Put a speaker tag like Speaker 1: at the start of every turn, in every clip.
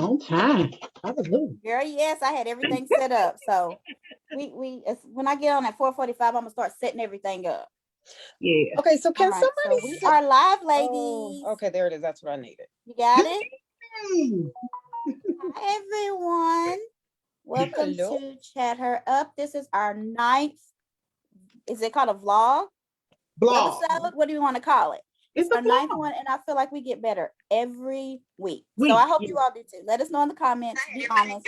Speaker 1: On time. Hallelujah.
Speaker 2: Girl, yes, I had everything set up. So when I get on at 4:45, I'm gonna start setting everything up.
Speaker 1: Yeah.
Speaker 3: Okay, so can
Speaker 2: All right,
Speaker 3: somebody
Speaker 2: so we
Speaker 3: say,
Speaker 2: are live,
Speaker 3: oh,
Speaker 2: ladies.
Speaker 3: okay, there it is. That's what I needed.
Speaker 2: You got it?
Speaker 1: Hey.
Speaker 2: Hi, everyone. Welcome
Speaker 3: Hello.
Speaker 2: to Chat Her Up. This is our 9th, is it called a vlog?
Speaker 1: Blog.
Speaker 2: Episode? What do you want to call it?
Speaker 1: It's
Speaker 2: Our
Speaker 1: a
Speaker 2: 9th
Speaker 1: blog.
Speaker 2: one, and I feel like we get better every week. So I hope you all do too. Let us know in the comments. Be honest.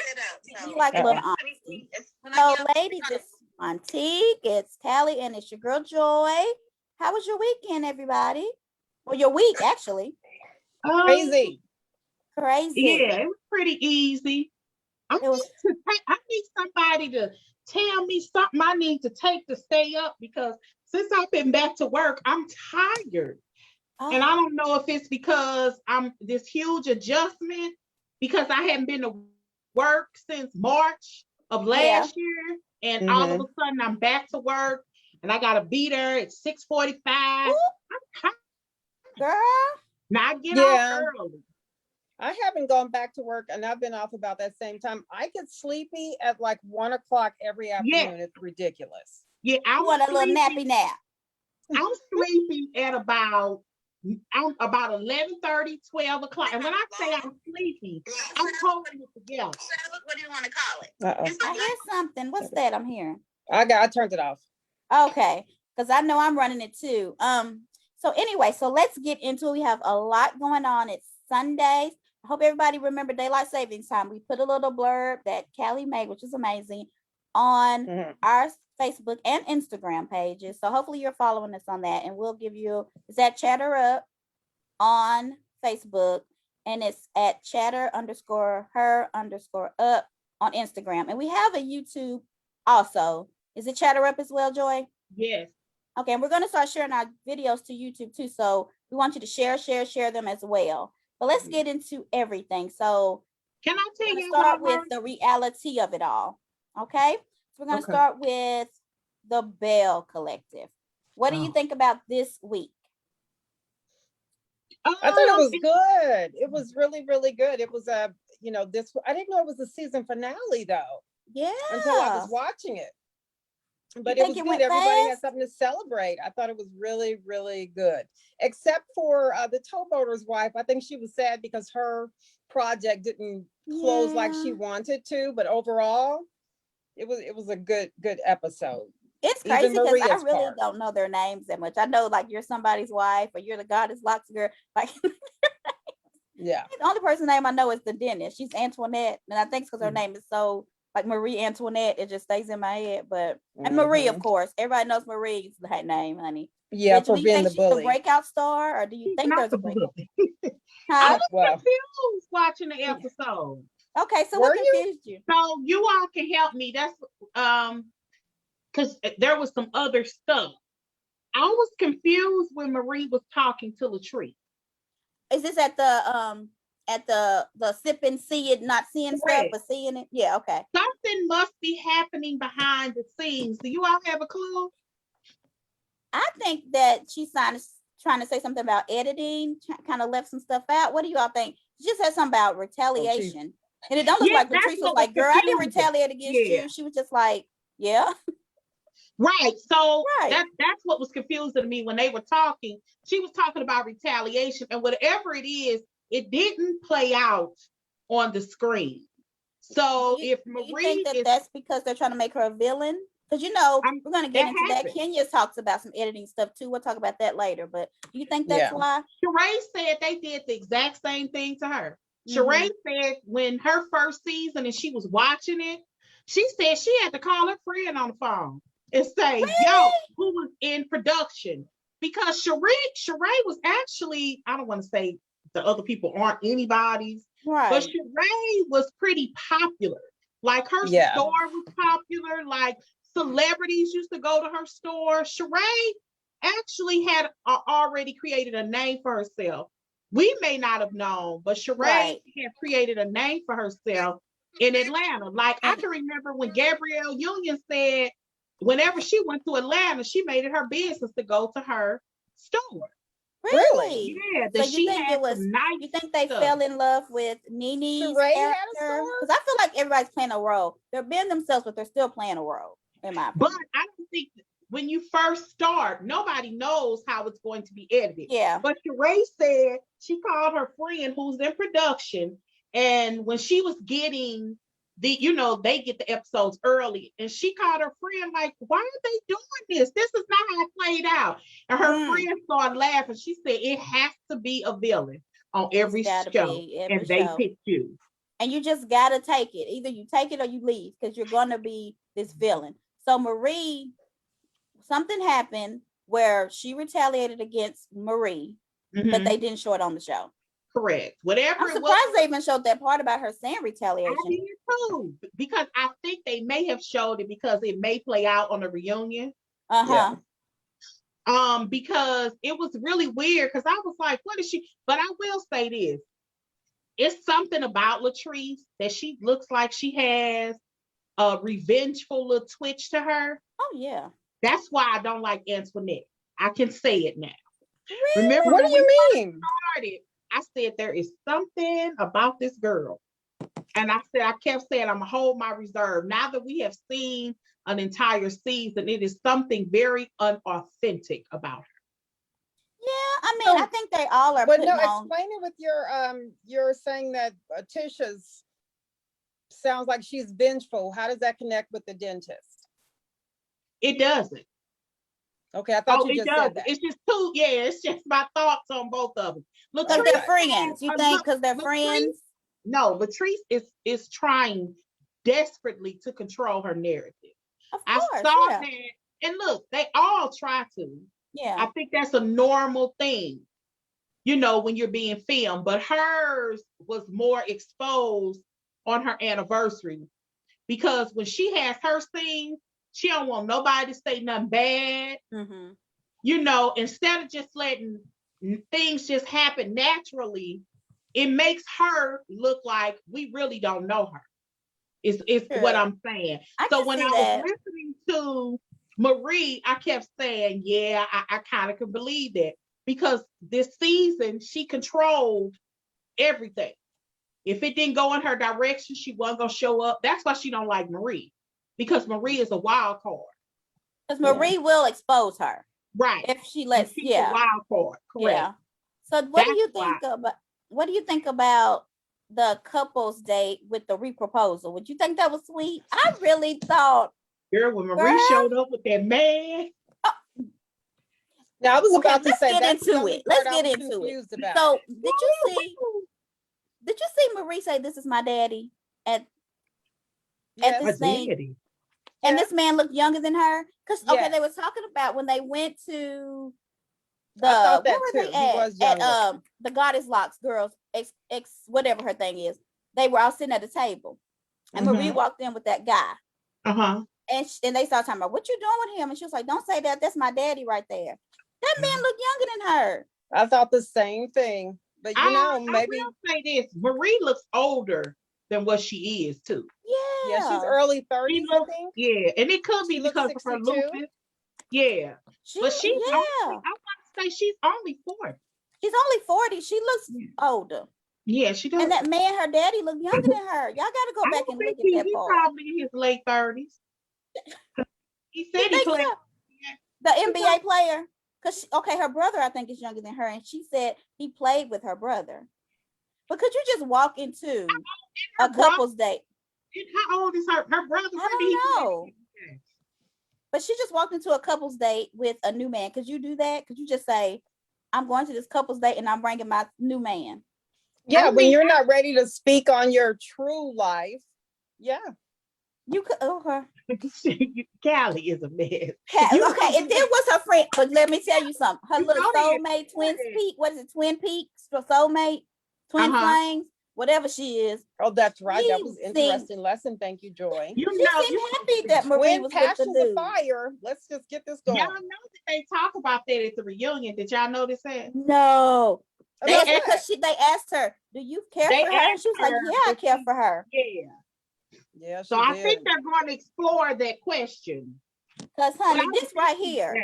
Speaker 2: We like a little honesty. So, ladies, it's Montique, it's Callie, and it's your girl Joy. How was your weekend, everybody? Well, your week, actually.
Speaker 3: Crazy.
Speaker 2: Crazy.
Speaker 1: Yeah, it was pretty easy. I
Speaker 2: It was.
Speaker 1: need somebody to tell me something I need to take to stay up because since I've been back to work, I'm tired. And I don't know if it's because I'm this huge adjustment because I hadn't been to work since March of last year. And all of a sudden I'm back to work and I gotta be there at 6:45. I'm tired.
Speaker 2: Girl.
Speaker 1: Now I get off early.
Speaker 3: I haven't gone back to work and I've been off about that same time. I get sleepy at like 1 o'clock every afternoon. It's ridiculous.
Speaker 1: Yeah, I
Speaker 2: want a little nappy nap.
Speaker 1: I'm sleepy at about 11:30, 12 o'clock. And when I say I'm sleepy, I'm holding it together. What do you want to call it?
Speaker 2: I hear something. What's that I'm hearing?
Speaker 3: I turned it off.
Speaker 2: Okay, because I know I'm running it too. So anyway, so let's get into it. We have a lot going on. It's Sundays. I hope everybody remember daylight savings time. We put a little blurb that Callie made, which is amazing, on our Facebook and Instagram pages. So hopefully you're following us on that, and we'll give you, is that Chatter Up on Facebook, and it's at chatter_her_up on Instagram. And we have a YouTube also. Is it Chatter Up as well, Joy?
Speaker 1: Yes.
Speaker 2: Okay, and we're going to start sharing our videos to YouTube too. So we want you to share them as well. But let's get into everything. So
Speaker 1: can I tell you
Speaker 2: start with the reality of it all? Okay, so we're going to start with the Bell Collective. What do you think about this week?
Speaker 3: I thought it was good. It was really, really good. It was I didn't know it was the season finale though.
Speaker 2: Yeah.
Speaker 3: Until I was watching it. But it was good. Everybody had something to celebrate. I thought it was really, really good. Except for the towboater's wife. I think she was sad because her project didn't close like she wanted to. But overall, it was a good episode.
Speaker 2: It's crazy because I really don't know their names that much. I know like you're somebody's wife or you're the goddess Locks girl. Like
Speaker 3: yeah.
Speaker 2: The only person's name I know is the dentist. She's Antoinette. And I think it's because her name is so like Marie Antoinette, it just stays in my head. But and Marie, of course, everybody knows Marie's that name, honey.
Speaker 3: Yeah,
Speaker 2: but for being the bully. The breakout star, or do you think there's a breakout?
Speaker 1: I was confused watching the episode.
Speaker 2: Okay, so what confused you?
Speaker 1: So you all can help me. That's because there was some other stuff. I was confused when Marie was talking to Latrice.
Speaker 2: Is this at the sipping, see it, not seeing stuff, but seeing it? Yeah, okay.
Speaker 1: Something must be happening behind the scenes. Do you all have a clue?
Speaker 2: I think that she's trying to say something about editing, kind of left some stuff out. What do you all think? She just said something about retaliation. And it don't look like Latrice was like, girl, I didn't retaliate against you. She was just like, yeah.
Speaker 1: Right. So that's what was confusing to me when they were talking. She was talking about retaliation, and whatever it is, it didn't play out on the screen. So if Marie
Speaker 2: think that's because they're trying to make her a villain? Because we're going to get into that. Kenya talks about some editing stuff too. We'll talk about that later. But do you think that's why?
Speaker 1: Sheree said they did the exact same thing to her. Sheree said when her first season and she was watching it, she said she had to call her friend on the phone and say, yo, who was in production? Because Sheree was actually, I don't want to say the other people aren't anybody's, but Sheree was pretty popular. Like her store was popular. Like celebrities used to go to her store. Sheree actually had already created a name for herself. We may not have known, but Sheree had created a name for herself in Atlanta. Like I can remember when Gabrielle Union said, whenever she went to Atlanta, she made it her business to go to her store.
Speaker 2: Really?
Speaker 1: Yeah,
Speaker 2: So
Speaker 1: that
Speaker 2: you
Speaker 1: she
Speaker 2: think
Speaker 1: had
Speaker 2: it was?
Speaker 1: some nice
Speaker 2: You think they
Speaker 1: stuff.
Speaker 2: fell in love with Nene's
Speaker 3: Sheree
Speaker 2: character?
Speaker 3: had a star?
Speaker 2: Because I feel like everybody's playing a role. They're being themselves, but they're still playing a role. In my
Speaker 1: But
Speaker 2: opinion.
Speaker 1: I don't think when you first start, nobody knows how it's going to be edited.
Speaker 2: Yeah.
Speaker 1: But Sheree said she called her friend who's in production, and when she was getting they get the episodes early, and she called her friend like, "Why are they doing this? This is not how it played out." And her friend started laughing. She said, "It has to be a villain on every show, and they picked you."
Speaker 2: And you just gotta take it. Either you take it or you leave, because you're gonna be this villain. So Marie, something happened where she retaliated against Marie, but they didn't show it on the show.
Speaker 1: Correct. Whatever.
Speaker 2: I'm surprised they even showed that part about her saying retaliation.
Speaker 1: I did too, because I think they may have showed it because it may play out on the reunion. Because it was really weird, because I was like, what is she? But I will say this. It's something about Latrice that she looks like she has a revengeful little twitch to her.
Speaker 2: Oh, yeah.
Speaker 1: That's why I don't like Antoinette. I can say it now.
Speaker 2: Really?
Speaker 1: Remember
Speaker 3: what do you mean?
Speaker 1: Started, I said there is something about this girl. And I kept saying I'm gonna hold my reserve. Now that we have seen an entire season, it is something very unauthentic about her.
Speaker 2: Yeah, I mean, I think they all are.
Speaker 3: But no, explain it with you're saying that Tisha's sounds like she's vengeful. How does that connect with the dentist?
Speaker 1: It doesn't.
Speaker 3: Okay, I thought you just said that.
Speaker 1: It's just two. Yeah, it's just my thoughts on both of them.
Speaker 2: Look, they're friends. You think because they're friends?
Speaker 1: No, Latrice is trying desperately to control her narrative.
Speaker 2: Of course,
Speaker 1: I saw that, and look, they all try to.
Speaker 2: Yeah,
Speaker 1: I think that's a normal thing, when you're being filmed. But hers was more exposed on her anniversary, because when she has her scenes, she don't want nobody to say nothing bad. Instead of just letting things just happen naturally, it makes her look like we really don't know her. It's what I'm saying. So when I was listening to Marie, I kept saying, yeah, I kind of can believe that, because this season she controlled everything. If it didn't go in her direction, she wasn't gonna show up. That's why she don't like Marie, because Marie is a wild card.
Speaker 2: Because Marie will expose her,
Speaker 1: right?
Speaker 2: If she lets,
Speaker 1: a wild card, correct?
Speaker 2: Yeah. So what do you think about? What do you think about the couple's date with the reproposal? Would you think that was sweet? I really thought.
Speaker 1: Girl, when Marie showed up with that man.
Speaker 3: Now I was about to say,
Speaker 2: let's get into it. Let's get into it. So did you see Marie say, "This is my daddy" at this thing? And this man looked younger than her. Because they were talking about when they went to the where were they at the Goddess Locks girls ex whatever her thing is. They were all sitting at the table, and Marie walked in with that guy. And they started talking about, what you doing with him? And she was like, don't say that. That's my daddy right there. That man looked younger than her.
Speaker 3: I thought the same thing. But maybe
Speaker 1: I will say this. Marie looks older than what she is too.
Speaker 3: Yeah, she's early 30s, I think.
Speaker 1: Yeah, and it could be because of her lupus. Yeah. But she's only, I want to say she's only 40.
Speaker 2: She's only 40. She looks older.
Speaker 1: Yeah, she does.
Speaker 2: And that man, her daddy, looked younger than her. Y'all got to go back and look at that part.
Speaker 1: He's probably in his late 30s. He said he played
Speaker 2: the NBA player. Because her brother, I think, is younger than her, and she said he played with her brother. But could you just walk into a couple's date?
Speaker 1: How old is her brother?
Speaker 2: I don't know. But she just walked into a couple's date with a new man. Could you do that? Could you just say, I'm going to this couple's date and I'm bringing my new man?
Speaker 3: Yeah, when you're not ready to speak on your true life. Yeah.
Speaker 2: You could.
Speaker 1: Callie is a mess.
Speaker 2: And then was her friend. But let me tell you something. Her little soulmate, Twin Peaks. What is it? Twin Peaks? Soulmate? Twin Flames? Whatever she is.
Speaker 3: Oh, that's right. That was an interesting lesson. Thank you, Joy.
Speaker 2: You seem happy that Marie was
Speaker 3: passions of fire. Let's just get this going.
Speaker 1: Y'all know that they talk about that at the reunion. Did y'all notice that?
Speaker 2: No. They asked her, do you care for her? And she was like, yeah, I care for her.
Speaker 1: Yeah.
Speaker 3: Yeah.
Speaker 1: So I think they're going to explore that question.
Speaker 2: Because, honey, this right here.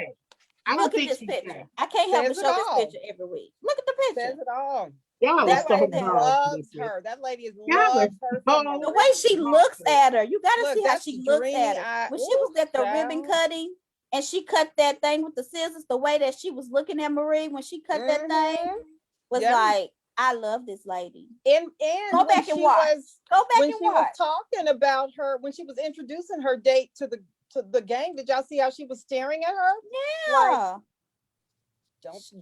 Speaker 1: I don't
Speaker 2: Look at
Speaker 1: think
Speaker 2: this
Speaker 1: she's
Speaker 2: picture.
Speaker 1: gay.
Speaker 2: I can't help but
Speaker 3: Says it
Speaker 2: show this
Speaker 3: all.
Speaker 2: picture every week. Look at the
Speaker 3: Says
Speaker 2: picture.
Speaker 3: it all.
Speaker 1: Y'all are
Speaker 3: That
Speaker 2: That
Speaker 1: so
Speaker 2: right
Speaker 3: lady
Speaker 2: there.
Speaker 1: wrong.
Speaker 3: loves her. That lady
Speaker 1: Y'all are
Speaker 3: loves her
Speaker 1: so
Speaker 3: some
Speaker 2: The
Speaker 3: Marie.
Speaker 2: way she looks
Speaker 1: wrong.
Speaker 2: at her, you got to
Speaker 3: Look,
Speaker 2: see how
Speaker 3: that's
Speaker 2: she looks
Speaker 3: dreamy
Speaker 2: at her.
Speaker 3: eye.
Speaker 2: When she
Speaker 3: Ooh,
Speaker 2: was at the ribbon
Speaker 3: child.
Speaker 2: cutting and she cut that thing with the scissors, the way that she was looking at Marie when she cut that thing was
Speaker 3: Yep.
Speaker 2: like, I love this lady.
Speaker 3: And
Speaker 2: Go
Speaker 3: when
Speaker 2: back and
Speaker 3: she
Speaker 2: watch.
Speaker 3: was
Speaker 2: Go back
Speaker 3: when
Speaker 2: and
Speaker 3: she was
Speaker 2: watch.
Speaker 3: talking about her, when she was introducing her date to the gang, did y'all see how she was staring at her? Like,
Speaker 2: Yeah.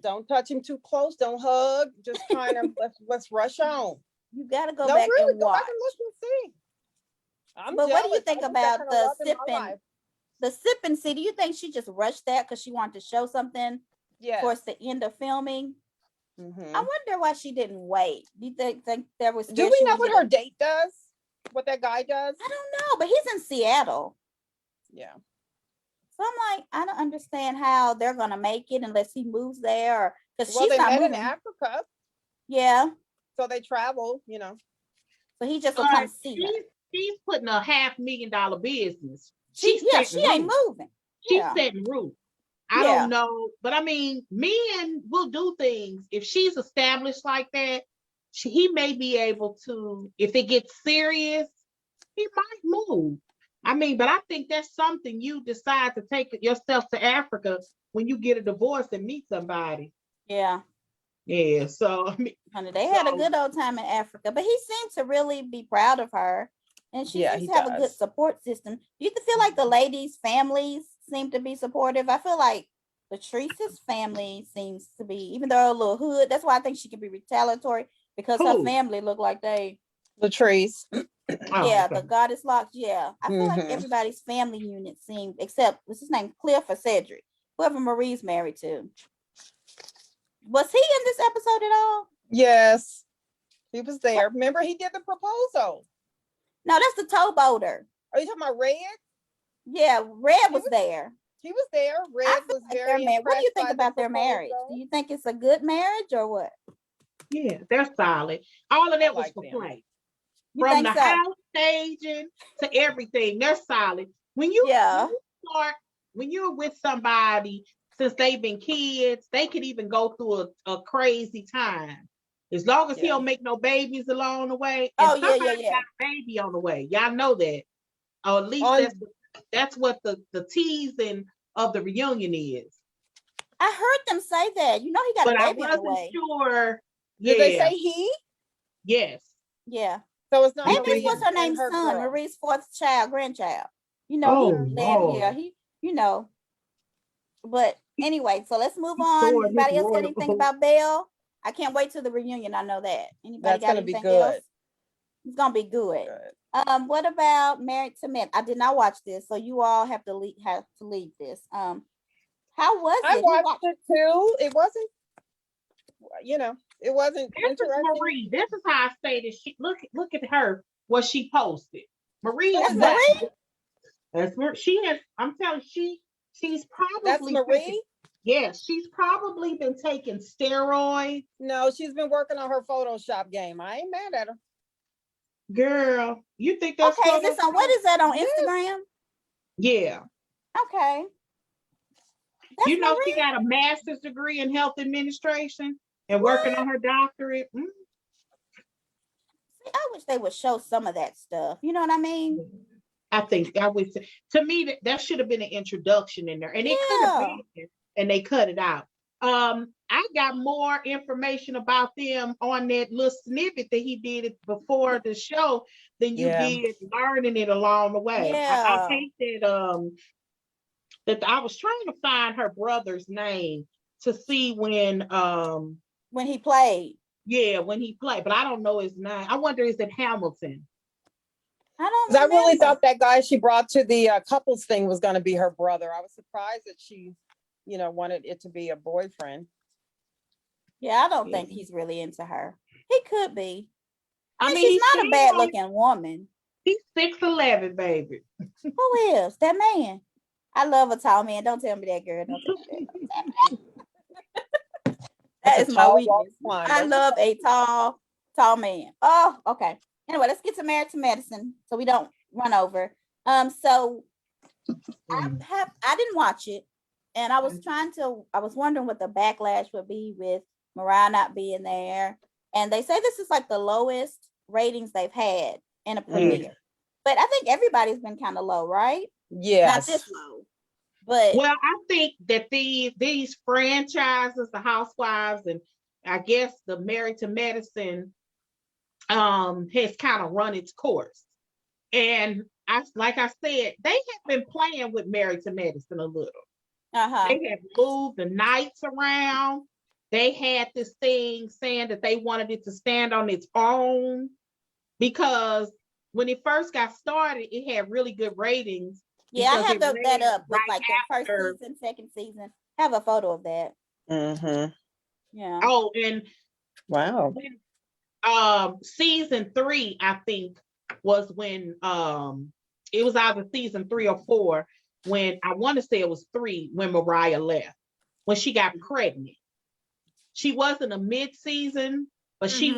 Speaker 3: don't touch him too close. Don't hug. Just kind of let's rush on.
Speaker 2: You got to go
Speaker 3: No,
Speaker 2: back
Speaker 3: really,
Speaker 2: and
Speaker 3: go
Speaker 2: watch.
Speaker 3: back and look and see. I'm
Speaker 2: But what do you
Speaker 3: jealous.
Speaker 2: think
Speaker 3: I need
Speaker 2: about
Speaker 3: that kind
Speaker 2: the
Speaker 3: of love in my
Speaker 2: sipping?
Speaker 3: life.
Speaker 2: The sipping scene? Do you think she just rushed that because she wanted to show something
Speaker 3: Yes.
Speaker 2: towards the end of filming?
Speaker 3: Mhm.
Speaker 2: I wonder why she didn't wait. Do you think there was?
Speaker 3: Do we know what her date does? What that guy does?
Speaker 2: I don't know, but he's in Seattle.
Speaker 3: Yeah.
Speaker 2: So I'm like, I don't understand how they're gonna make it unless he moves there, or because
Speaker 3: Well,
Speaker 2: she's
Speaker 3: they
Speaker 2: not
Speaker 3: met
Speaker 2: moving.
Speaker 3: in Africa,
Speaker 2: Yeah,
Speaker 3: so they travel. You know.
Speaker 2: so he just will come see her.
Speaker 1: She's putting a $500,000 business.
Speaker 2: She ain't moving.
Speaker 1: She's
Speaker 2: Yeah,
Speaker 1: setting roof. I
Speaker 2: Yeah.
Speaker 1: don't know, but I mean, men will do things if she's established like that. He may be able to, if it gets serious, he might move. I mean, but I think that's something you decide to take yourself to Africa when you get a divorce and meet somebody.
Speaker 2: yeah.
Speaker 1: Yeah, so I mean,
Speaker 2: Honey, they had a good old time in Africa, but he seemed to really be proud of her, and she
Speaker 3: Yeah,
Speaker 2: seems
Speaker 3: he
Speaker 2: to have a good
Speaker 3: does.
Speaker 2: support system. Do you feel like the ladies' families seem to be supportive? I feel like Latrice's family seems to be, even though they're a little hood. That's why I think she can be retaliatory because her
Speaker 1: Who?
Speaker 2: family look like they.
Speaker 3: Latrice.
Speaker 2: Yeah,
Speaker 1: okay.
Speaker 2: the goddess locks. Yeah, I feel like everybody's family unit seemed, except what's his name, Cliff or Cedric, whoever Marie's married to. Was he in this episode at all?
Speaker 3: Yes, he was there. Remember, he did the proposal.
Speaker 2: No, that's the towboater.
Speaker 3: Are you talking about Red?
Speaker 2: Yeah, Red was there.
Speaker 3: He was there.
Speaker 2: I
Speaker 3: Red
Speaker 2: feel
Speaker 3: was
Speaker 2: like
Speaker 3: very
Speaker 2: they're what do you
Speaker 3: impressed
Speaker 2: think
Speaker 3: by the
Speaker 2: about their marriage?
Speaker 3: proposal.
Speaker 2: Do you think it's a good marriage or what?
Speaker 1: Yeah, they're solid. All of that was
Speaker 3: like
Speaker 1: for
Speaker 3: them.
Speaker 1: play.
Speaker 2: You
Speaker 1: From
Speaker 2: think
Speaker 1: the
Speaker 2: so?
Speaker 1: house staging to everything, they're solid. When you start, when you're with somebody since they've been kids, they could even go through a crazy time. As long as he don't make no babies along the way. And somebody got a baby on the way. Y'all know that. Or at least that's what the teasing of the reunion is.
Speaker 2: I heard them say that. You know, he got a baby on the way.
Speaker 1: Sure.
Speaker 3: Did they say he?
Speaker 1: Yes.
Speaker 2: Yeah.
Speaker 3: So it's not
Speaker 2: maybe
Speaker 3: Marie
Speaker 2: this was her name's
Speaker 3: her
Speaker 2: son,
Speaker 3: girl.
Speaker 2: Marie's fourth grandchild. You know, he you know. But anyway, so let's move on. Anybody else got anything about Belle? I can't wait till the reunion. I know that. Anybody got anything else? It's gonna be good. What about Married to Men? I did not watch this, so you all have to leave this. How was it?
Speaker 3: I watched it too. It wasn't, it wasn't
Speaker 1: interesting. Marie, this is how I say this. Look at her. What she posted. Marie
Speaker 2: is Marie.
Speaker 1: That's where she has. I'm telling you, she's probably.
Speaker 3: That's Marie.
Speaker 1: Yes, she's probably been taking steroids.
Speaker 3: No, she's been working on her Photoshop game. I ain't mad at her.
Speaker 1: Girl, you think that's
Speaker 2: okay? Is this on what is that on Instagram?
Speaker 1: Yeah.
Speaker 2: Okay.
Speaker 1: That's Marie? She got a master's degree in health administration and working on her doctorate.
Speaker 2: See, I wish they would show some of that stuff. You know what I mean?
Speaker 1: I would say, to me, that should have been an introduction in there, and it could have been, and they cut it out. I got more information about them on that little snippet that he did before the show than you did learning it along the way. I hate that that I was trying to find her brother's name to see when
Speaker 2: he played.
Speaker 1: Yeah, when he played, but I don't know his name. I wonder, is it Hamilton?
Speaker 3: I really thought that guy she brought to the couples thing was going to be her brother. I was surprised that she, wanted it to be a boyfriend.
Speaker 2: Yeah, I don't think he's really into her. He could be.
Speaker 1: I mean,
Speaker 2: she's not a bad looking woman.
Speaker 1: He's 6'11", baby.
Speaker 2: Who is that man? I love a tall man. Don't tell me that, girl. Don't tell me that. That is my weakness. I love a tall man. Oh, okay. Anyway, let's get to Married to Medicine so we don't run over. So I didn't watch it. And I was wondering what the backlash would be with Mariah not being there. And they say this is like the lowest ratings they've had in a premiere. But I think everybody's been kind of low, right?
Speaker 3: Yes.
Speaker 2: Not this low. But
Speaker 1: well, I think that these franchises, the Housewives, and I guess the Married to Medicine, has kind of run its course. And like I said, they have been playing with Married to Medicine a little. They have moved the nights around. They had this thing saying that they wanted it to stand on its own, because when it first got started, it had really good ratings.
Speaker 2: Yeah, I have that up with like the first season, second season. I have a photo of that. Yeah.
Speaker 1: Oh, and
Speaker 3: wow.
Speaker 1: Season 3, I think, was when it was either season 3 or 4, when I want to say it was 3, when Mariah left, when she got pregnant. She wasn't a mid-season, but she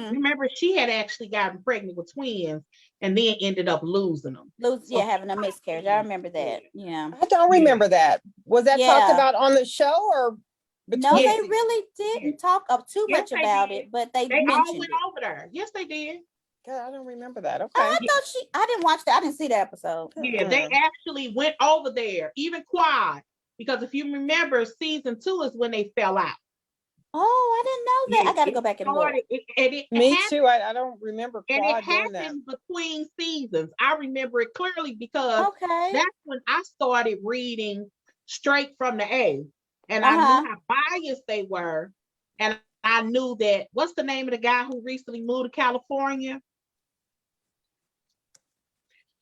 Speaker 1: had actually gotten pregnant with twins and then ended up losing them.
Speaker 2: Having a miscarriage. I remember that. Yeah.
Speaker 3: I don't remember that. Was that talked about on the show or?
Speaker 2: No, they really didn't talk up too much about it, but they mentioned
Speaker 1: all went over there. Yes, they did.
Speaker 3: God, I don't remember that. Okay.
Speaker 2: I didn't watch that. I didn't see the episode.
Speaker 1: Yeah, they actually went over there, even Quad, because if you remember, season 2 is when they fell out.
Speaker 2: Oh, I didn't know that. I got to go back and look.
Speaker 3: Me too. I don't remember Quad
Speaker 1: and it
Speaker 3: doing that.
Speaker 1: happened between seasons. I remember it clearly because that's when I started reading straight from the A. And I knew how biased they were. And I knew that, what's the name of the guy who recently moved to California?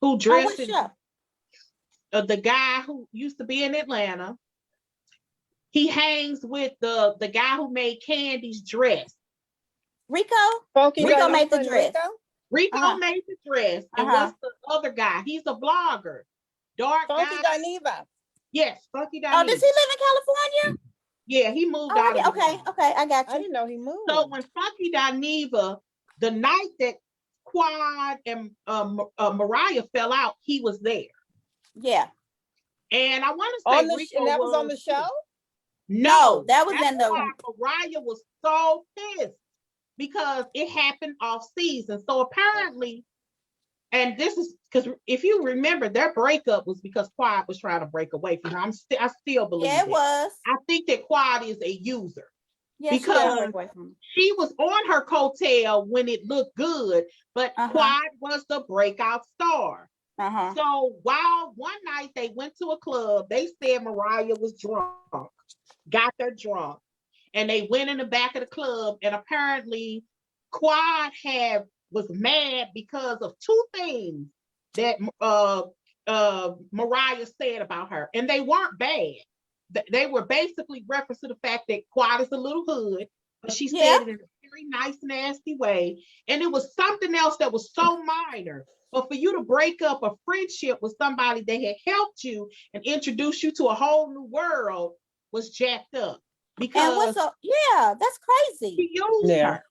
Speaker 1: Who dressed the guy who used to be in Atlanta. He hangs with the guy who made Candy's dress.
Speaker 2: Rico? Rico made the dress.
Speaker 1: Rico made the dress. And what's the other guy? He's a blogger. Dark
Speaker 3: Funky Dineva.
Speaker 1: Yes, Funky Dineva.
Speaker 2: Oh, does he live in California?
Speaker 1: Yeah, he moved out.
Speaker 2: Okay, I got you.
Speaker 3: I didn't know he moved.
Speaker 1: So when Funky Dineva, the night that Quad and Mariah fell out, he was there.
Speaker 2: Yeah.
Speaker 1: And I want to say
Speaker 3: and that was on the show?
Speaker 1: No,
Speaker 2: that was in the.
Speaker 1: Mariah was so pissed because it happened off season. So apparently, and this is because if you remember, their breakup was because Quad was trying to break away from her. I still believe
Speaker 2: it was.
Speaker 1: I think that Quad is a user.
Speaker 2: Yeah,
Speaker 1: because she was on her coattail when it looked good, but Quad was the breakout star. So while one night they went to a club, they said Mariah was drunk, got her drunk, and they went in the back of the club, and apparently Quad was mad because of 2 things that Mariah said about her, and they weren't bad. They were basically reference to the fact that Quad is a little hood, but she said it in a very nice, nasty way. And it was something else that was so minor. But for you to break up a friendship with somebody that had helped you and introduced you to a whole new world was jacked up. Because
Speaker 2: that's crazy.
Speaker 1: She used her.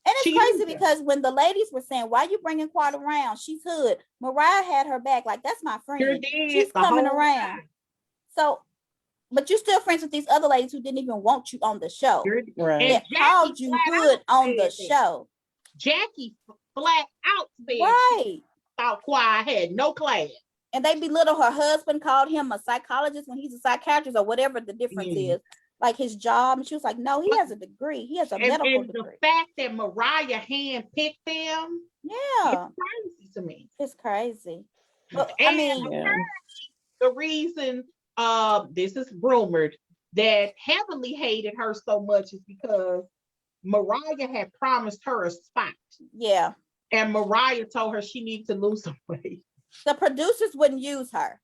Speaker 2: And it's crazy because when the ladies were saying, why you bringing Quad around? She's hood. Mariah had her back. Like, that's my friend. She's coming around. Time. So, but you're still friends with these other ladies who didn't even want you on the show.
Speaker 3: Right.
Speaker 2: They called you hood on the show.
Speaker 1: Jackie flat out said thought Quad had no class.
Speaker 2: And they belittle her husband, called him a psychologist when he's a psychiatrist or whatever the difference is. Like his job. And she was like, no, he has a degree. He has a medical degree.
Speaker 1: The fact that Mariah handpicked them.
Speaker 2: Yeah.
Speaker 1: It's crazy to me.
Speaker 2: It's crazy. But,
Speaker 1: the reason this is rumored that Heavenly hated her so much is because Mariah had promised her a spot.
Speaker 2: Yeah.
Speaker 1: And Mariah told her she needed to lose some weight.
Speaker 2: The producers wouldn't use her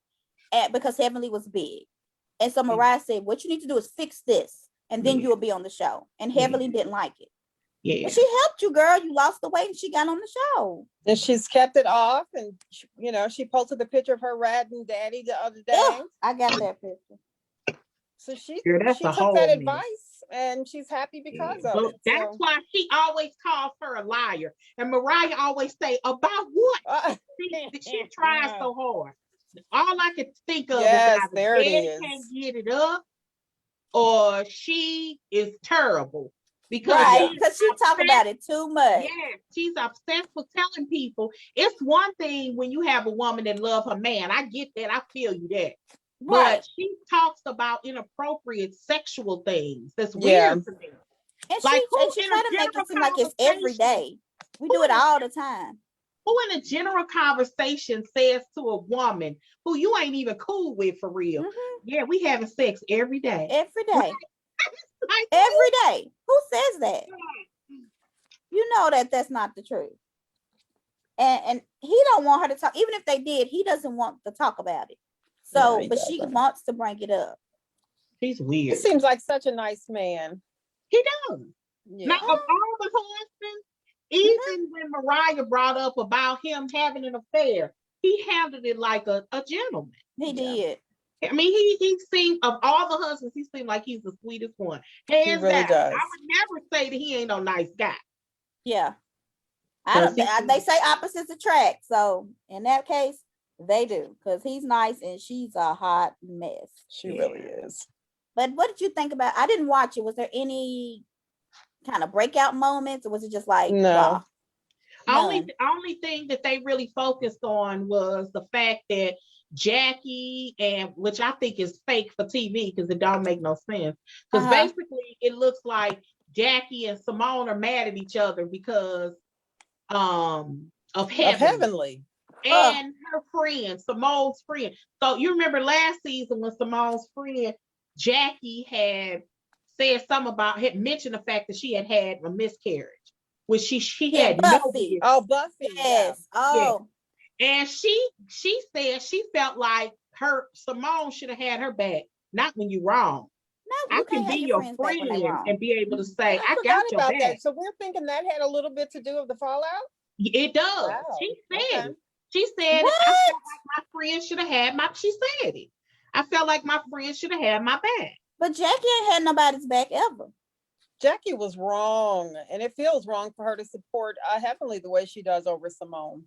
Speaker 2: because Heavenly was big. And so Mariah said, what you need to do is fix this, and then you will be on the show. And Heavenly didn't like it.
Speaker 1: Yeah.
Speaker 2: But she helped you, girl. You lost the weight and she got on the show.
Speaker 3: And she's kept it off. And, she posted the picture of her ratting daddy the other day.
Speaker 2: Ugh, I got that picture.
Speaker 3: So she took that advice and she's happy because of it.
Speaker 1: That's why she always calls her a liar. And Mariah always say, about what? She tries so hard. All I could think of is
Speaker 3: there it is.
Speaker 1: can't get it up. or she is terrible. Because
Speaker 2: right, because she talk about it too much.
Speaker 1: Yeah, she's obsessed with telling people. It's one thing when you have a woman that loves her man. I get that. I feel you that.
Speaker 2: Right.
Speaker 1: But she talks about inappropriate sexual things. That's weird to me.
Speaker 2: And
Speaker 1: like
Speaker 2: she try to make it seem like it's every day. We do it all the time.
Speaker 1: Who in a general conversation says to a woman who you ain't even cool with for real, yeah, we having sex every day.
Speaker 2: Every day.
Speaker 1: Like,
Speaker 2: every day. Who says that? You know that's not the truth. And he don't want her to talk. Even if they did, he doesn't want to talk about it. So, but she wants to bring it up.
Speaker 1: He's weird.
Speaker 3: He seems like such a nice man.
Speaker 1: He does. Yeah. Now, of all the husbands, even when Mariah brought up about him having an affair, he handled it like a gentleman.
Speaker 2: He did.
Speaker 1: I mean, he seemed, of all the husbands, he seemed like he's the sweetest one. Hands
Speaker 3: really
Speaker 1: down.
Speaker 3: does.
Speaker 1: I would never say that he ain't no nice guy.
Speaker 2: Yeah. They say opposites attract. So in that case, they do, because he's nice and she's a hot mess.
Speaker 3: She really is.
Speaker 2: But what did you think about? I didn't watch it. Was there any kind of breakout moments, or was it just like
Speaker 3: no?
Speaker 1: Only thing that they really focused on was the fact that Jackie, and which I think is fake for TV because it don't make no sense. Because basically it looks like Jackie and Simone are mad at each other because of Heavenly. And her friend, Simone's friend. So you remember last season when Simone's friend Jackie had said something about, had mentioned the fact that she had a miscarriage, which she had
Speaker 3: Buffy.
Speaker 1: No
Speaker 3: Buffy.
Speaker 2: Yes. Yeah. Oh.
Speaker 1: Yeah. And she said she felt like Simone should have had her back. Not when you're wrong.
Speaker 2: No,
Speaker 1: I can be your friend and be able to say, I got your back.
Speaker 3: That. So we're thinking that had a little bit to do with the fallout?
Speaker 1: It does. Wow. She said it. She said, I felt like my friend should have had she said it. I felt like my friend should have had my back.
Speaker 2: But Jackie ain't had nobody's back ever.
Speaker 3: Jackie was wrong, and it feels wrong for her to support Heavenly the way she does over Simone.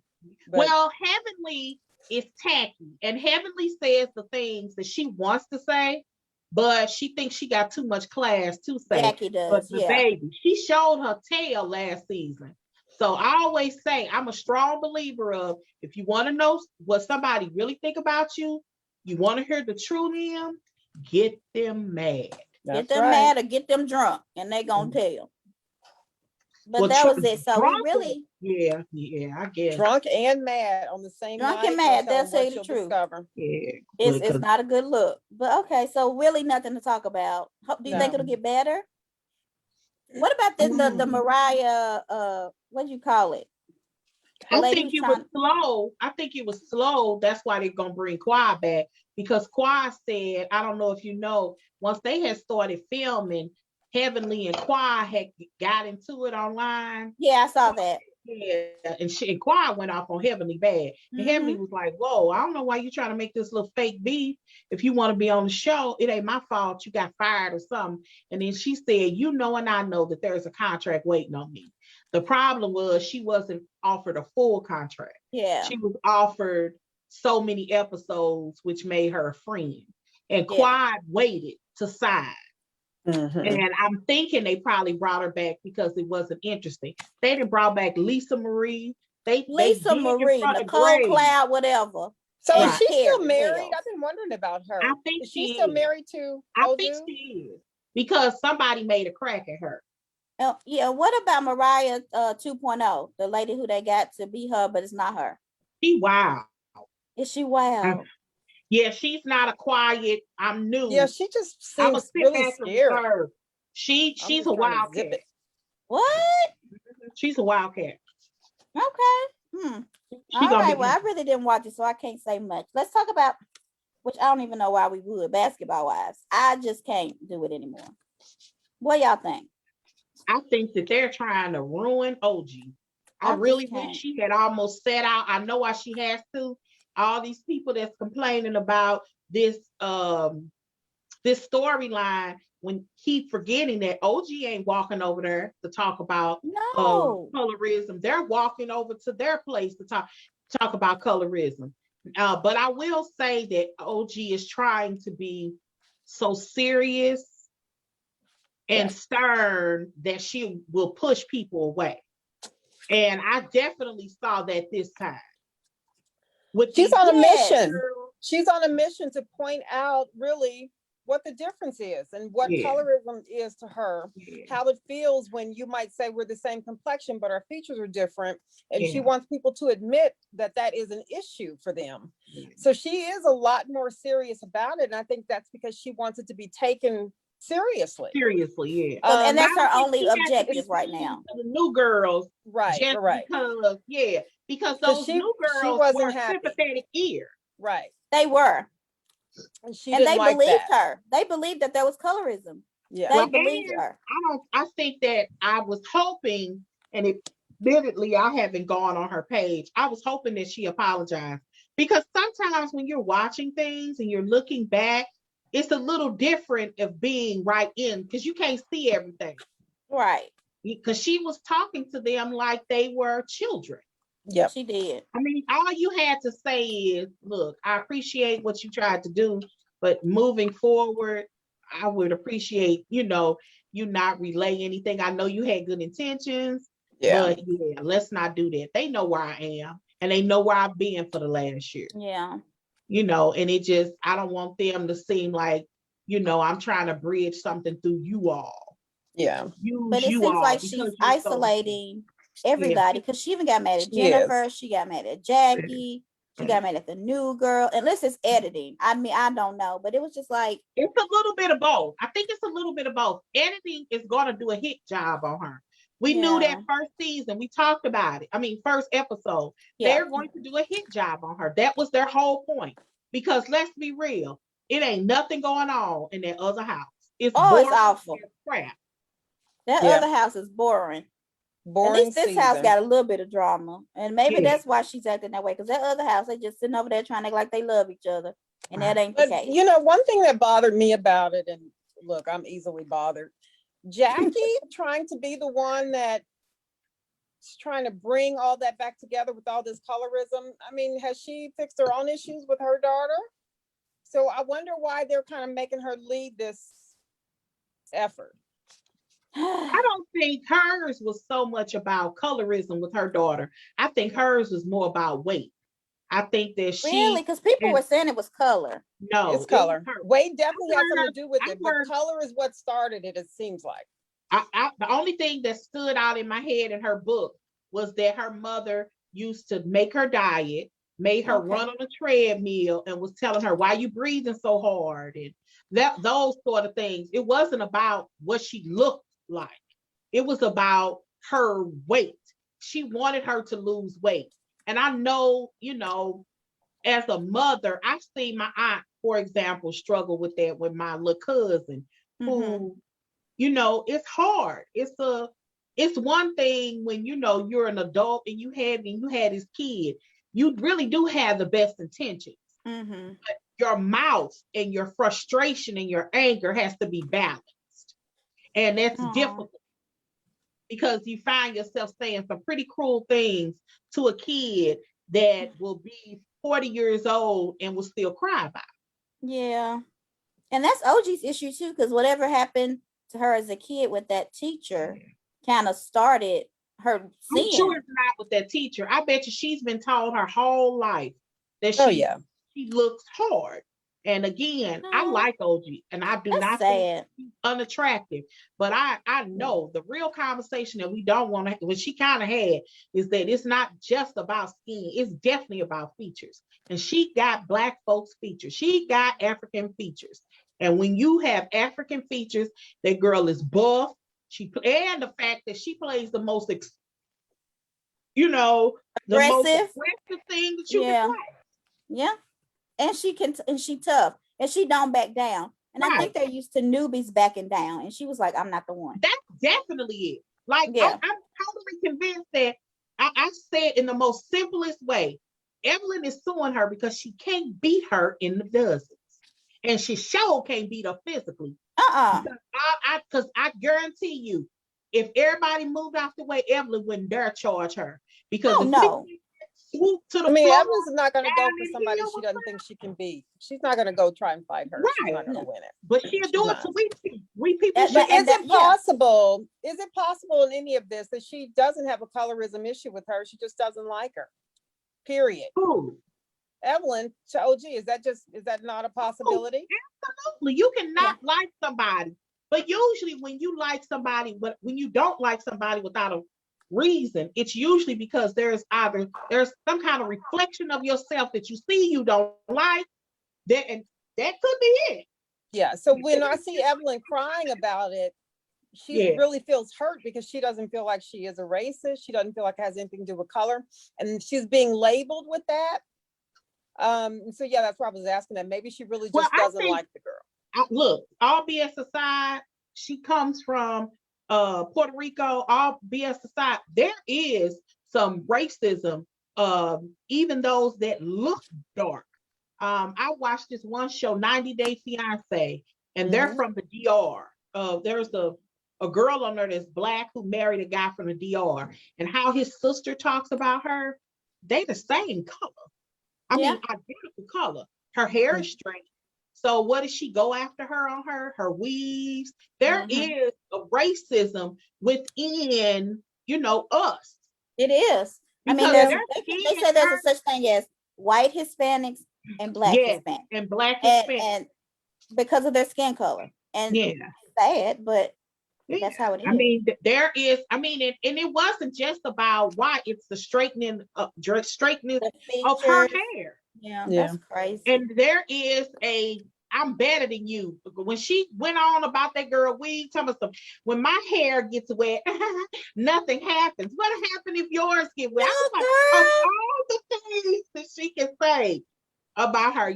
Speaker 1: Well, Heavenly is tacky, and Heavenly says the things that she wants to say, but she thinks she got too much class to say.
Speaker 2: Jackie does,
Speaker 1: but the baby, she showed her tail last season. So I always say, I'm a strong believer of, if you want to know what somebody really think about you, you want to hear the true them, get them mad.
Speaker 2: Get them mad or get them drunk, and they gonna tell. But that was it. So we really,
Speaker 1: yeah, I guess
Speaker 3: drunk and mad on the same
Speaker 2: drunk
Speaker 3: night.
Speaker 2: And mad, they'll say the truth.
Speaker 1: Yeah,
Speaker 2: it's not a good look. But okay, so really nothing to talk about. Do you think it'll get better? What about the Mariah? What do you call it?
Speaker 1: I think it was slow. I think it was slow. That's why they're gonna bring Quai back, because Quai said, I don't know if you know, once they had started filming, Heavenly and Quai had got into it online.
Speaker 2: Yeah, I saw that.
Speaker 1: Yeah, and Quai went off on Heavenly bad. And Heavenly was like, whoa, I don't know why you're trying to make this little fake beef. If you want to be on the show, it ain't my fault you got fired or something. And then she said, you know, and I know that there's a contract waiting on me. The problem was she wasn't offered a full contract.
Speaker 2: Yeah.
Speaker 1: She was offered so many episodes, which made her a friend. And Quai waited to sign. And I'm thinking they probably brought her back because it wasn't interesting. They didn't brought back Lisa Marie.
Speaker 2: Lisa Marie, Nicole Cloud, whatever.
Speaker 3: So is she still married? I've been wondering about her.
Speaker 1: I think
Speaker 3: is she still married to
Speaker 1: I think she is, because somebody made a crack at her.
Speaker 2: Yeah, what about Mariah 2.0, the lady who they got to be her, but it's not her?
Speaker 1: She wild.
Speaker 2: Is she wild?
Speaker 1: Yeah, she's not a quiet, I'm new.
Speaker 3: Yeah, she just seems really scary.
Speaker 1: She's a wildcat.
Speaker 2: What?
Speaker 1: She's a wildcat.
Speaker 2: Okay. All right, well, I really didn't watch it, so I can't say much. Let's talk about, which I don't even know why we would, basketball wives. I just can't do it anymore. What y'all think?
Speaker 1: I think that they're trying to ruin OG. I really wish she had almost set out. I know why she has to. All these people that's complaining about this this storyline, when keep forgetting that OG ain't walking over there to talk about colorism. They're walking over to their place to talk about colorism. But I will say that OG is trying to be so serious and stern that she will push people away. And I definitely saw that this time.
Speaker 3: She's on a mission. She's on a mission to point out really what the difference is and what colorism is to her, how it feels when you might say we're the same complexion, but our features are different. And she wants people to admit that that is an issue for them. So she is a lot more serious about it. And I think that's because she wants it to be taken seriously.
Speaker 1: Seriously,
Speaker 2: and that's her only objective right now.
Speaker 1: The new girls,
Speaker 3: right?
Speaker 1: Because those new girls were sympathetic ear.
Speaker 3: Right.
Speaker 2: They were.
Speaker 3: And
Speaker 2: they believed her. They believed that there was colorism.
Speaker 3: Yeah.
Speaker 2: They believed her.
Speaker 1: I think that I was hoping, and admittedly, I haven't gone on her page. I was hoping that she apologized, because sometimes when you're watching things and you're looking back, it's a little different of being right in, because you can't see everything.
Speaker 2: Right.
Speaker 1: Because she was talking to them like they were children.
Speaker 2: Yeah, she did.
Speaker 1: I mean, all you had to say is, look, I appreciate what you tried to do, but moving forward, I would appreciate, you not relay anything. I know you had good intentions, but let's not do that. They know where I am, and they know where I've been for the last year.
Speaker 2: Yeah.
Speaker 1: And it just, I don't want them to seem like, I'm trying to bridge something through you all.
Speaker 3: Yeah.
Speaker 2: But it seems like she's isolating everybody, because she even got mad at Jennifer. She got mad at Jackie. She got mad at the new girl. Unless it's editing. I mean, I don't know, but it was just like,
Speaker 1: it's a little bit of both. I think it's a little bit of both. Editing is going to do a hit job on her. We knew that first season. We talked about it. I mean, first episode. They're going to do a hit job on her. That was their whole point. Because let's be real, it ain't nothing going on in that other house. It's
Speaker 2: awful.
Speaker 1: Crap.
Speaker 2: That other house is boring. At least this house got a little bit of drama, and maybe that's why she's acting that way. Because that other house, they just sitting over there trying to act like they love each other, and that ain't the case.
Speaker 3: One thing that bothered me about it, and look, I'm easily bothered. Jackie trying to be the one that's trying to bring all that back together with all this colorism. I mean, has she fixed her own issues with her daughter? So I wonder why they're kind of making her lead this effort.
Speaker 1: I don't think hers was so much about colorism with her daughter. I think hers was more about weight. I think that
Speaker 2: really, because people were saying it was color.
Speaker 1: No,
Speaker 3: it's color. Weight definitely has something to do with it, but color is what started it. It seems like.
Speaker 1: The only thing that stood out in my head in her book was that her mother used to make her diet, made her run on a treadmill, and was telling her, why you breathing so hard, and those sort of things. It wasn't about what she looked like. It was about her weight. She wanted her to lose weight. And I know, as a mother, I've seen my aunt, for example, struggle with that with my little cousin, who, it's hard. It's one thing when, you're an adult and you had this kid, you really do have the best intentions.
Speaker 2: Mm-hmm.
Speaker 1: But your mouth and your frustration and your anger has to be balanced. And that's difficult, because you find yourself saying some pretty cruel things to a kid that will be 40 years old and will still cry about it.
Speaker 2: Yeah. And that's OG's issue too, because whatever happened to her as a kid with that teacher kind of started her seeing.
Speaker 1: I'm sure it's not with that teacher. I bet you she's been taught her whole life that she looks hard. And again, I like OG, and I do not think she's unattractive, but I know the real conversation that we don't want to, what she kind of had, is that it's not just about skin, it's definitely about features. And she got Black folks features. She got African features. And when you have African features, that girl is buff. And the fact that she plays the most, the most aggressive thing that you can play.
Speaker 2: Yeah. And she tough, and she don't back down. And I think they're used to newbies backing down. And she was like, I'm not the one.
Speaker 1: That's definitely it. Like, I'm totally convinced that I said in the most simplest way, Evelyn is suing her because she can't beat her in the dozens. And she sure can't beat her physically. Because I guarantee you, if everybody moved out the way, Evelyn wouldn't dare charge her. Because swoop to the
Speaker 3: I mean,
Speaker 1: floor.
Speaker 3: Evans is not going to go
Speaker 1: down
Speaker 3: for
Speaker 1: in
Speaker 3: somebody
Speaker 1: here
Speaker 3: she
Speaker 1: with
Speaker 3: doesn't think she can beat. She's not going to go try and fight her. She's
Speaker 1: Right.
Speaker 3: not going to
Speaker 2: No.
Speaker 3: win it.
Speaker 1: But she'll
Speaker 3: She's
Speaker 1: do it
Speaker 3: not.
Speaker 1: to we people.
Speaker 2: That-
Speaker 3: But
Speaker 2: and
Speaker 3: is
Speaker 2: that-
Speaker 3: it
Speaker 2: yeah.
Speaker 3: possible? Is it possible in any of this that she doesn't have a colorism issue with her? She just doesn't like her. Period.
Speaker 1: Who?
Speaker 3: Evelyn to OG, is that not a possibility?
Speaker 1: Absolutely. You cannot like somebody. But usually when you like somebody, but when you don't like somebody without a reason, it's usually because there's some kind of reflection of yourself that you see you don't like. And that could be it.
Speaker 3: Yeah. So when I see Evelyn crying about it, she really feels hurt because she doesn't feel like she is a racist. She doesn't feel like it has anything to do with color. And she's being labeled with that. So yeah, that's why I was asking that. Maybe she really just doesn't like the girl.
Speaker 1: Look, all BS aside, she comes from Puerto Rico. All BS aside, there is some racism, even those that look dark. I watched this one show, 90 Day Fiance, and they're from the DR. There's a girl on there that's black who married a guy from the DR, and how his sister talks about her, they the same color. I mean, identical color. Her hair is straight. So what does she go after her on her weaves? There is a racism within, us.
Speaker 2: It is. I mean,
Speaker 1: Because
Speaker 2: they say there's a such thing as white Hispanics and black Hispanics.
Speaker 1: And black Hispanics.
Speaker 2: And because of their skin color. And it's sad, but that's how it is.
Speaker 1: I mean, there is, and it wasn't just about why, it's the straightening of her hair.
Speaker 2: Yeah, that's crazy.
Speaker 1: And there is I'm better than you. When she went on about that girl weave, tell me something. When my hair gets wet, nothing happens. What happens if yours get wet? I was like, of all the things that she can say about her,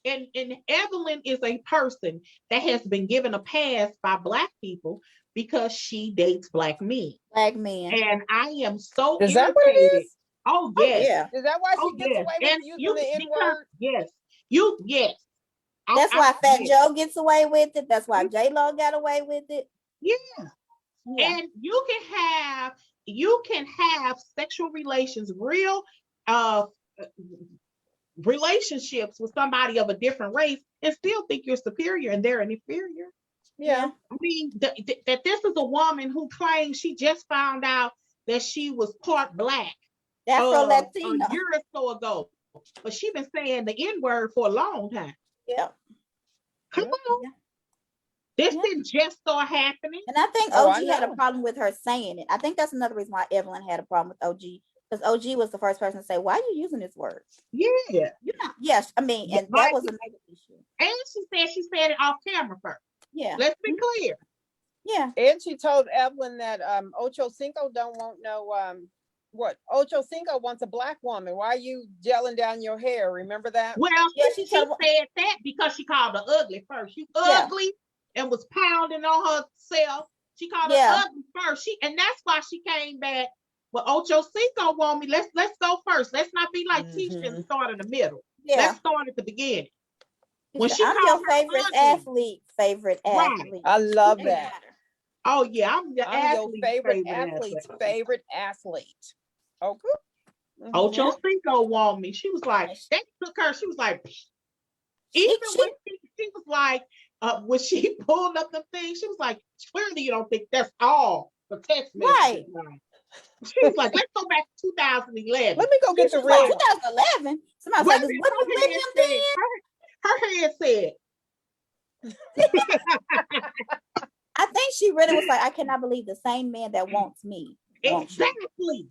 Speaker 1: and Evelyn is a person that has been given a pass by Black people because she dates Black men. And I am so
Speaker 3: Is
Speaker 1: irritated.
Speaker 3: That what it is?
Speaker 1: Oh, yes.
Speaker 2: Yeah.
Speaker 3: Is that why she gets away with using the N-word?
Speaker 1: Yes.
Speaker 2: That's why Fat Joe gets away with it. That's why J-Lo got away with it.
Speaker 1: Yeah. And you can have sexual relations, real relationships with somebody of a different race and still think you're superior and they're an inferior.
Speaker 2: Yeah.
Speaker 1: I mean, that this is a woman who claims she just found out that she was part Black.
Speaker 2: Afro-Latina.
Speaker 1: A year or so ago. But she's been saying the N-word for a long time.
Speaker 2: Yeah.
Speaker 1: Come on. This didn't just start happening.
Speaker 2: And I think OG had a problem with her saying it. I think that's another reason why Evelyn had a problem with OG. Because OG was the first person to say, why are you using this word?
Speaker 1: Yeah.
Speaker 2: You're not. Yes. I mean, and that was another issue.
Speaker 1: And she said it off camera first.
Speaker 2: Yeah.
Speaker 1: Let's be clear.
Speaker 2: Yeah.
Speaker 3: And she told Evelyn that Ocho Cinco don't want no Ocho Cinco wants a Black woman. Why are you gelling down your hair? Remember that?
Speaker 1: Well, she said that because she called her ugly first. She ugly and was pounding on herself. She called her ugly first. And that's why she came back. Well, Ocho Cinco want me. Let's go first. Let's not be like Tisha and start in the middle. Yeah. Let's start at the beginning.
Speaker 2: When I'm your favorite athlete. Right.
Speaker 3: I love that.
Speaker 1: Oh yeah, I'm your
Speaker 3: favorite athlete's favorite athlete. Okay.
Speaker 1: Ocho Cinco want me. She was like, that took her. She was like, even when she was like, when she pulled up the thing, she was like, clearly you don't think that's all the text messages. Right. She was like, let's go back to 2011.
Speaker 3: Let me go get the real.
Speaker 2: 2011. Somebody said, what was William did?
Speaker 1: Her head said.
Speaker 2: I think she really was like, I cannot believe the same man that wants me.
Speaker 1: Exactly.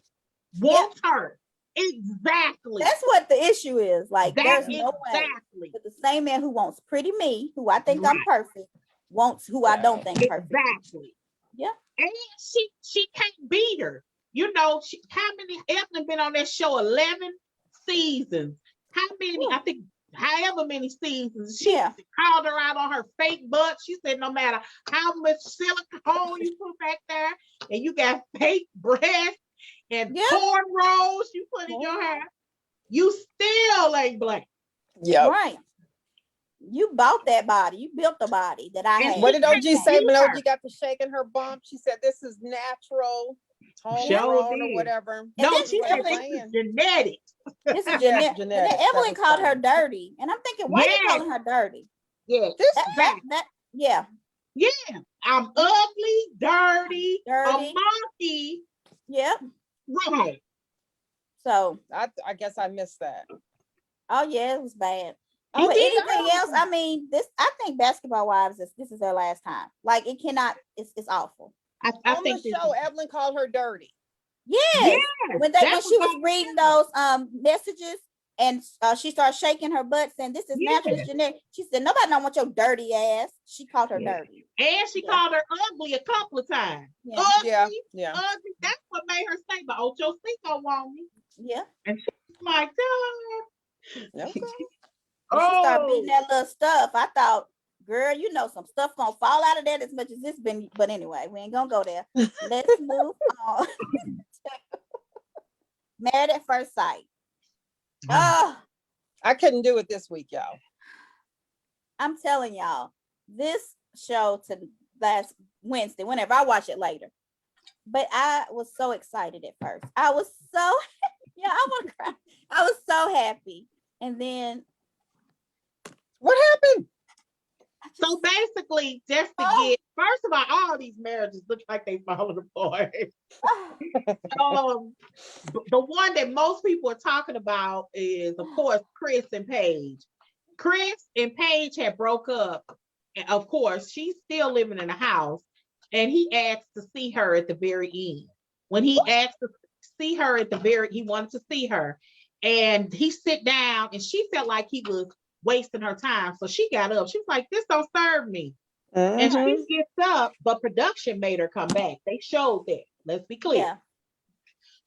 Speaker 1: Wants her. Exactly.
Speaker 2: That's what the issue is. Like, there's no way that the same man who wants pretty me, who I think I'm perfect, wants who I don't think perfect.
Speaker 1: Exactly.
Speaker 2: Yeah.
Speaker 1: And she can't beat her. You know, how many, Evelyn been on that show 11 seasons. How many, I think, however many seasons, she called her out on her fake butt. She said, no matter how much silicone you put back there, and you got fake breasts and cornrows you put in your hair, you still ain't Black.
Speaker 3: Yeah.
Speaker 2: Right. You bought that body. You built the body that I had.
Speaker 3: What did OG say when OG got to shaking her bump? She said, this is natural. homegrown or whatever.
Speaker 2: And
Speaker 1: No,
Speaker 2: then
Speaker 1: she said this is genetics.
Speaker 2: This is
Speaker 3: Yes,
Speaker 2: genetics. And then Evelyn called her dirty. And I'm thinking, why you calling her dirty?
Speaker 1: Yeah.
Speaker 2: Yeah.
Speaker 1: Yeah. I'm ugly, dirty, a monkey.
Speaker 2: Yep.
Speaker 1: Right.
Speaker 2: So
Speaker 3: I guess I missed that.
Speaker 2: Oh yeah, it was bad. Oh, but anything else? I mean, I think Basketball Wives this is their last time. Like it cannot. It's awful.
Speaker 3: I think the show, Evelyn called her dirty.
Speaker 2: Yes. When she was reading those messages and she started shaking her butt saying this is natural, this genetic. She said nobody don't want your dirty ass. She called her dirty.
Speaker 1: And she called her ugly a couple of times.
Speaker 2: Yeah.
Speaker 1: Ugly. That's what made her say, but Ocho Cinco want me.
Speaker 2: Yeah.
Speaker 1: And she's like,
Speaker 2: okay. She started beating that little stuff. I thought, girl, some stuff gonna fall out of that as much as this been. But anyway, we ain't gonna go there. Let's move on. Married at First Sight.
Speaker 3: I couldn't do it this week, y'all.
Speaker 2: I'm telling y'all, this show to last Wednesday, whenever I watch it later. But I was so excited at first. I was so I want to cry. I was so happy. And then
Speaker 3: what happened?
Speaker 1: So basically, just to get, first of all these marriages look like they falling apart. The one that most people are talking about is, of course, Chris and Paige. Chris and Paige had broke up. And of course, she's still living in the house. And he asked to see her at the very end. When he asked to see her he wanted to see her. And he sit down and she felt like he was wasting her time. So she got up. She was like, this don't serve me. And she gets up, but production made her come back. They showed that. Let's be clear.
Speaker 2: Yeah.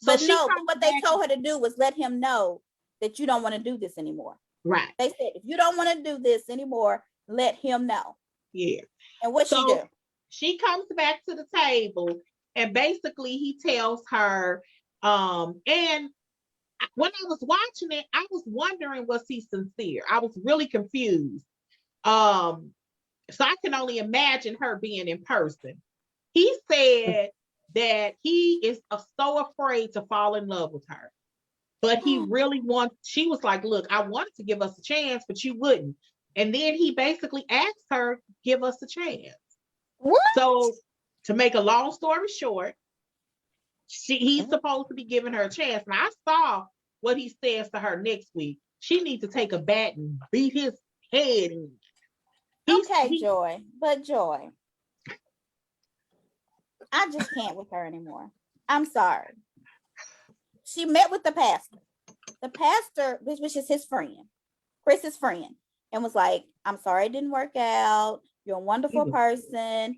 Speaker 2: So but what they told her to do was let him know that you don't want to do this anymore.
Speaker 1: Right.
Speaker 2: They said, if you don't want to do this anymore, let him know.
Speaker 1: Yeah.
Speaker 2: And what she do?
Speaker 1: She comes back to the table and basically he tells her, and when I was watching it, I was wondering, was he sincere? I was really confused. So I can only imagine her being in person. He said that he is so afraid to fall in love with her. But he really she was like, look, I wanted to give us a chance, but you wouldn't. And then he basically asked her, give us a chance.
Speaker 3: What?
Speaker 1: So to make a long story short, he's supposed to be giving her a chance. And I saw what he says to her next week. She needs to take a bat and beat his head in.
Speaker 2: Joy. But Joy, I just can't with her anymore. I'm sorry. She met with the pastor. The pastor, which is his friend, Chris's friend, and was like, I'm sorry it didn't work out. You're a wonderful person.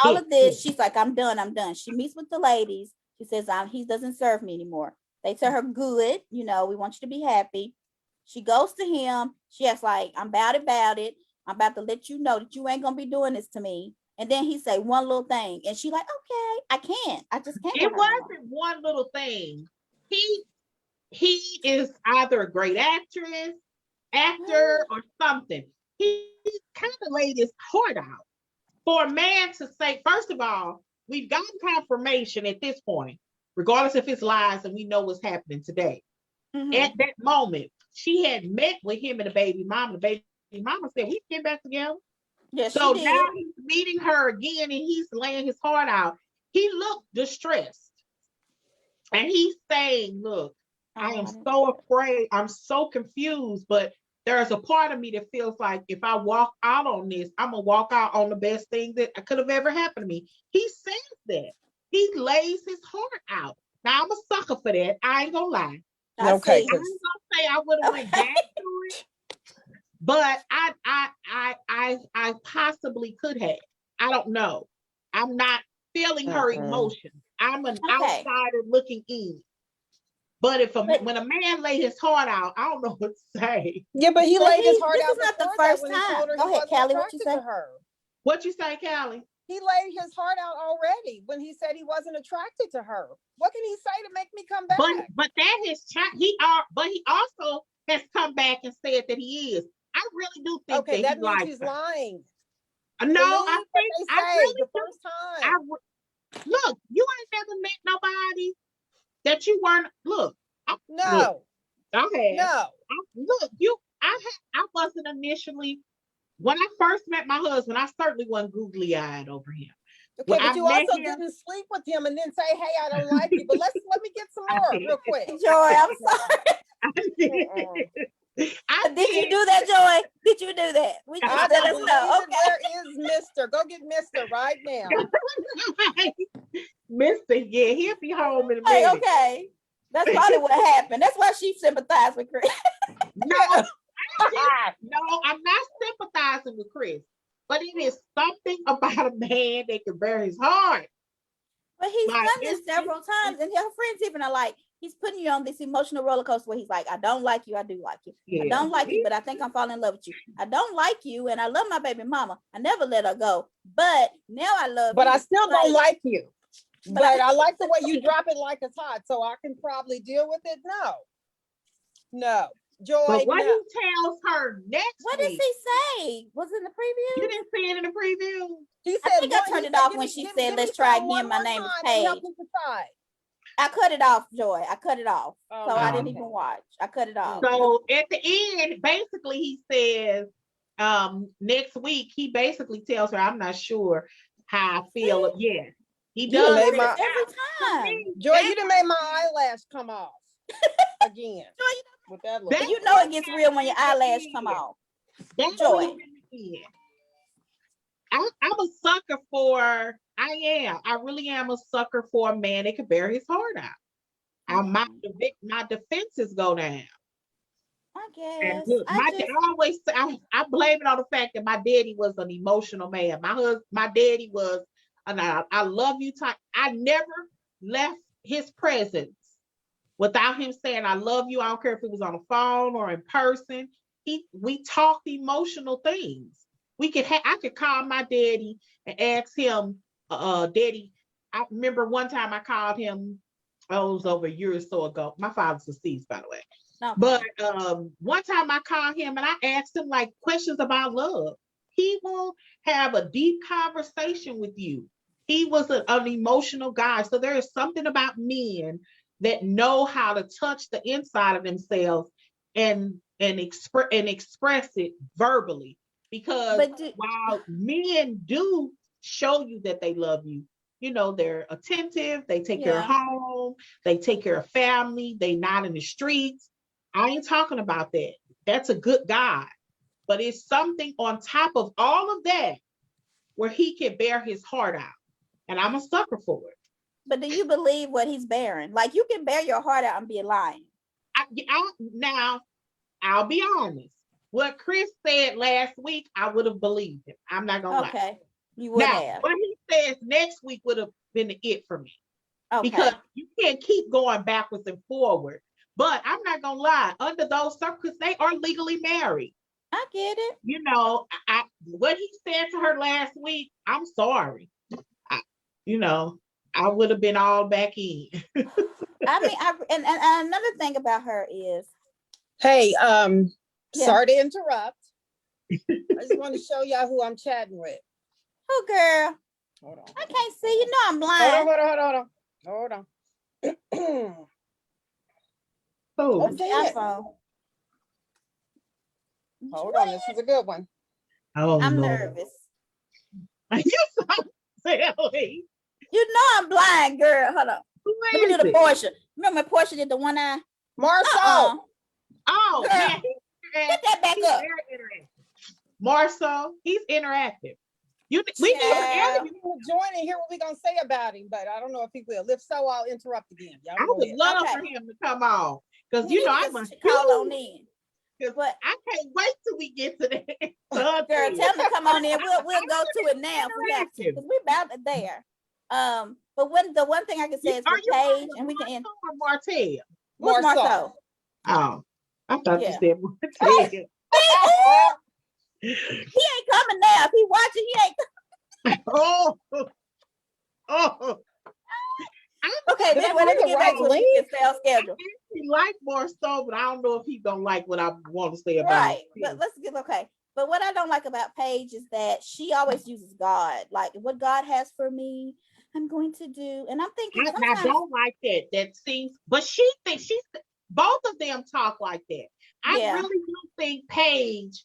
Speaker 2: All of this. She's like, I'm done. She meets with the ladies. She says, he doesn't serve me anymore. They tell her, good, we want you to be happy. She goes to him. She acts like, I'm about it. I'm about to let you know that you ain't gonna be doing this to me. And then he say one little thing. And she like, okay, I just can't.
Speaker 1: It wasn't one little thing. He is either a great actor, or something. He kind of laid his heart out for a man to say, first of all, we've gotten confirmation at this point, regardless if it's lies, and we know what's happening today. At that moment, she had met with him and the baby mama. The baby mama said, we get back together.
Speaker 2: Yes,
Speaker 1: so now he's meeting her again and he's laying his heart out. He looked distressed. And he's saying, look, I am so afraid. I'm so confused, but there's a part of me that feels like if I walk out on this, I'm going to walk out on the best thing that could have ever happened to me. He says that. He lays his heart out. Now, I'm a sucker for that. I ain't going to lie.
Speaker 3: Okay.
Speaker 1: I ain't going to say I would have went back to it, but I possibly could have. I don't know. I'm not feeling her emotions. I'm an outsider looking in. But when a man laid his heart out, I don't know what to say.
Speaker 3: Yeah, but he laid his heart out.
Speaker 2: This is not the first time. Go ahead, Callie. What you say?
Speaker 1: What you say, Callie?
Speaker 3: He laid his heart out already when he said he wasn't attracted to her. What can he say to make me come back?
Speaker 1: But that he also has come back and said that he is. I really do think
Speaker 3: that means he's lying.
Speaker 1: No, I think
Speaker 3: the first time.
Speaker 1: Look, you ain't never met nobody that you weren't. Look, look,
Speaker 3: No,
Speaker 1: I have.
Speaker 3: no.
Speaker 1: Look, I wasn't initially when I first met my husband. I certainly wasn't googly eyed over him.
Speaker 3: Okay,
Speaker 1: When
Speaker 3: but
Speaker 1: I
Speaker 3: you
Speaker 1: met
Speaker 3: also
Speaker 1: him,
Speaker 3: didn't sleep with him and then say, "Hey, I don't like you." But let me get some
Speaker 1: I
Speaker 3: more
Speaker 1: did.
Speaker 3: real quick.
Speaker 2: Joy, I'm sorry.
Speaker 1: I did.
Speaker 3: Mm-mm.
Speaker 1: I
Speaker 2: Did you
Speaker 1: did.
Speaker 2: do that, Joy? Did you do that? We just
Speaker 3: I
Speaker 2: let
Speaker 3: don't
Speaker 2: us
Speaker 3: believe
Speaker 2: know.
Speaker 3: it. Where is Mister? Go get Mister right now.
Speaker 1: Mister, yeah, he'll be home in a
Speaker 2: Okay,
Speaker 1: minute.
Speaker 2: okay. That's probably what happened. That's why she sympathized with Chris.
Speaker 1: No, no, I'm not sympathizing with Chris, but it is something about a man that can bear his heart.
Speaker 2: But he's
Speaker 1: Like
Speaker 2: done this several times, and your friends even are like, he's putting you on this emotional roller coaster where he's like, I don't like you, I do like you. I
Speaker 1: yeah.
Speaker 2: don't like you, but I think I'm falling in love with you. I don't like you, and I love my baby mama. I never let her go, but now I love
Speaker 3: But
Speaker 2: you.
Speaker 3: I still don't like you.
Speaker 2: But
Speaker 3: But I like the way you drop it like it's hot, so I can probably deal with it. No, no, Joy,
Speaker 1: But what
Speaker 3: no.
Speaker 1: he tells her next
Speaker 2: what does
Speaker 1: week,
Speaker 2: he say? Was it in the
Speaker 1: you
Speaker 2: preview?
Speaker 1: didn't see it in the preview.
Speaker 3: He
Speaker 2: I
Speaker 3: said
Speaker 2: think I
Speaker 3: one.
Speaker 2: turned
Speaker 3: He
Speaker 2: it
Speaker 3: said,
Speaker 2: off
Speaker 3: give
Speaker 2: when
Speaker 3: me,
Speaker 2: she
Speaker 3: give,
Speaker 2: said,
Speaker 3: give me
Speaker 2: let's try
Speaker 3: some
Speaker 2: again.
Speaker 3: one
Speaker 2: My
Speaker 3: more
Speaker 2: name is
Speaker 3: time and
Speaker 2: Paige.
Speaker 3: help me decide.
Speaker 2: I cut it off, Joy. I cut it off.
Speaker 3: Oh,
Speaker 2: So I
Speaker 1: okay.
Speaker 2: didn't even watch. I cut it off.
Speaker 1: So at the end, basically he says, next week, he basically tells her, I'm not sure how I feel. Yes. He
Speaker 3: You done
Speaker 1: does
Speaker 3: made
Speaker 1: say,
Speaker 3: my
Speaker 2: Every
Speaker 1: to
Speaker 2: time.
Speaker 1: me,
Speaker 3: Joy. You done made my eyelash come off again
Speaker 2: Joy,
Speaker 3: with that look.
Speaker 1: that
Speaker 2: you know it gets real when your eyelash come off.
Speaker 1: that
Speaker 2: Joy.
Speaker 1: would have been the end. I'm a sucker for, I am. I really am a sucker for a man that can bear his heart out. My defenses go down.
Speaker 2: I
Speaker 1: And
Speaker 2: guess.
Speaker 1: look,
Speaker 2: I
Speaker 1: I
Speaker 2: just,
Speaker 1: always say, I blame it on the fact that my daddy was an emotional man. My daddy was, and I love you type. I never left his presence without him saying, I love you. I don't care if it was on the phone or in person. We talked emotional things. I could call my daddy and ask him, daddy. I remember one time I called him, oh, it was over a year or so ago. My father's deceased, by the way. But
Speaker 2: okay.
Speaker 1: one time I called him and I asked him like questions about love. He will have a deep conversation with you. He was an emotional guy. So there is something about men that know how to touch the inside of themselves and express it verbally. Because
Speaker 2: But
Speaker 1: while men do show you that they love you, they're attentive, they take care of
Speaker 2: yeah.
Speaker 1: home, they take care of family, they not in the streets. I ain't talking about that. That's a good guy. But it's something on top of all of that where he can bear his heart out. And I'm a sucker for it.
Speaker 2: But do you believe what he's bearing? Like you can bear your heart out and be lying.
Speaker 1: Now, I'll be honest. What Chris said last week, I would have believed him. I'm not going to lie.
Speaker 2: Okay. You would
Speaker 1: Now,
Speaker 2: have.
Speaker 1: what he says next week would have been the it for me.
Speaker 2: Okay.
Speaker 1: Because you can't keep going backwards and forward. But I'm not going to lie. Under those circumstances, they are legally married.
Speaker 2: I get it.
Speaker 1: What he said to her last week, I'm sorry. I, I would have been all back in.
Speaker 2: I mean, and another thing about her is,
Speaker 3: Hey,
Speaker 2: yeah.
Speaker 3: sorry to interrupt. I just want to show y'all who I'm chatting with.
Speaker 2: Oh, girl.
Speaker 3: Hold on.
Speaker 2: I can't see. You know I'm blind.
Speaker 3: Hold on.
Speaker 1: Oh,
Speaker 3: What's
Speaker 2: The
Speaker 3: it?
Speaker 2: iPhone.
Speaker 3: Hold on, this is a good one.
Speaker 2: I'm
Speaker 1: no.
Speaker 2: nervous.
Speaker 1: You so silly.
Speaker 2: You know I'm blind, girl. Hold on.
Speaker 1: Who
Speaker 2: Let me do
Speaker 1: is
Speaker 2: the
Speaker 1: it?
Speaker 2: Portia. Remember when Portia did the one eye?
Speaker 3: Marcel.
Speaker 1: Oh,
Speaker 2: Girl,
Speaker 1: yeah.
Speaker 2: get that back
Speaker 1: He's
Speaker 2: up.
Speaker 1: very interactive. Marcel, he's interactive. We need to
Speaker 2: Child.
Speaker 1: interview.
Speaker 3: You want to join and hear what we're going to say about him, but I don't know if he will. If so, I'll interrupt again. Y'all
Speaker 1: I
Speaker 3: go
Speaker 1: would
Speaker 3: ahead.
Speaker 1: love
Speaker 2: Okay.
Speaker 1: for him to come on. Because,
Speaker 2: He
Speaker 1: I'm a
Speaker 2: just call on
Speaker 1: huge.
Speaker 2: in.
Speaker 1: Because
Speaker 2: But
Speaker 1: I can't wait till we get to that.
Speaker 2: girl, tell him to come on in. We'll go to it now if we have to,
Speaker 1: Interactive.
Speaker 2: because we're about to there. But the one thing I can say is
Speaker 1: Are
Speaker 2: with
Speaker 1: you
Speaker 2: Paige, and we can end.
Speaker 1: Marcel or Martell?
Speaker 2: What's
Speaker 3: Marcel.
Speaker 2: Marceau?
Speaker 1: Oh, I thought you
Speaker 2: Yeah.
Speaker 1: said Martell.
Speaker 2: He ain't coming now. If he watching, he ain't.
Speaker 1: Oh, oh.
Speaker 2: Okay,
Speaker 3: Did I
Speaker 2: then let me
Speaker 3: do the
Speaker 2: get back
Speaker 3: right
Speaker 2: to the
Speaker 3: link?
Speaker 2: sales schedule.
Speaker 1: He like more so, but I don't know if he don't like what I want to say about
Speaker 2: Right.
Speaker 1: him.
Speaker 2: But let's get okay. But what I don't like about Paige is that she always uses God. Like what God has for me, I'm going to do, and I'm thinking
Speaker 1: I
Speaker 2: sometimes,
Speaker 1: don't like that. That seems, but she thinks both of them talk like that. I
Speaker 2: yeah,
Speaker 1: really do think Paige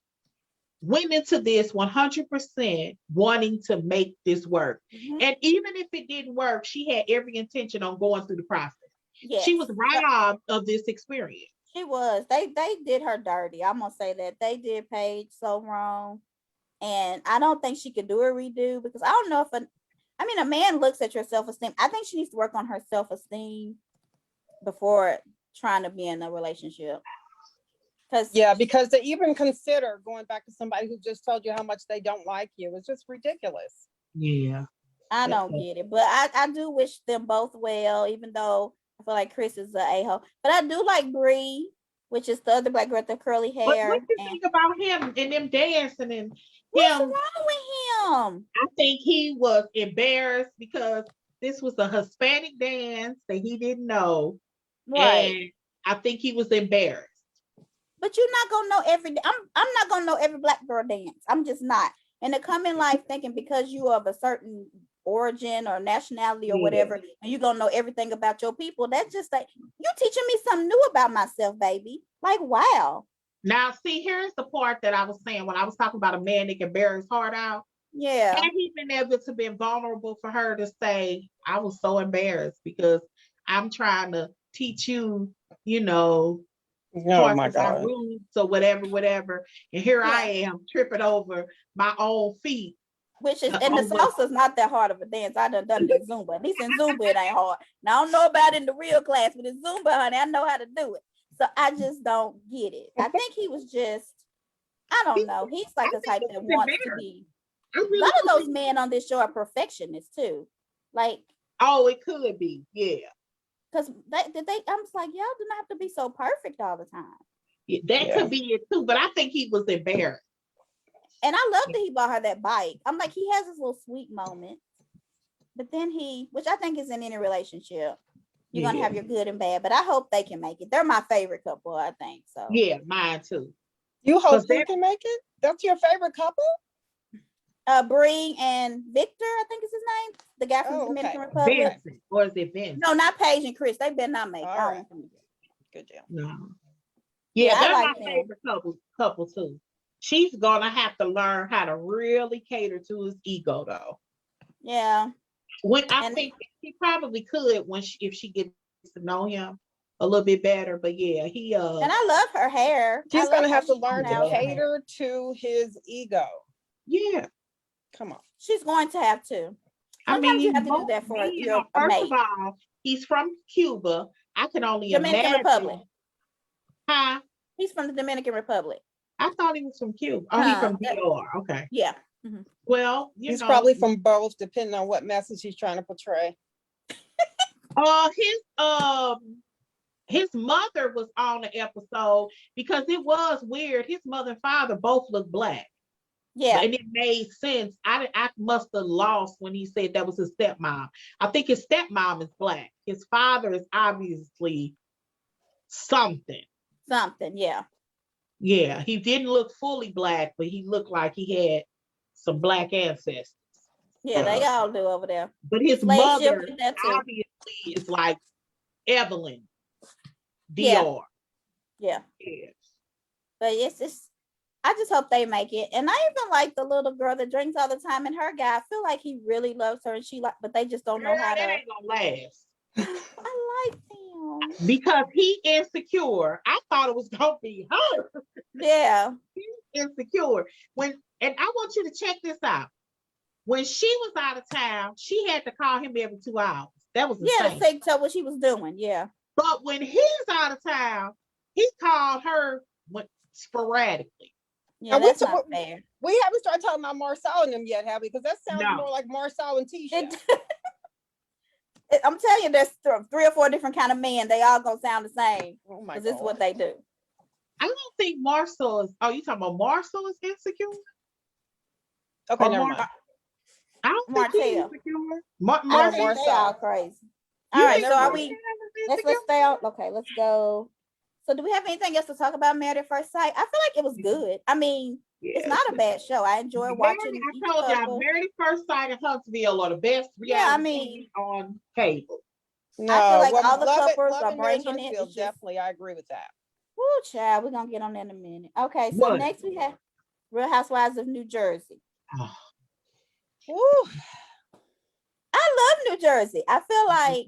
Speaker 1: went into this 100% wanting to make this work.
Speaker 2: mhm,
Speaker 1: And even if it didn't work, she had every intention on going through the process.
Speaker 2: yes,
Speaker 1: She was robbed of this experience.
Speaker 2: she was. They did her dirty. I'm gonna say that they did Paige so wrong, and I don't think she could do a redo because I don't know if I mean, a man looks at your self esteem. I think she needs to work on her self esteem before trying to be in a relationship.
Speaker 3: Yeah, because to even consider going back to somebody who just told you how much they don't like you is just ridiculous.
Speaker 1: Yeah.
Speaker 2: I don't get it, but I do wish them both well, even though I feel like Chris is a a-hole. But I do like Bree, which is the other black girl with the curly
Speaker 1: But what
Speaker 2: hair.
Speaker 1: you
Speaker 2: And
Speaker 1: think about him and them dancing and
Speaker 2: what's
Speaker 1: him?
Speaker 2: wrong with him?
Speaker 1: I think he was embarrassed because this was a Hispanic dance that he didn't know.
Speaker 2: Right.
Speaker 1: And I think he was embarrassed.
Speaker 2: But you're not gonna know every. I'm not gonna know every black girl dance. I'm just not. And to come in life thinking because you are of a certain origin or nationality or
Speaker 1: Yeah.
Speaker 2: whatever, and you're gonna know everything about your people, that's just like you teaching me something new about myself, baby. Like, wow.
Speaker 1: Now, see, here's the part that I was saying when I was talking about a man that can bear his heart out.
Speaker 2: Yeah.
Speaker 1: Had he been able to be vulnerable for her to say, I was so embarrassed because I'm trying to teach you, you know,
Speaker 3: Oh
Speaker 1: parts
Speaker 3: my
Speaker 1: of our
Speaker 3: God.
Speaker 1: roots or whatever. And here I
Speaker 2: Yeah.
Speaker 1: am tripping over my own feet.
Speaker 2: Which is, and the
Speaker 1: Over,
Speaker 2: salsa is not that hard of a dance. I done it in Zumba. At least in Zumba, it ain't hard. Now I don't know about it in the real class, but in Zumba, honey, I know how to do it. So I just don't get it. I think he was just, I don't know. He's like
Speaker 1: I
Speaker 2: the
Speaker 1: think
Speaker 2: type
Speaker 1: he
Speaker 2: that
Speaker 1: was
Speaker 2: wants to
Speaker 1: embarrassed.
Speaker 2: be.
Speaker 1: I
Speaker 2: A lot
Speaker 1: really
Speaker 2: of
Speaker 1: do
Speaker 2: those
Speaker 1: think,
Speaker 2: men on this show are perfectionists too. Like,
Speaker 1: oh, it could be. Yeah.
Speaker 2: because I'm just like, y'all do not have to be so perfect all the time.
Speaker 1: Yeah, that
Speaker 3: Yeah.
Speaker 1: could be it too, but I think he was embarrassed.
Speaker 2: And I love that he bought her that bike. I'm like, he has his little sweet moment. But then which I think is in any relationship, you're gonna have your good and bad. But I hope they can make it. They're my favorite couple, I think. So
Speaker 1: Yeah, mine too.
Speaker 3: You hope
Speaker 1: 'Cause
Speaker 3: they can make it? That's your favorite couple?
Speaker 2: Bree and Victor, I think is his name. The guy from the
Speaker 3: Oh,
Speaker 2: Dominican
Speaker 3: okay.
Speaker 2: Republic.
Speaker 1: Vincent, or is it Vince?
Speaker 2: No, not Paige and Chris. They better not make it.
Speaker 3: All
Speaker 2: I don't
Speaker 3: right.
Speaker 2: want them to get it.
Speaker 3: Good deal.
Speaker 1: No.
Speaker 2: Yeah,
Speaker 1: Yeah,
Speaker 2: I
Speaker 1: they're my
Speaker 2: like them.
Speaker 1: favorite couple too. She's gonna have to learn how to really cater to his ego though.
Speaker 2: Yeah.
Speaker 1: When I
Speaker 2: And
Speaker 1: think she probably could if she gets to know him a little bit better. But yeah,
Speaker 2: I love her hair. I
Speaker 3: She's
Speaker 2: love
Speaker 3: gonna
Speaker 2: how
Speaker 3: have to
Speaker 2: she
Speaker 3: learn to
Speaker 2: styled her hair.
Speaker 3: cater to his ego.
Speaker 1: yeah.
Speaker 3: Come on.
Speaker 2: She's going to have to.
Speaker 1: I
Speaker 2: Sometimes you
Speaker 1: mean,
Speaker 2: have to do that for your a
Speaker 1: first of
Speaker 2: mate.
Speaker 1: all, he's from Cuba. I can only
Speaker 2: Dominican
Speaker 1: imagine.
Speaker 2: Republic.
Speaker 1: Huh?
Speaker 2: He's from the Dominican Republic.
Speaker 1: I thought he was from Cuba. Oh, he's from
Speaker 2: That-
Speaker 1: DR. Okay.
Speaker 2: yeah. Mhm.
Speaker 1: Well,
Speaker 3: He's probably from both, depending on what message he's trying to portray.
Speaker 1: uh, his mother was on the episode because it was weird. His mother and father both look black.
Speaker 2: Yeah.
Speaker 1: And it made sense. I must have lost when he said that was his stepmom. I think his stepmom is black. His father is obviously something.
Speaker 2: Something, yeah.
Speaker 1: Yeah, he didn't look fully black, but he looked like he had some black ancestors.
Speaker 2: Yeah, they all do over there.
Speaker 1: But his
Speaker 2: Slave ship
Speaker 1: mother
Speaker 2: did that too.
Speaker 1: obviously is like Evelyn
Speaker 2: Yeah.
Speaker 1: DR.
Speaker 2: Yeah.
Speaker 1: Yes.
Speaker 2: But I just hope they make it. And I even like the little girl that drinks all the time and her guy. I feel like he really loves her and but they just don't know how to.
Speaker 1: That ain't gonna last.
Speaker 2: I like him.
Speaker 1: Because he insecure. I thought it was gonna be her.
Speaker 2: Yeah.
Speaker 1: He's insecure. And I want you to check this out. When she was out of town, she had to call him every 2 hours. That was insane.
Speaker 2: Yeah, to tell what she was doing. Yeah.
Speaker 1: But when he's out of town, he called her sporadically.
Speaker 2: Yeah,
Speaker 3: And
Speaker 2: that's not fair.
Speaker 3: We haven't started talking about Marcel and them yet, have we? Because that sounds
Speaker 1: No.
Speaker 3: more like Marcel and Tisha.
Speaker 2: I'm telling you, there's 3 or 4 different kind of men. They all gonna sound the same.
Speaker 3: Oh my
Speaker 2: Because
Speaker 3: God.
Speaker 2: this is what they do.
Speaker 1: I don't think Marcel is. Oh, you talking about Marcel is insecure?
Speaker 3: Okay,
Speaker 1: Or
Speaker 3: never
Speaker 1: Mar-
Speaker 3: mind.
Speaker 1: I don't think he's
Speaker 2: Martell.
Speaker 1: insecure.
Speaker 2: I don't think
Speaker 3: Marcel.
Speaker 2: they all crazy.
Speaker 1: You
Speaker 2: All right,
Speaker 1: think
Speaker 2: so are
Speaker 1: Marcel
Speaker 2: we?
Speaker 1: is
Speaker 2: Let's
Speaker 1: insecure?
Speaker 2: stay out. Okay, let's go. So do we have anything else to talk about Married at First Sight? I feel like it was good. I mean, It's
Speaker 1: Yeah.
Speaker 2: not a bad show. I enjoy watching
Speaker 1: I
Speaker 2: each
Speaker 1: told y'all,
Speaker 2: couple.
Speaker 1: Married at First Sight and Huntsville are the best
Speaker 2: Yeah, I
Speaker 1: reality
Speaker 2: mean,
Speaker 1: TV on cable.
Speaker 2: I feel
Speaker 3: No,
Speaker 2: like
Speaker 3: well,
Speaker 2: all the
Speaker 3: love it,
Speaker 2: couples
Speaker 3: love
Speaker 2: are
Speaker 3: and marriage
Speaker 2: bringing it.
Speaker 3: Huntsville.
Speaker 2: It's just,
Speaker 3: Definitely, I agree with that.
Speaker 2: woo, child. We're gonna get on that in a minute. Okay, so
Speaker 1: What?
Speaker 2: next we have Real Housewives of New Jersey.
Speaker 1: Oh,
Speaker 3: Woo.
Speaker 2: I love New Jersey. I feel like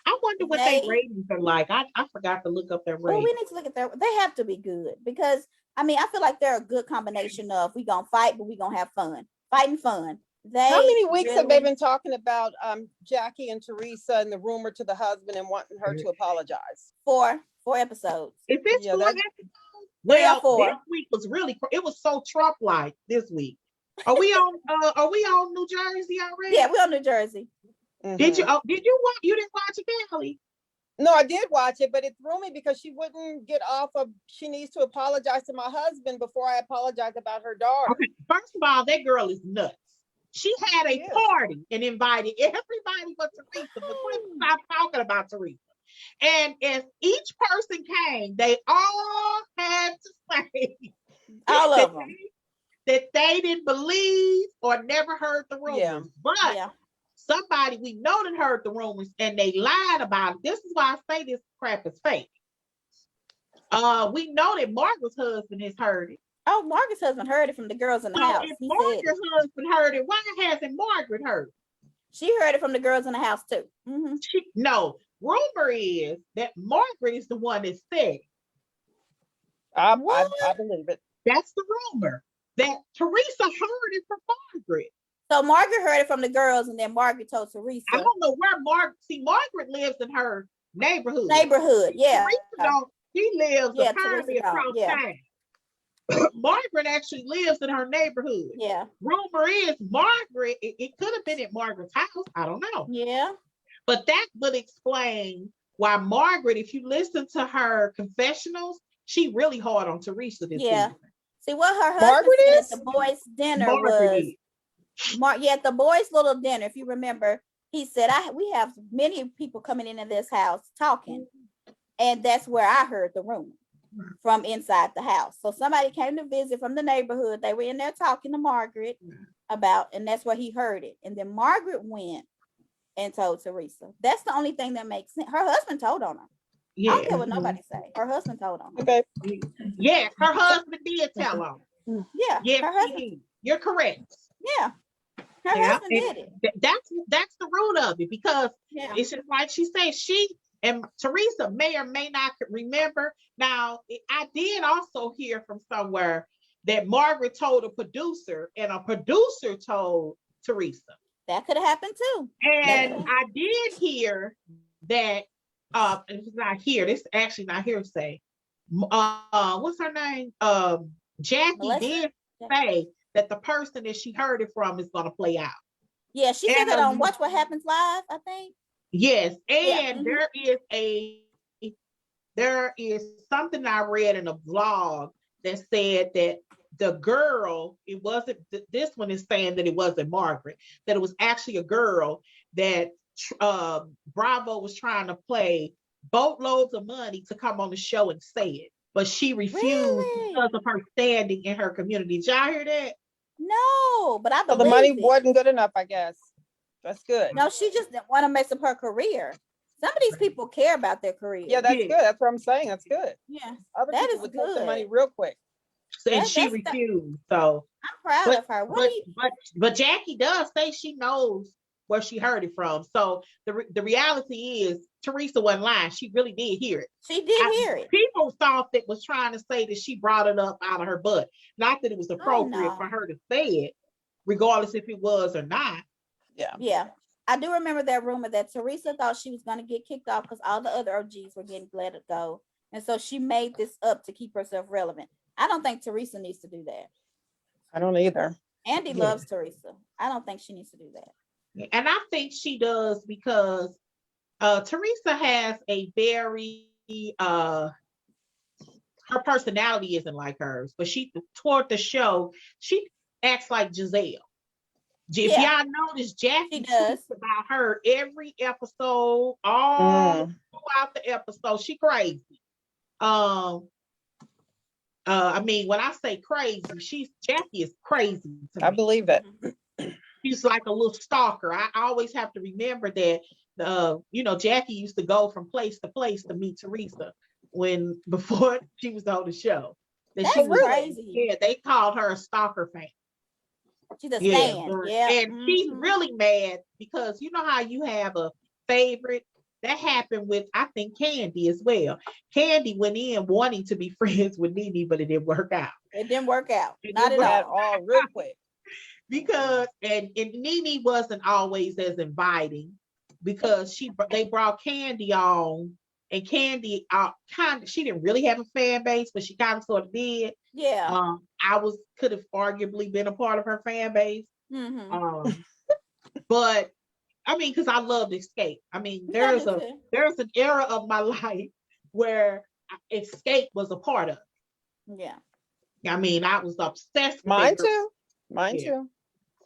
Speaker 1: I wonder what their
Speaker 2: they.
Speaker 1: ratings are like. I forgot to look up their
Speaker 2: Well, we
Speaker 1: ratings.
Speaker 2: need to look at their. They have to be good because I mean I feel like they're a good combination of we gonna fight, but we gonna have fun, fighting fun.
Speaker 3: How
Speaker 2: They
Speaker 3: many weeks have they
Speaker 2: really
Speaker 3: been talking about Jackie and Teresa and the rumor to the husband and wanting her to apologize?
Speaker 2: four episodes,
Speaker 1: Is this
Speaker 3: Yeah,
Speaker 1: 4
Speaker 3: that
Speaker 1: episodes?
Speaker 2: 3 or
Speaker 1: Well,
Speaker 2: 4.
Speaker 1: this week was really, it was so Trump-like this week. Are we on New Jersey already?
Speaker 2: Yeah, we're on New Jersey.
Speaker 1: Did you watch, you didn't watch it, Kelly?
Speaker 3: No, I did watch it, but it threw me because she wouldn't get off of she needs to apologize to my husband before I apologize about her daughter.
Speaker 1: Okay, first of all, that girl is nuts. She had a party and invited everybody but Teresa, but couldn't stop talking about Teresa. And as each person came, they all had to say
Speaker 2: All
Speaker 1: that
Speaker 2: of them.
Speaker 1: that they didn't believe or never heard the rumors.
Speaker 3: Yeah.
Speaker 1: But
Speaker 2: Yeah.
Speaker 1: somebody we know that heard the rumors and they lied about it. This is why I say this crap is fake. We know that Margaret's husband has heard it.
Speaker 2: Oh, Margaret's husband heard it from the girls in the
Speaker 1: So
Speaker 2: house.
Speaker 1: if
Speaker 2: He said
Speaker 1: Margaret's husband heard it, why hasn't Margaret heard it?
Speaker 2: she heard it from the girls in the house too.
Speaker 1: No, rumor is that Margaret is the one that said it.
Speaker 3: I believe it.
Speaker 1: That's the rumor. That Teresa heard it from Margaret.
Speaker 2: So Margaret heard it from the girls, and then Margaret told Teresa.
Speaker 1: I don't know where Margaret lives in her neighborhood.
Speaker 2: Yeah.
Speaker 1: Teresa don't. She lives apparently
Speaker 2: Teresa
Speaker 1: across town. Margaret actually lives in her neighborhood.
Speaker 2: Yeah.
Speaker 1: Rumor is Margaret, it could have been at Margaret's house. I don't know.
Speaker 2: Yeah.
Speaker 1: But that would explain why Margaret, if you listen to her confessionals, she really hard on Teresa this season.
Speaker 2: See, what her husband said at the boys' dinner was, at the boys' little dinner, if you remember, he said, we have many people coming into this house talking. And that's where I heard the rumor from inside the house. So somebody came to visit from the neighborhood. They were in there talking to Margaret about, and that's where he heard it. And then Margaret went and told Teresa. That's the only thing that makes sense. Her husband told on her. Yeah. I don't care what nobody say. Her husband told on her.
Speaker 3: Okay.
Speaker 1: Yes, her husband did tell on her.
Speaker 2: Yeah.
Speaker 1: Yes,
Speaker 2: her husband.
Speaker 1: he did. You're correct.
Speaker 2: Yeah. Her husband did it.
Speaker 1: That's the root of it, because it's just like she said, she and Teresa may or may not remember. Now, I did also hear from somewhere that Margaret told a producer and a producer told Teresa.
Speaker 2: That could have happened too.
Speaker 1: And I did hear that, it's not here, this is actually not hearsay. What's her name? Jackie Melissa? Did say that the person that she heard it from is going to play out.
Speaker 2: Yeah, she said that on Watch What Happens Live, I think.
Speaker 1: Yes, and there is something I read in a blog that said that the girl, it wasn't, this one is saying that it wasn't Margaret, that it was actually a girl that Bravo was trying to play boatloads of money to come on the show and say it, but she refused because of her standing in her community. Did y'all hear that?
Speaker 2: No, but I believe
Speaker 3: the money wasn't good enough, I guess. That's good.
Speaker 2: No, she just didn't want to mess up her career. Some of these people care about their career.
Speaker 3: Yeah, that's good. That's what I'm saying. That's good.
Speaker 2: Yeah,
Speaker 3: other
Speaker 2: that
Speaker 3: people
Speaker 2: is
Speaker 3: would
Speaker 2: good.
Speaker 3: take the money real quick.
Speaker 1: And she refused. So
Speaker 2: I'm proud of her.
Speaker 1: But Jackie does say she knows where she heard it from. So the reality is Teresa wasn't lying. She really did hear it.
Speaker 2: She did hear it.
Speaker 1: People thought that was trying to say that she brought it up out of her butt. Not that it was appropriate for her to say it, regardless if it was or not.
Speaker 2: Yeah. I do remember that rumor that Teresa thought she was going to get kicked off because all the other OGs were getting let it go. And so she made this up to keep herself relevant. I don't think Teresa needs to do that.
Speaker 3: I don't either.
Speaker 2: Andy loves Teresa. I don't think she needs to do that.
Speaker 1: And I think she does because Teresa has a very, her personality isn't like hers, but toward the show, she acts like Giselle. If y'all notice, Jackie talks about her every episode, all throughout the episode. She crazy. I mean, when I say crazy, Jackie is crazy to
Speaker 3: I
Speaker 1: me.
Speaker 3: believe it.
Speaker 1: She's like a little stalker. I always have to remember that Jackie used to go from place to place to meet Teresa before she was on the show.
Speaker 2: That's crazy.
Speaker 1: Yeah, they called her a stalker fan.
Speaker 2: She's a fan. Yeah.
Speaker 1: And she's really mad because you know how you have a favorite. That happened with, I think, Candy as well. Candy went in wanting to be friends with Nene, but it didn't work out.
Speaker 2: It didn't work out. Not at
Speaker 3: all. Real quick.
Speaker 1: Because and Nene wasn't always as inviting because they brought Candy on, and Candy she didn't really have a fan base, but she kind of sort of did.
Speaker 2: Yeah.
Speaker 1: I could have arguably been a part of her fan base. But I mean, because I loved Escape. I mean, there's an era of my life where Escape was a part of.
Speaker 2: Yeah.
Speaker 1: I mean, I was obsessed with
Speaker 3: Mine too.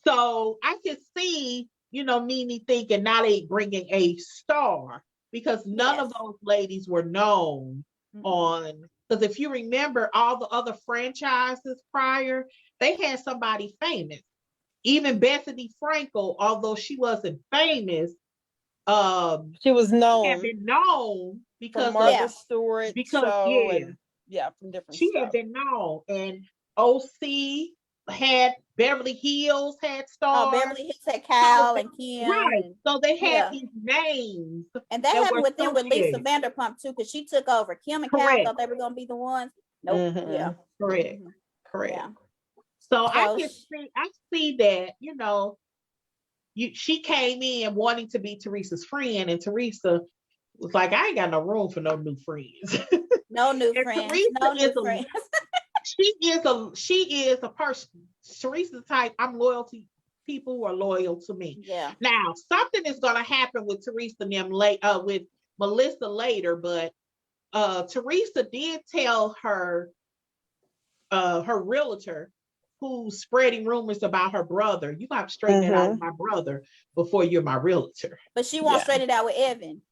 Speaker 1: So I could see, Nene thinking now they bringing a star because none of those ladies were known on. Because if you remember all the other franchises prior, they had somebody famous. Even Bethany Frankel, although she wasn't famous,
Speaker 3: she was known.
Speaker 1: Had been known because
Speaker 3: from Martha Stewart show and from different.
Speaker 1: She had been known, and OC had Beverly Hills had stars.
Speaker 2: Oh, Beverly Hills had Kyle and Kim.
Speaker 1: Right. So they had these names.
Speaker 2: And that happened with them with Lisa Vanderpump too, because she took over. Kim and Kyle thought they were going to be the ones. Nope. Yeah.
Speaker 1: Correct. Yeah. So I see that, she came in wanting to be Teresa's friend, and Teresa was like, I ain't got no room for no new friends.
Speaker 2: No new friends. No new friends.
Speaker 1: She is a person. Teresa's type. I'm loyal to people who are loyal to me.
Speaker 2: Yeah.
Speaker 1: Now something is gonna happen with Teresa and them with Melissa later, but Teresa did tell her realtor who's spreading rumors about her brother, you got to straighten it out with my brother before you're my realtor.
Speaker 2: But she won't straighten it out with Evan.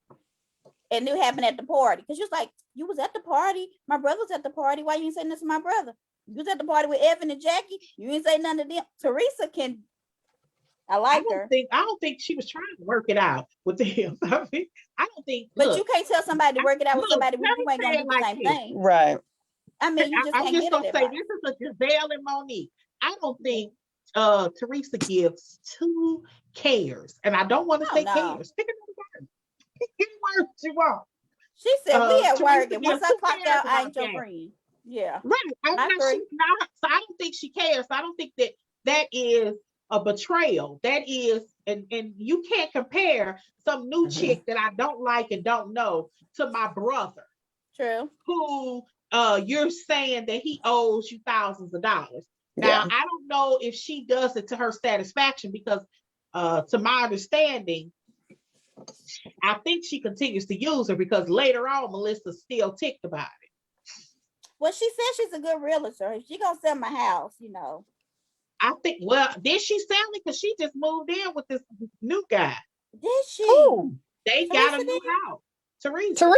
Speaker 2: And it happened at the party. Because she was like, you was at the party. My brother was at the party. Why you ain't saying this to my brother? You was at the party with Evan and Jackie. You ain't say nothing to them. Teresa can. I
Speaker 1: don't think she was trying to work it out with them. I don't think.
Speaker 2: But you can't tell somebody to work it out with somebody when you ain't gonna do the same thing.
Speaker 3: Right.
Speaker 2: I mean, you just
Speaker 1: I'm
Speaker 2: can't
Speaker 1: just
Speaker 2: gonna
Speaker 1: say this is a Giselle and Monique. I don't think Teresa gives 2 cares, and I don't want to say cares. Pick another word. Pick any word you want.
Speaker 2: She said we at work, and once I clock out, I ain't your friend. Yeah,
Speaker 1: right. She's not. So I don't think she cares. I don't think that is a betrayal. That is, and you can't compare some new chick that I don't like and don't know to my brother.
Speaker 2: True.
Speaker 1: Who you're saying that he owes you thousands of dollars. Now, I don't know if she does it to her satisfaction because to my understanding, I think she continues to use her because later on, Melissa's still ticked about it.
Speaker 2: Well, she says she's a good realtor. If she gonna sell my house,
Speaker 1: I think, did she sell it? Because she just moved in with this new guy.
Speaker 2: Did she?
Speaker 1: Ooh, they got a new house. Teresa?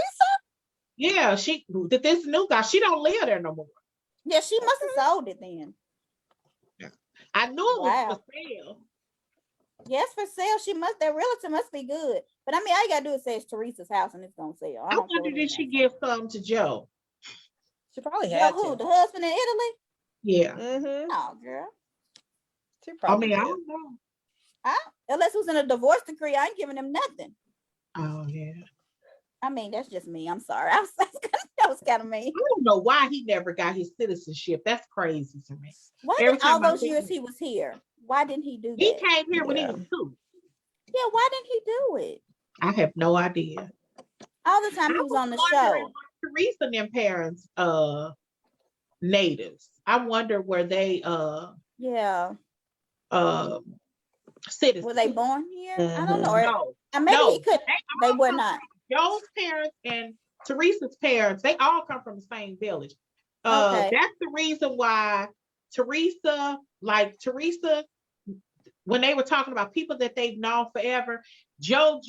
Speaker 1: Yeah, this new guy, she don't live there no more.
Speaker 2: Yeah, she must have sold it then.
Speaker 1: Yeah. I knew it was for sale.
Speaker 2: Yes, for sale. That realtor must be good. But I mean, all you gotta do is say it's Teresa's house and it's gonna sell.
Speaker 1: I wonder did she give some to Joe?
Speaker 3: She probably had
Speaker 2: who? The husband in Italy?
Speaker 1: Yeah.
Speaker 2: Oh, girl.
Speaker 3: She probably
Speaker 1: I don't know.
Speaker 2: Unless it was in a divorce decree, I ain't giving him nothing.
Speaker 1: Oh, yeah.
Speaker 2: I mean, that's just me. I'm sorry. That was kind of mean.
Speaker 1: I don't know why he never got his citizenship. That's crazy to me.
Speaker 2: Why did all those years he was here? Why didn't he do that?
Speaker 1: He came here when he was 2.
Speaker 2: Yeah, why didn't he do it?
Speaker 1: I have no idea.
Speaker 2: All the time he was on the show.
Speaker 1: Teresa and them parents, natives. I wonder were they citizens.
Speaker 2: Were they born here? I don't know.
Speaker 1: No.
Speaker 2: Maybe he could. They were not.
Speaker 1: Joe's parents and Teresa's parents, they all come from the same village.
Speaker 2: Okay.
Speaker 1: That's the reason why Teresa, when they were talking about people that they've known forever, Joe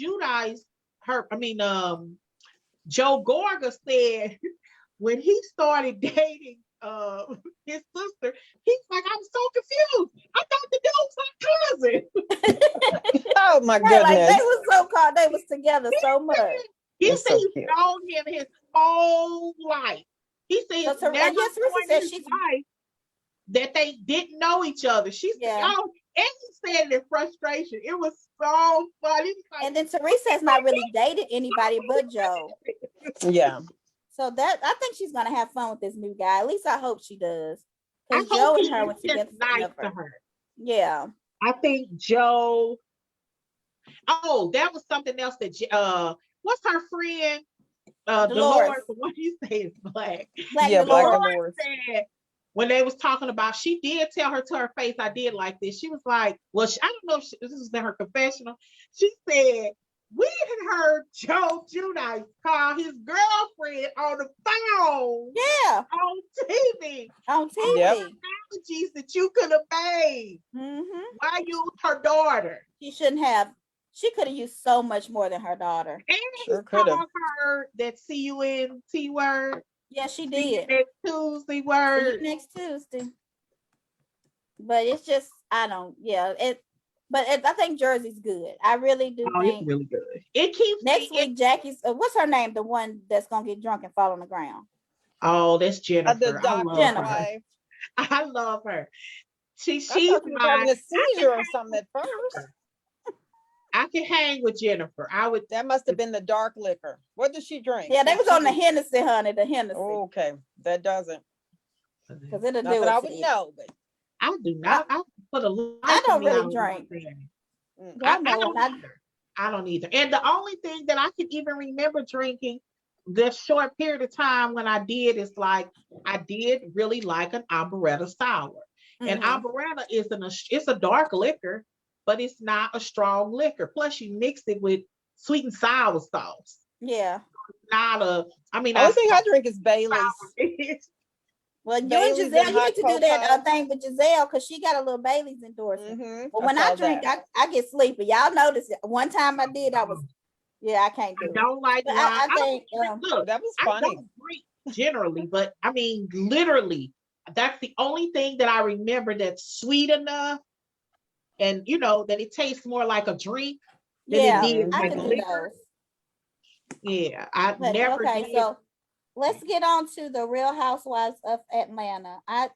Speaker 1: Gorga said when he started dating his sister. He's like, I'm so confused. I thought the dude was my cousin.
Speaker 3: Oh my
Speaker 2: Right, like
Speaker 3: goodness.
Speaker 2: they was so called, they was together so much.
Speaker 1: He
Speaker 3: It's
Speaker 1: said
Speaker 3: so
Speaker 1: he's
Speaker 3: cute.
Speaker 1: known him his whole life. He said
Speaker 2: So
Speaker 1: it's never
Speaker 2: yes, Teresa
Speaker 1: point
Speaker 2: said
Speaker 1: in his
Speaker 2: she's
Speaker 1: life that they didn't know each other. She said,
Speaker 2: yeah.
Speaker 1: oh, and he said it in frustration. It was so funny. Like,
Speaker 2: And then Teresa has not really dated anybody but Joe.
Speaker 3: Yeah.
Speaker 2: So that I think she's gonna have fun with this new guy. At least I hope she does.
Speaker 1: I
Speaker 2: Because Joe
Speaker 1: hope
Speaker 2: and
Speaker 1: he
Speaker 2: her
Speaker 1: is
Speaker 2: were
Speaker 1: just
Speaker 2: together
Speaker 1: nice to
Speaker 2: forever.
Speaker 1: her.
Speaker 2: Yeah.
Speaker 1: I think Joe. Oh, that was something else that what's her friend?
Speaker 2: Dolores.
Speaker 1: The one you say is black.
Speaker 2: Black
Speaker 3: Yeah, Black
Speaker 2: Dolores.
Speaker 3: Dolores.
Speaker 1: Said when they was talking about, she did tell her to her face, I did like this. She was like, well, I don't know if this was in her confessional. She said, we had heard Joe Giudice call his girlfriend on the phone
Speaker 2: Yeah.
Speaker 1: on TV.
Speaker 2: On TV.
Speaker 3: Yep.
Speaker 1: Apologies that you could have made.
Speaker 2: Mm-hmm.
Speaker 1: Why use her daughter?
Speaker 2: She shouldn't have. She could have used so much more than her daughter.
Speaker 1: And
Speaker 3: Sure
Speaker 1: he
Speaker 3: could have.
Speaker 1: called her that CUNT word.
Speaker 2: Yeah, she
Speaker 1: See you
Speaker 2: did.
Speaker 1: next Tuesday
Speaker 2: See you
Speaker 1: word.
Speaker 2: next Tuesday. But it's just, I don't, yeah. I think Jersey's good. I really do
Speaker 1: Oh,
Speaker 2: think.
Speaker 1: it's really good. It keeps
Speaker 2: Next
Speaker 1: me.
Speaker 2: week, Jackie's, what's her name? The one that's going to get drunk and fall on the ground.
Speaker 1: Oh, that's
Speaker 3: The
Speaker 1: Jennifer. I love
Speaker 3: doctor's
Speaker 2: Jennifer.
Speaker 1: her.
Speaker 3: wife.
Speaker 1: I love her. She's
Speaker 3: I thought she was having a seizure or something at first.
Speaker 1: I can hang with Jennifer. I would.
Speaker 3: That must have been the dark liquor. What does she drink?
Speaker 2: Yeah, they was on the Hennessy, honey, the Hennessy.
Speaker 3: Okay, that doesn't.
Speaker 2: Because it'll
Speaker 3: Not
Speaker 2: do
Speaker 3: that I
Speaker 2: it
Speaker 3: would
Speaker 2: to you.
Speaker 3: know, but
Speaker 1: I do not. I put a life
Speaker 2: I don't
Speaker 1: in me,
Speaker 2: really
Speaker 1: don't
Speaker 2: drink.
Speaker 1: understand.
Speaker 2: Y'all
Speaker 1: I
Speaker 2: know
Speaker 1: don't
Speaker 2: what
Speaker 1: either. I don't either. And the only thing that I can even remember drinking this short period of time when I did is like I did really like an amaretto sour. And amaretto it's a dark liquor, but it's not a strong liquor. Plus, you mix it with sweet and sour sauce.
Speaker 2: Yeah.
Speaker 1: Not a. I mean,
Speaker 3: only thing I drink is Bailey's.
Speaker 2: Well, you and
Speaker 3: Bailey's
Speaker 2: Giselle,
Speaker 3: and
Speaker 2: you
Speaker 3: hot
Speaker 2: need to do that
Speaker 3: cocoa.
Speaker 2: thing with Giselle because she got a little Bailey's endorsement. But when I
Speaker 3: saw
Speaker 2: drink,
Speaker 3: that.
Speaker 2: I get sleepy. Y'all notice it. One time I did, I can't do
Speaker 1: I
Speaker 2: it.
Speaker 1: don't like
Speaker 2: But
Speaker 1: wine.
Speaker 2: I think
Speaker 1: Look,
Speaker 3: That was
Speaker 1: I
Speaker 3: funny.
Speaker 1: don't drink generally, but I mean, literally, that's the only thing that I remember that's sweet enough, and that it tastes more like a drink than it did
Speaker 2: I
Speaker 1: like
Speaker 2: can do
Speaker 1: liquor.
Speaker 2: those.
Speaker 1: Yeah, I
Speaker 2: But,
Speaker 1: never
Speaker 2: okay,
Speaker 1: did.
Speaker 2: so let's get on to the Real Housewives of Atlanta. I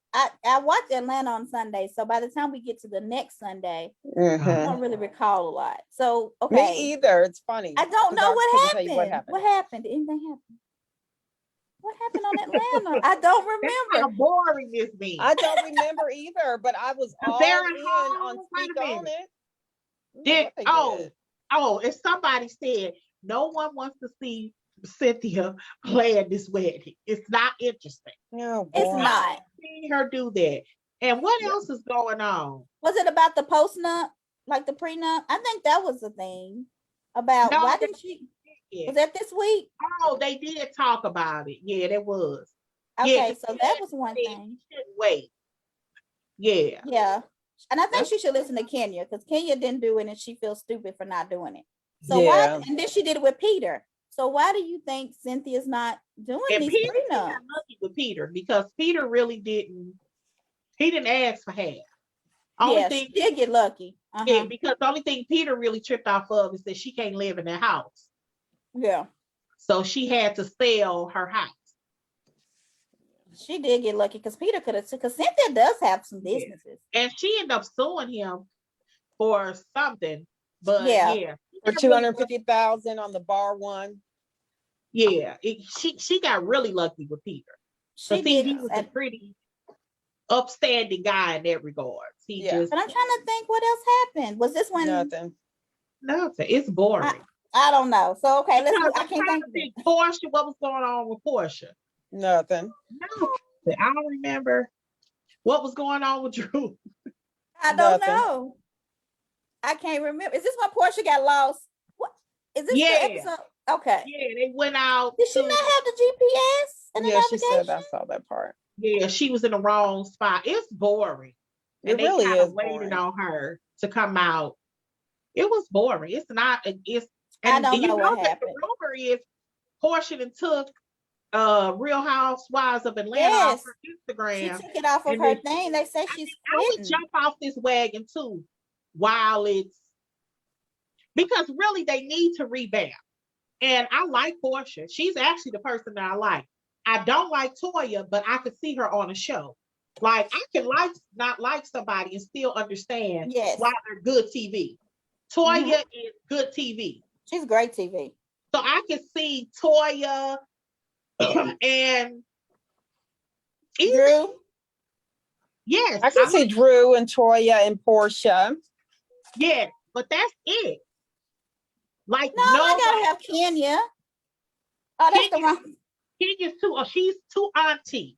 Speaker 2: watched Atlanta on Sunday, so by the time we get to the next Sunday, I don't really recall a lot. So okay,
Speaker 3: Me either. It's funny.
Speaker 2: I don't know what happened.
Speaker 3: What happened.
Speaker 2: What happened? Did anything happen? What happened on Atlanta? I don't
Speaker 1: That's how
Speaker 2: remember.
Speaker 1: boring this means.
Speaker 3: I don't remember either, but I was all
Speaker 1: They're at
Speaker 3: in
Speaker 1: home.
Speaker 3: on
Speaker 1: Wait
Speaker 3: Speak
Speaker 1: a
Speaker 3: On
Speaker 1: minute.
Speaker 3: It.
Speaker 1: If somebody said no one wants to see Cynthia playing this wedding, it's not interesting.
Speaker 3: No,
Speaker 2: It's not.
Speaker 1: See her do that. And what else is going on?
Speaker 2: Was it about the post-nup, like the prenup? I think that was the thing about why didn't she? Was that this week?
Speaker 1: Oh, they did talk about it. Yeah, that was.
Speaker 2: Okay, so that was one thing.
Speaker 1: Wait. Yeah.
Speaker 2: Yeah. And I think she should listen to Kenya because Kenya didn't do it and she feels stupid for not doing it. So why? And then she did it with Peter. So why do you think Cynthia's not doing these prenups?
Speaker 1: Got lucky with Peter because Peter really didn't. He didn't ask for half.
Speaker 2: She did get lucky.
Speaker 1: Yeah, because the only thing Peter really tripped off of is that she can't live in that house.
Speaker 2: Yeah.
Speaker 1: So she had to sell her house.
Speaker 2: She did get lucky because Peter could have, because Cynthia does have some businesses.
Speaker 1: And she ended up suing him for something. But
Speaker 3: for $250,000 on the bar one.
Speaker 1: Yeah, she got really lucky with Peter. He was a pretty upstanding guy in that regard. But I'm
Speaker 2: trying to think what else happened. Was this when
Speaker 3: nothing?
Speaker 1: It's boring.
Speaker 2: I don't know. So okay, I can't think.
Speaker 1: Portia, what was going on with Portia?
Speaker 3: Nothing.
Speaker 1: I don't remember what was going on with Drew.
Speaker 2: I don't know. I can't remember. Is this when Portia got lost? What is this the episode? Okay.
Speaker 1: Yeah, they went out.
Speaker 2: Did she not have the GPS and the navigation?
Speaker 3: She said I saw that part.
Speaker 1: Yeah, she was in the wrong spot. It's boring.
Speaker 3: It really is
Speaker 1: waiting on her to come out. It was boring. It's not.
Speaker 2: I don't know what happened.
Speaker 1: The rumor is Portia took Real Housewives of Atlanta off
Speaker 2: Yes,
Speaker 1: her
Speaker 2: she
Speaker 1: Instagram.
Speaker 2: took it off of
Speaker 1: And
Speaker 2: her
Speaker 1: then
Speaker 2: thing. They say she's
Speaker 1: I would
Speaker 2: quitting.
Speaker 1: jump off this wagon too while it's because really they need to revamp. And I like Portia. She's actually the person that I like. I don't like Toya, but I could see her on a show. Like I can like not like somebody and still understand
Speaker 2: Yes.
Speaker 1: why they're good TV. Toya is good TV.
Speaker 2: She's great TV.
Speaker 1: So I can see Toya and even
Speaker 2: Drew.
Speaker 1: yes,
Speaker 3: I can see Drew and Toya and Portia.
Speaker 1: yes, but that's it. Like
Speaker 2: No, I gotta have Kenya. Oh, that's the wrong.
Speaker 1: Kenya's too. Oh, she's too auntie.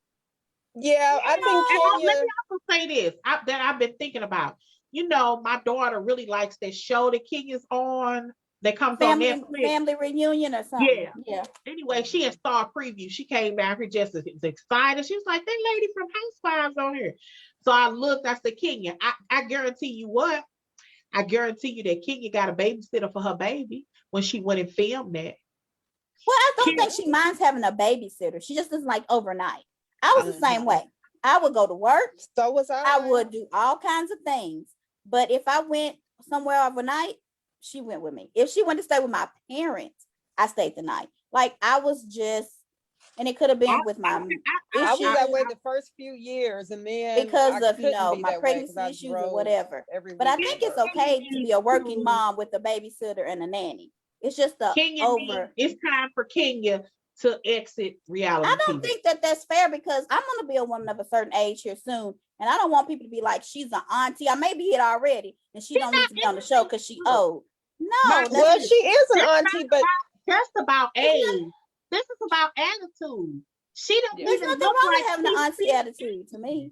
Speaker 3: Yeah, I think
Speaker 1: And let
Speaker 3: Kenya.
Speaker 1: me also say this that I've been thinking about. You know, my daughter really likes that show that Kenya's on. That comes on Netflix.
Speaker 2: Family reunion or something.
Speaker 1: Yeah.
Speaker 2: Yeah.
Speaker 1: Anyway, she had Star Preview. She came down here just as excited. She was like, that lady from Housewives on here. So I looked, I said, Kenya, I guarantee you what? I guarantee you that Kenya got a babysitter for her baby when she went and filmed that.
Speaker 2: Well, I don't think she minds having a babysitter. She just doesn't like overnight. I was the same way. I would go to work.
Speaker 3: So was I.
Speaker 2: I would do all kinds of things. But if I went somewhere overnight, she went with me. If she went to stay with my parents, I stayed the night. Like I was just, and it could have been with my
Speaker 3: I was that way the first few years, and then
Speaker 2: because of my pregnancy issues or whatever. But I think it's okay to be a working mom with a babysitter and a nanny. It's just
Speaker 1: it's time for Kenya to exit reality.
Speaker 2: I don't think that that's fair because I'm going to be a woman of a certain age here soon. And I don't want people to be like, she's an auntie. I may be it already. And she don't need to be on the show because she old. No.
Speaker 3: Well, she is an auntie, but
Speaker 1: just about age. This is about attitude. She don't
Speaker 2: There's
Speaker 1: even
Speaker 2: nothing
Speaker 1: look
Speaker 2: wrong
Speaker 1: like
Speaker 2: with having an auntie attitude to me.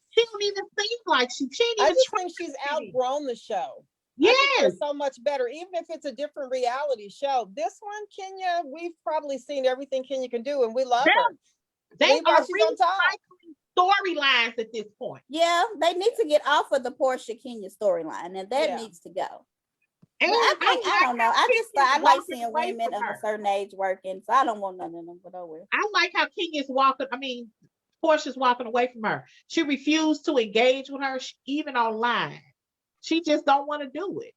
Speaker 1: She don't even seem like she ain't
Speaker 3: I
Speaker 1: even
Speaker 3: just think she's outgrown the show.
Speaker 1: Yes.
Speaker 3: So much better, even if it's a different reality show. This one, Kenya, we've probably seen everything Kenya can do, and we love her.
Speaker 1: They are recycling storylines at this point.
Speaker 2: Yeah, they need to get off of the Portia Kenya storyline, and that needs to go.
Speaker 1: And
Speaker 2: I don't know. I like seeing women of a certain age working, so I don't want none of them. But
Speaker 1: I like how Kenya's walking. I mean, Portia's walking away from her. She refused to engage with her, even online. She just don't want to do it.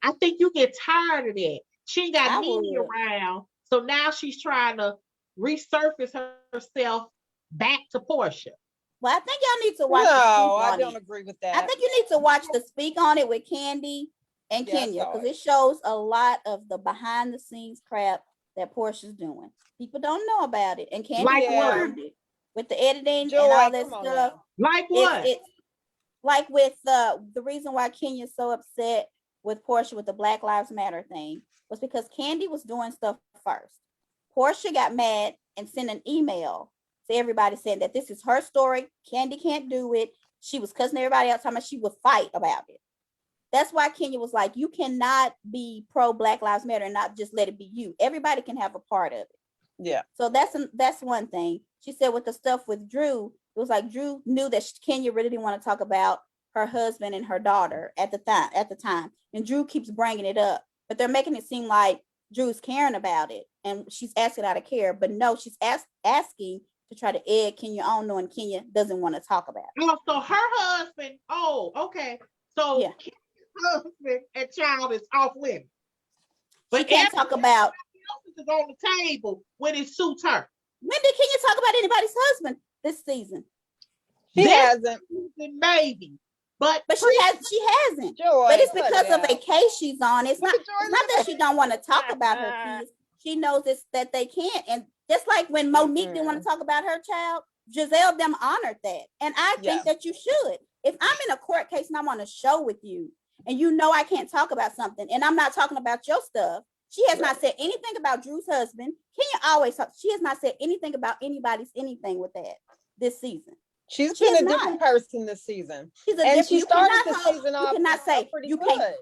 Speaker 1: I think you get tired of that. She ain't got media around, so now she's trying to resurface herself back to Portia.
Speaker 2: Well, I think y'all need to watch.
Speaker 3: No, I don't agree with that.
Speaker 2: I think you need to watch the Speak on It with Candy and Kenya because it shows a lot of the behind the scenes crap that Portia's doing. People don't know about it, and Candy learned it with the editing and all that stuff.
Speaker 1: Like what?
Speaker 2: Like with the reason why Kenya's so upset with Portia with the Black Lives Matter thing was because Candy was doing stuff first. Portia got mad and sent an email to everybody saying that this is her story. Candy can't do it. She was cussing everybody out, talking about she would fight about it. That's why Kenya was like, you cannot be pro Black Lives Matter and not just let it be you. Everybody can have a part of it.
Speaker 3: Yeah. So
Speaker 2: that's one thing. She said with the stuff with Drew, it was like Drew knew that Kenya really didn't want to talk about her husband and her daughter at the time. And Drew keeps bringing it up, but they're making it seem like Drew's caring about it and she's asking out of care. But no, she's asking to try to egg Kenya on, knowing Kenya doesn't want to talk about it.
Speaker 1: Oh, so her husband, okay. So Kenya's husband and child is off limits.
Speaker 2: But she can't talk about
Speaker 1: is on the table when it suits her.
Speaker 2: When did Kenya talk about anybody's husband this season?
Speaker 3: She hasn't.
Speaker 1: Maybe. But
Speaker 2: she hasn't.
Speaker 3: Joy,
Speaker 2: but it's because of a case she's on. It's not that she don't want to talk about her kids. She knows that they can't. And just like when Monique didn't want to talk about her child, Giselle them honored that. And I think that you should. If I'm in a court case and I'm on a show with you and you know I can't talk about something and I'm not talking about your stuff, she has not said anything about Drew's husband. Kenya always talks. She has not said anything about anybody's anything with that this season.
Speaker 3: She's been a different person this season. She started the season off.
Speaker 2: You cannot say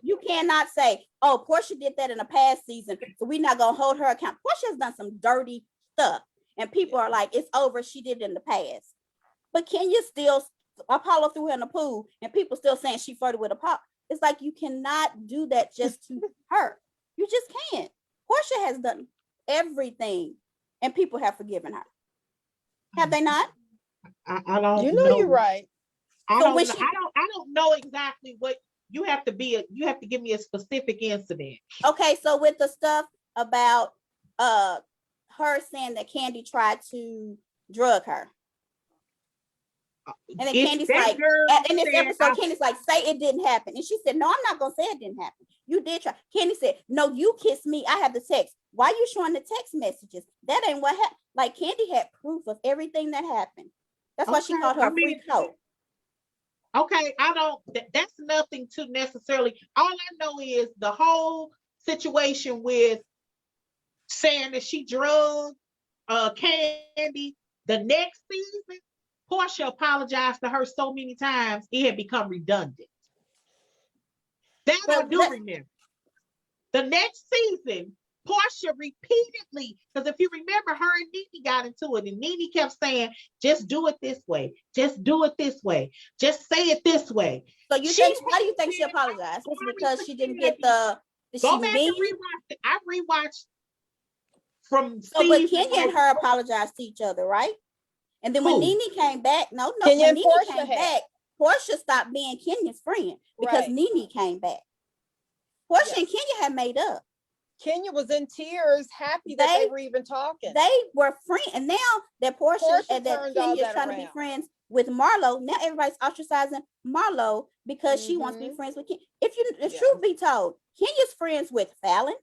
Speaker 2: you cannot say, oh, Portia did that in the past season, so we're not gonna hold her account. Portia has done some dirty stuff, and people are like, it's over. She did it in the past, but Kenya still Apollo threw her in the pool, and people still saying she flirted with Apollo. It's like you cannot do that just to her. You just can't. Portia has done everything and people have forgiven her. Have they not?
Speaker 1: I don't
Speaker 3: You know,
Speaker 1: know.
Speaker 3: you're right.
Speaker 1: I
Speaker 2: So
Speaker 1: don't
Speaker 2: when
Speaker 1: know.
Speaker 2: she-
Speaker 1: I don't know exactly what you have to give me a specific incident.
Speaker 2: Okay, so with the stuff about her saying that Candy tried to drug her. And then
Speaker 1: If
Speaker 2: Candy's
Speaker 1: that
Speaker 2: like,
Speaker 1: girl
Speaker 2: in this
Speaker 1: said,
Speaker 2: episode, Candy's like, say it didn't happen. And she said, no, I'm not going to say it didn't happen. You did try. Candy said, no, you kissed me. I have the text. Why are you showing the text messages? That ain't what happened. Like, Candy had proof of everything that happened. That's why she
Speaker 1: Okay,
Speaker 2: called her
Speaker 1: I
Speaker 2: a freak
Speaker 1: mean,
Speaker 2: hoe.
Speaker 1: okay, I don't, that's nothing to necessarily, all I know is the whole situation with saying that she drugged Candy the next season. Portia apologized to her so many times, it had become redundant. That I do remember. The next season, Portia repeatedly, because if you remember, her and Nene got into it, and Nene kept saying, just do it this way. Just do it this way. Just say it this way.
Speaker 2: So you think, why do you think she apologized? Was it because she didn't get did
Speaker 1: Go
Speaker 2: she
Speaker 1: back
Speaker 2: mean?
Speaker 1: and rewatch it. I rewatched from
Speaker 2: So, but
Speaker 1: season
Speaker 2: Kenya and her apologized to each other, right? And then when
Speaker 1: Who?
Speaker 2: Nene came back, when
Speaker 3: Kenya and
Speaker 2: Nene
Speaker 3: Portia
Speaker 2: came
Speaker 3: had.
Speaker 2: back, Portia stopped being Kenya's friend because
Speaker 3: Right.
Speaker 2: Nene came back. Portia
Speaker 3: Yeah.
Speaker 2: and Kenya had made up.
Speaker 3: Kenya was in tears, happy that they were even talking.
Speaker 2: They were friends, and now that Portia and that
Speaker 3: turned all
Speaker 2: Kenya is
Speaker 3: that
Speaker 2: trying to be
Speaker 3: around.
Speaker 2: friends with Marlo, now everybody's ostracizing Marlo because she wants to be friends with Kenya. If truth be told, Kenya's friends with Fallon.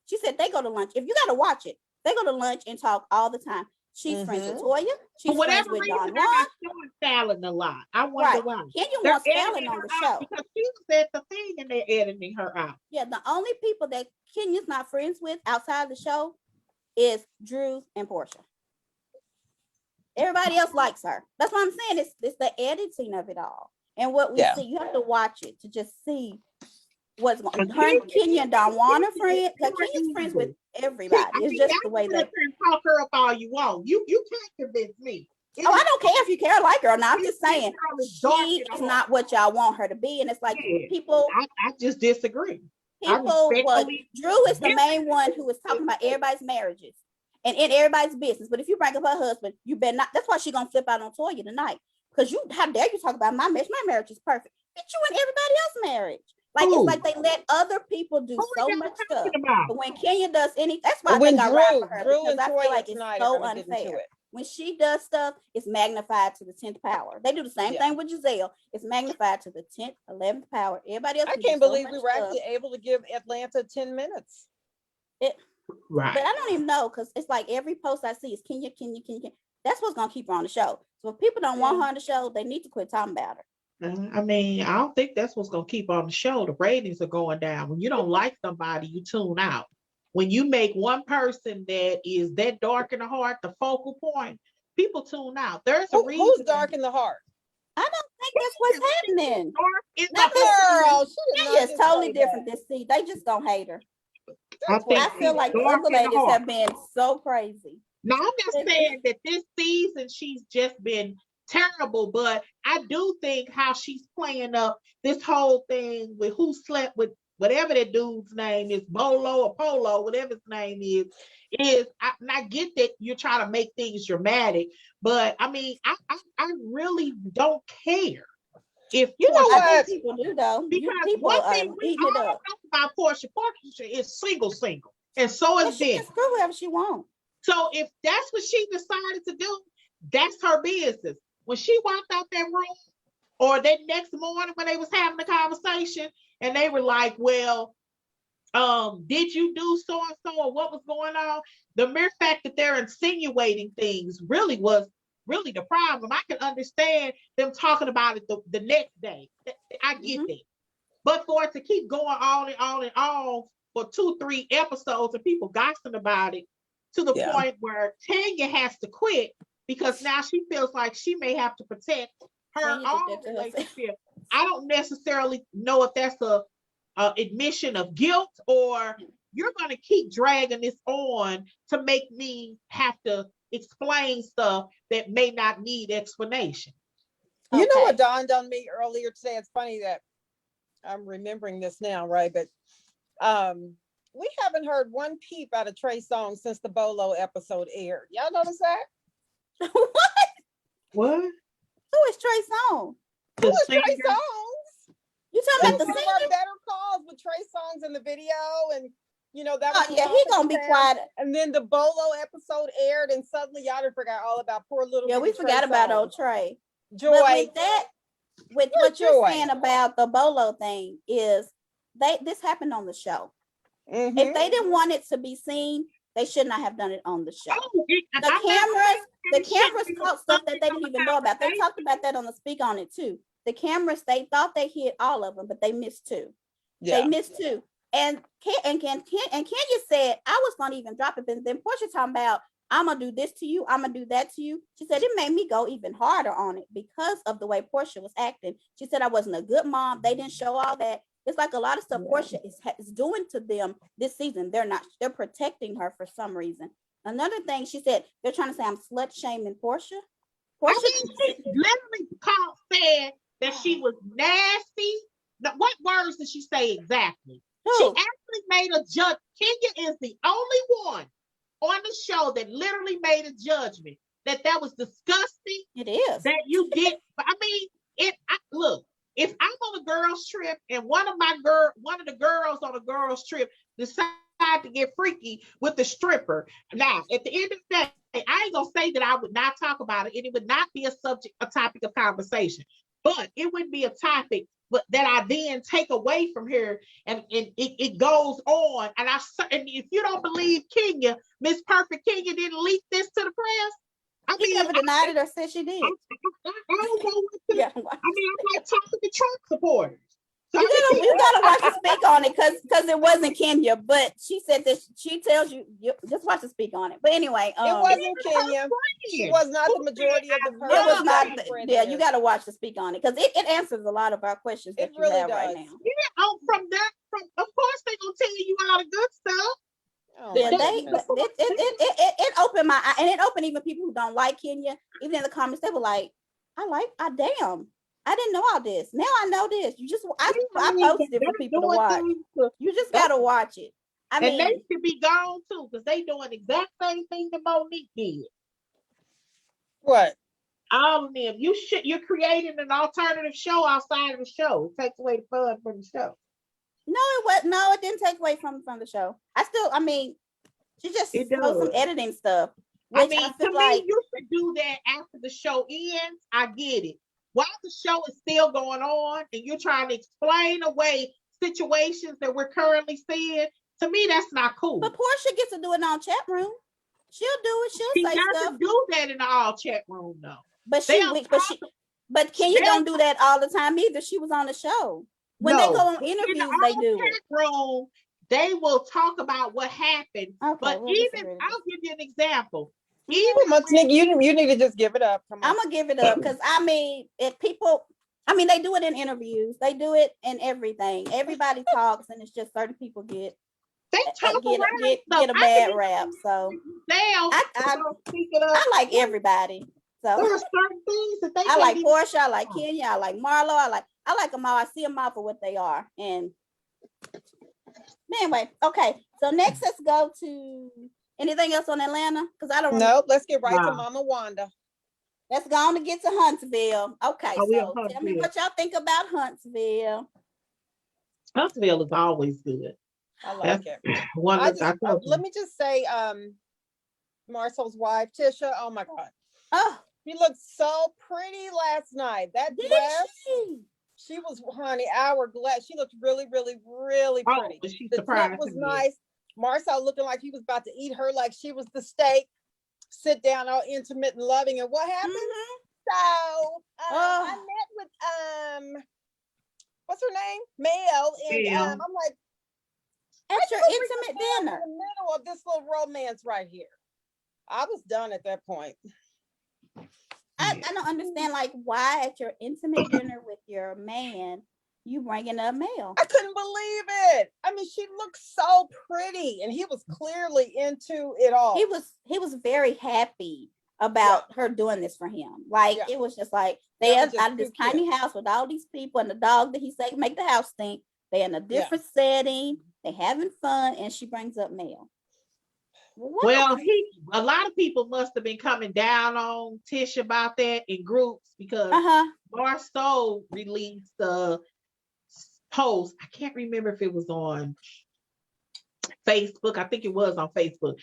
Speaker 2: She said they go to lunch. If you got to watch it, they go to lunch and talk all the time. She's friends with Toya. She's
Speaker 1: For
Speaker 2: friends
Speaker 1: whatever
Speaker 2: with
Speaker 1: reason,
Speaker 2: Don
Speaker 1: they're
Speaker 2: Juan.
Speaker 1: not showing Fallon a lot. I wonder why.
Speaker 2: Kenya
Speaker 1: They're
Speaker 2: wants Fallon
Speaker 1: editing
Speaker 2: on
Speaker 1: her
Speaker 2: the
Speaker 1: out
Speaker 2: show.
Speaker 1: because she was at the thing and they're editing her out.
Speaker 2: Yeah, the only people that Kenya's not friends with outside the show is Drew and Portia. Everybody else likes her. That's what I'm saying. It's the editing of it all. And what we see, you have to watch it to just see what's going on. Her and Kenya and Don Juan are friends. Kenya's friends with everybody. It's just the way that
Speaker 1: talk her up all you want. You can't convince me.
Speaker 2: I don't care if you care or like her or not. I'm just saying she is not what y'all want her to be. And it's like people.
Speaker 1: I just disagree.
Speaker 2: Drew is the main one who is talking about everybody's marriages and in everybody's business. But if you bring up her husband, you better not. That's why she's gonna flip out on Toya tonight. Because how dare you talk about my marriage? My marriage is perfect. Bitch, you and everybody else's marriage. Like it's like they let other people do so much stuff. But when Kenya does anything, that's why I think I ride for her because I feel like it's so unfair. When she does stuff, it's magnified to the 10th power. They do the same thing with Giselle. It's magnified to the 10th, 11th power. Everybody else.
Speaker 3: I can't believe we were actually able to give Atlanta 10 minutes.
Speaker 1: Right.
Speaker 2: But I don't even know because it's like every post I see is Kenya. That's what's gonna keep her on the show. So if people don't want her on the show, they need to quit talking about her.
Speaker 1: I mean, I don't think that's what's gonna keep on the show. The ratings are going down. When you don't like somebody, you tune out. When you make one person that is that dark in the heart the focal point, people tune out. There's a reason.
Speaker 3: Who's dark in the heart?
Speaker 2: I don't think that's what's happening.
Speaker 3: Girl,
Speaker 2: she is totally different this season. They just don't hate her. I feel like the other ladies have been so crazy.
Speaker 1: Now I'm just saying that this season she's just been terrible, but I do think how she's playing up this whole thing with who slept with whatever that dude's name is, Bolo or Polo, whatever his name is I get that you're trying to make things dramatic, but I mean, I really don't care. If
Speaker 2: you know what I think people do though,
Speaker 1: because
Speaker 2: people
Speaker 1: one thing we all
Speaker 2: know
Speaker 1: about Portia is single, and so is
Speaker 2: she can screw whoever she wants.
Speaker 1: So if that's what she decided to do, that's her business. When she walked out that room, or that next morning when they was having the conversation, and they were like, "Well, did you do so and so, or what was going on?" The mere fact that they're insinuating things was really the problem. I can understand them talking about it the next day. I get that. But for it to keep going on and on and on for 2-3 episodes and people gossiping about it to the point where Tanya has to quit because now she feels like she may have to protect her own relationship. I don't necessarily know if that's a admission of guilt or you're going to keep dragging this on to make me have to explain stuff that may not need explanation.
Speaker 3: You know what dawned on me earlier today? It's funny that I'm remembering this now, right? But we haven't heard one peep out of Trey Songz since the Bolo episode aired. Y'all notice that?
Speaker 1: What?
Speaker 2: Who is Trey Songz?
Speaker 3: Who is Trey Songz?
Speaker 2: You talking
Speaker 3: That's
Speaker 2: about the
Speaker 3: one of
Speaker 2: singer?
Speaker 3: our better calls with Trey Songz in the video, and that was
Speaker 2: Yeah, he gonna be quiet.
Speaker 3: And then the Bolo episode aired, and suddenly y'all done forgot all about poor little.
Speaker 2: Yeah, we forgot about old Trey.
Speaker 3: Joy.
Speaker 2: But with that, with what you're saying about the Bolo thing is this happened on the show.
Speaker 3: Mm-hmm.
Speaker 2: If they didn't want it to be seen, they should not have done it on the show. The cameras caught stuff that they didn't even know about. They talked about that on the Speak On It too. The cameras, they thought they hit all of them, but they missed two. Yeah. They missed two. And Kenya said, I was gonna even drop it, but then Portia talking about, I'm gonna do this to you, I'm gonna do that to you. She said it made me go even harder on it because of the way Portia was acting. She said I wasn't a good mom. They didn't show all that. It's like a lot of stuff Portia is doing to them this season. They're protecting her for some reason. Another thing she said, they're trying to say I'm slut shaming Portia.
Speaker 1: Portia literally said that she was nasty. What words did she say exactly? Who? She actually made a judge. Kenya is the only one on the show that literally made a judgment that was disgusting.
Speaker 2: It is.
Speaker 1: That you did. I mean, look, if I'm on a girls trip and one of the girls on a girls trip decide to get freaky with the stripper, now at the end of the day, I ain't gonna say that I would not talk about it, and it would not be a topic of conversation, but it would be a topic that I then take away from her, and it goes on. And if you don't believe Kenya, Miss Perfect Kenya didn't leak this to the press.
Speaker 2: She never denied it or said she did.
Speaker 1: I don't know what to, I'm like talking to Trump supporters. So
Speaker 2: you gotta watch the Speak On It because it wasn't Kenya, but she said that she tells you just watch the Speak On It. But anyway,
Speaker 3: it wasn't Kenya. She was not the majority of the person.
Speaker 2: It was not. Yeah, you gotta watch the Speak On It because it answers a lot of our questions that you
Speaker 3: really
Speaker 2: have right now.
Speaker 1: Yeah, of course they gonna tell you all the good stuff.
Speaker 2: Oh, yeah, it opened my eye, and it opened even people who don't like Kenya. Even in the comments, they were like, damn, I didn't know all this. Now I know this. I posted it for people to watch. You just gotta watch it.
Speaker 1: And they should be gone too, because they doing the exact same thing that Monique did.
Speaker 3: What?
Speaker 1: All of them. You're creating an alternative show outside of the show. It takes away the fun from the show.
Speaker 2: No, it didn't take away from the show. She just does some editing stuff.
Speaker 1: To me, you should do that after the show ends. I get it. While the show is still going on and you're trying to explain away situations that we're currently seeing, to me, that's not cool.
Speaker 2: But Portia gets to do it on chat room. She'll do it. She'll say stuff. She doesn't
Speaker 1: do that in the all chat room, though.
Speaker 2: But Kenya don't do that all the time either. She was on the show. When they go on interviews, they do it.
Speaker 1: Room, they will talk about what happened. Okay, but I'll give you an example.
Speaker 3: You need to just give it up. Come on.
Speaker 2: I'm gonna give it up because if people, they do it in interviews. They do it in everything. Everybody talks, and it's just certain people get a bad rap. So I like everybody. So
Speaker 1: there are certain things that
Speaker 2: I like Portia, I like Kenya, I like Marlo, I like them all. I see them all for what they are. And anyway, okay. So next, let's go to anything else on Atlanta? Because I don't know.
Speaker 3: Nope, let's get right to Mama Wanda.
Speaker 2: Let's go on to get to Huntsville. Okay, so tell me what y'all think about Huntsville.
Speaker 1: Huntsville is always good.
Speaker 3: I like it. Let me just say, Marcel's wife, Tisha, oh my God.
Speaker 2: Oh,
Speaker 3: she looked so pretty last night. That dress, she was, honey, hourglass. She looked really, really, really pretty. The tent was nice. Marcel looking like he was about to eat her like she was the steak. Sit down, all intimate and loving. And what happened? So I met with what's her name? Mel. And I'm like,
Speaker 2: at your intimate dinner.
Speaker 3: In the middle of this little romance right here. I was done at that point.
Speaker 2: I don't understand, like, why at your intimate dinner with your man you bringing up Mel.
Speaker 3: I couldn't believe it. I mean, she looked so pretty, and he was clearly into it all.
Speaker 2: He was very happy about her doing this for him. Like it was just like they out of this tiny house with all these people and the dog that he said make the house stink. They're in a different setting. They having fun, and she brings up Mel.
Speaker 1: Well, a lot of people must have been coming down on Tish about that in groups because Marceau released a post. I can't remember if it was on Facebook. I think it was on Facebook.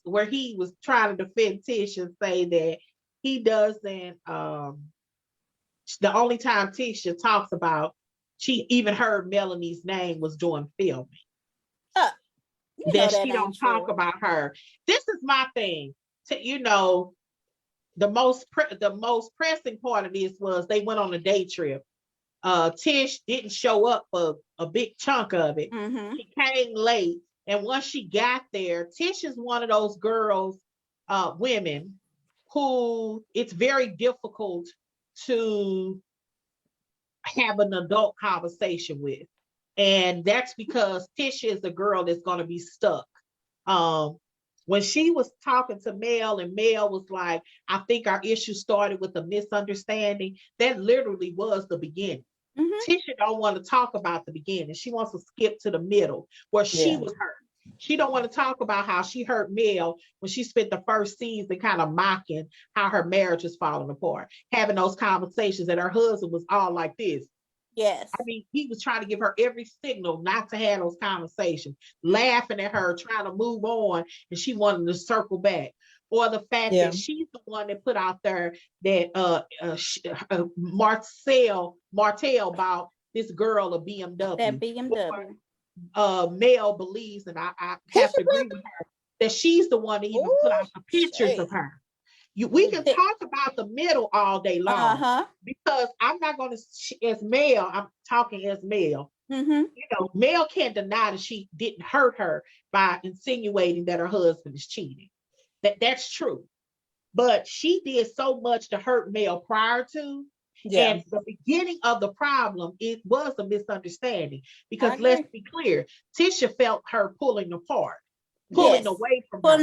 Speaker 1: Where he was trying to defend Tish and say that he doesn't. The only time Tisha talks about she even heard Melanie's name was doing filming. That she don't talk about her. This is my thing. The most pressing part of this was they went on a day trip. Tish didn't show up for a big chunk of it. She came late, and once she got there, Tish is one of those girls, women, who it's very difficult to have an adult conversation with. And that's because Tisha is a girl that's going to be stuck. When she was talking to Mel and Mel was like, I think our issue started with a misunderstanding, that literally was the beginning. Tisha don't want to talk about the beginning. She wants to skip to the middle where she was hurt. She don't want to talk about how she hurt Mel when she spent the first season kind of mocking how her marriage was falling apart, having those conversations that her husband was all like this.
Speaker 2: Yes.
Speaker 1: I mean, he was trying to give her every signal not to have those conversations, laughing at her, trying to move on, and she wanted to circle back. Or the fact that she's the one that put out there that Martell bought this girl a BMW.
Speaker 2: That BMW.
Speaker 1: Mel believes, and I have to agree with her, that she's the one that even put out the pictures of her. We can talk about the middle all day long because I'm not going to, as Mel, I'm talking as Mel. Mel can't deny that she didn't hurt her by insinuating that her husband is cheating. That's true. But she did so much to hurt Mel prior to. And the beginning of the problem, it was a misunderstanding because let's be clear, Tisha felt her pulling apart. Pulling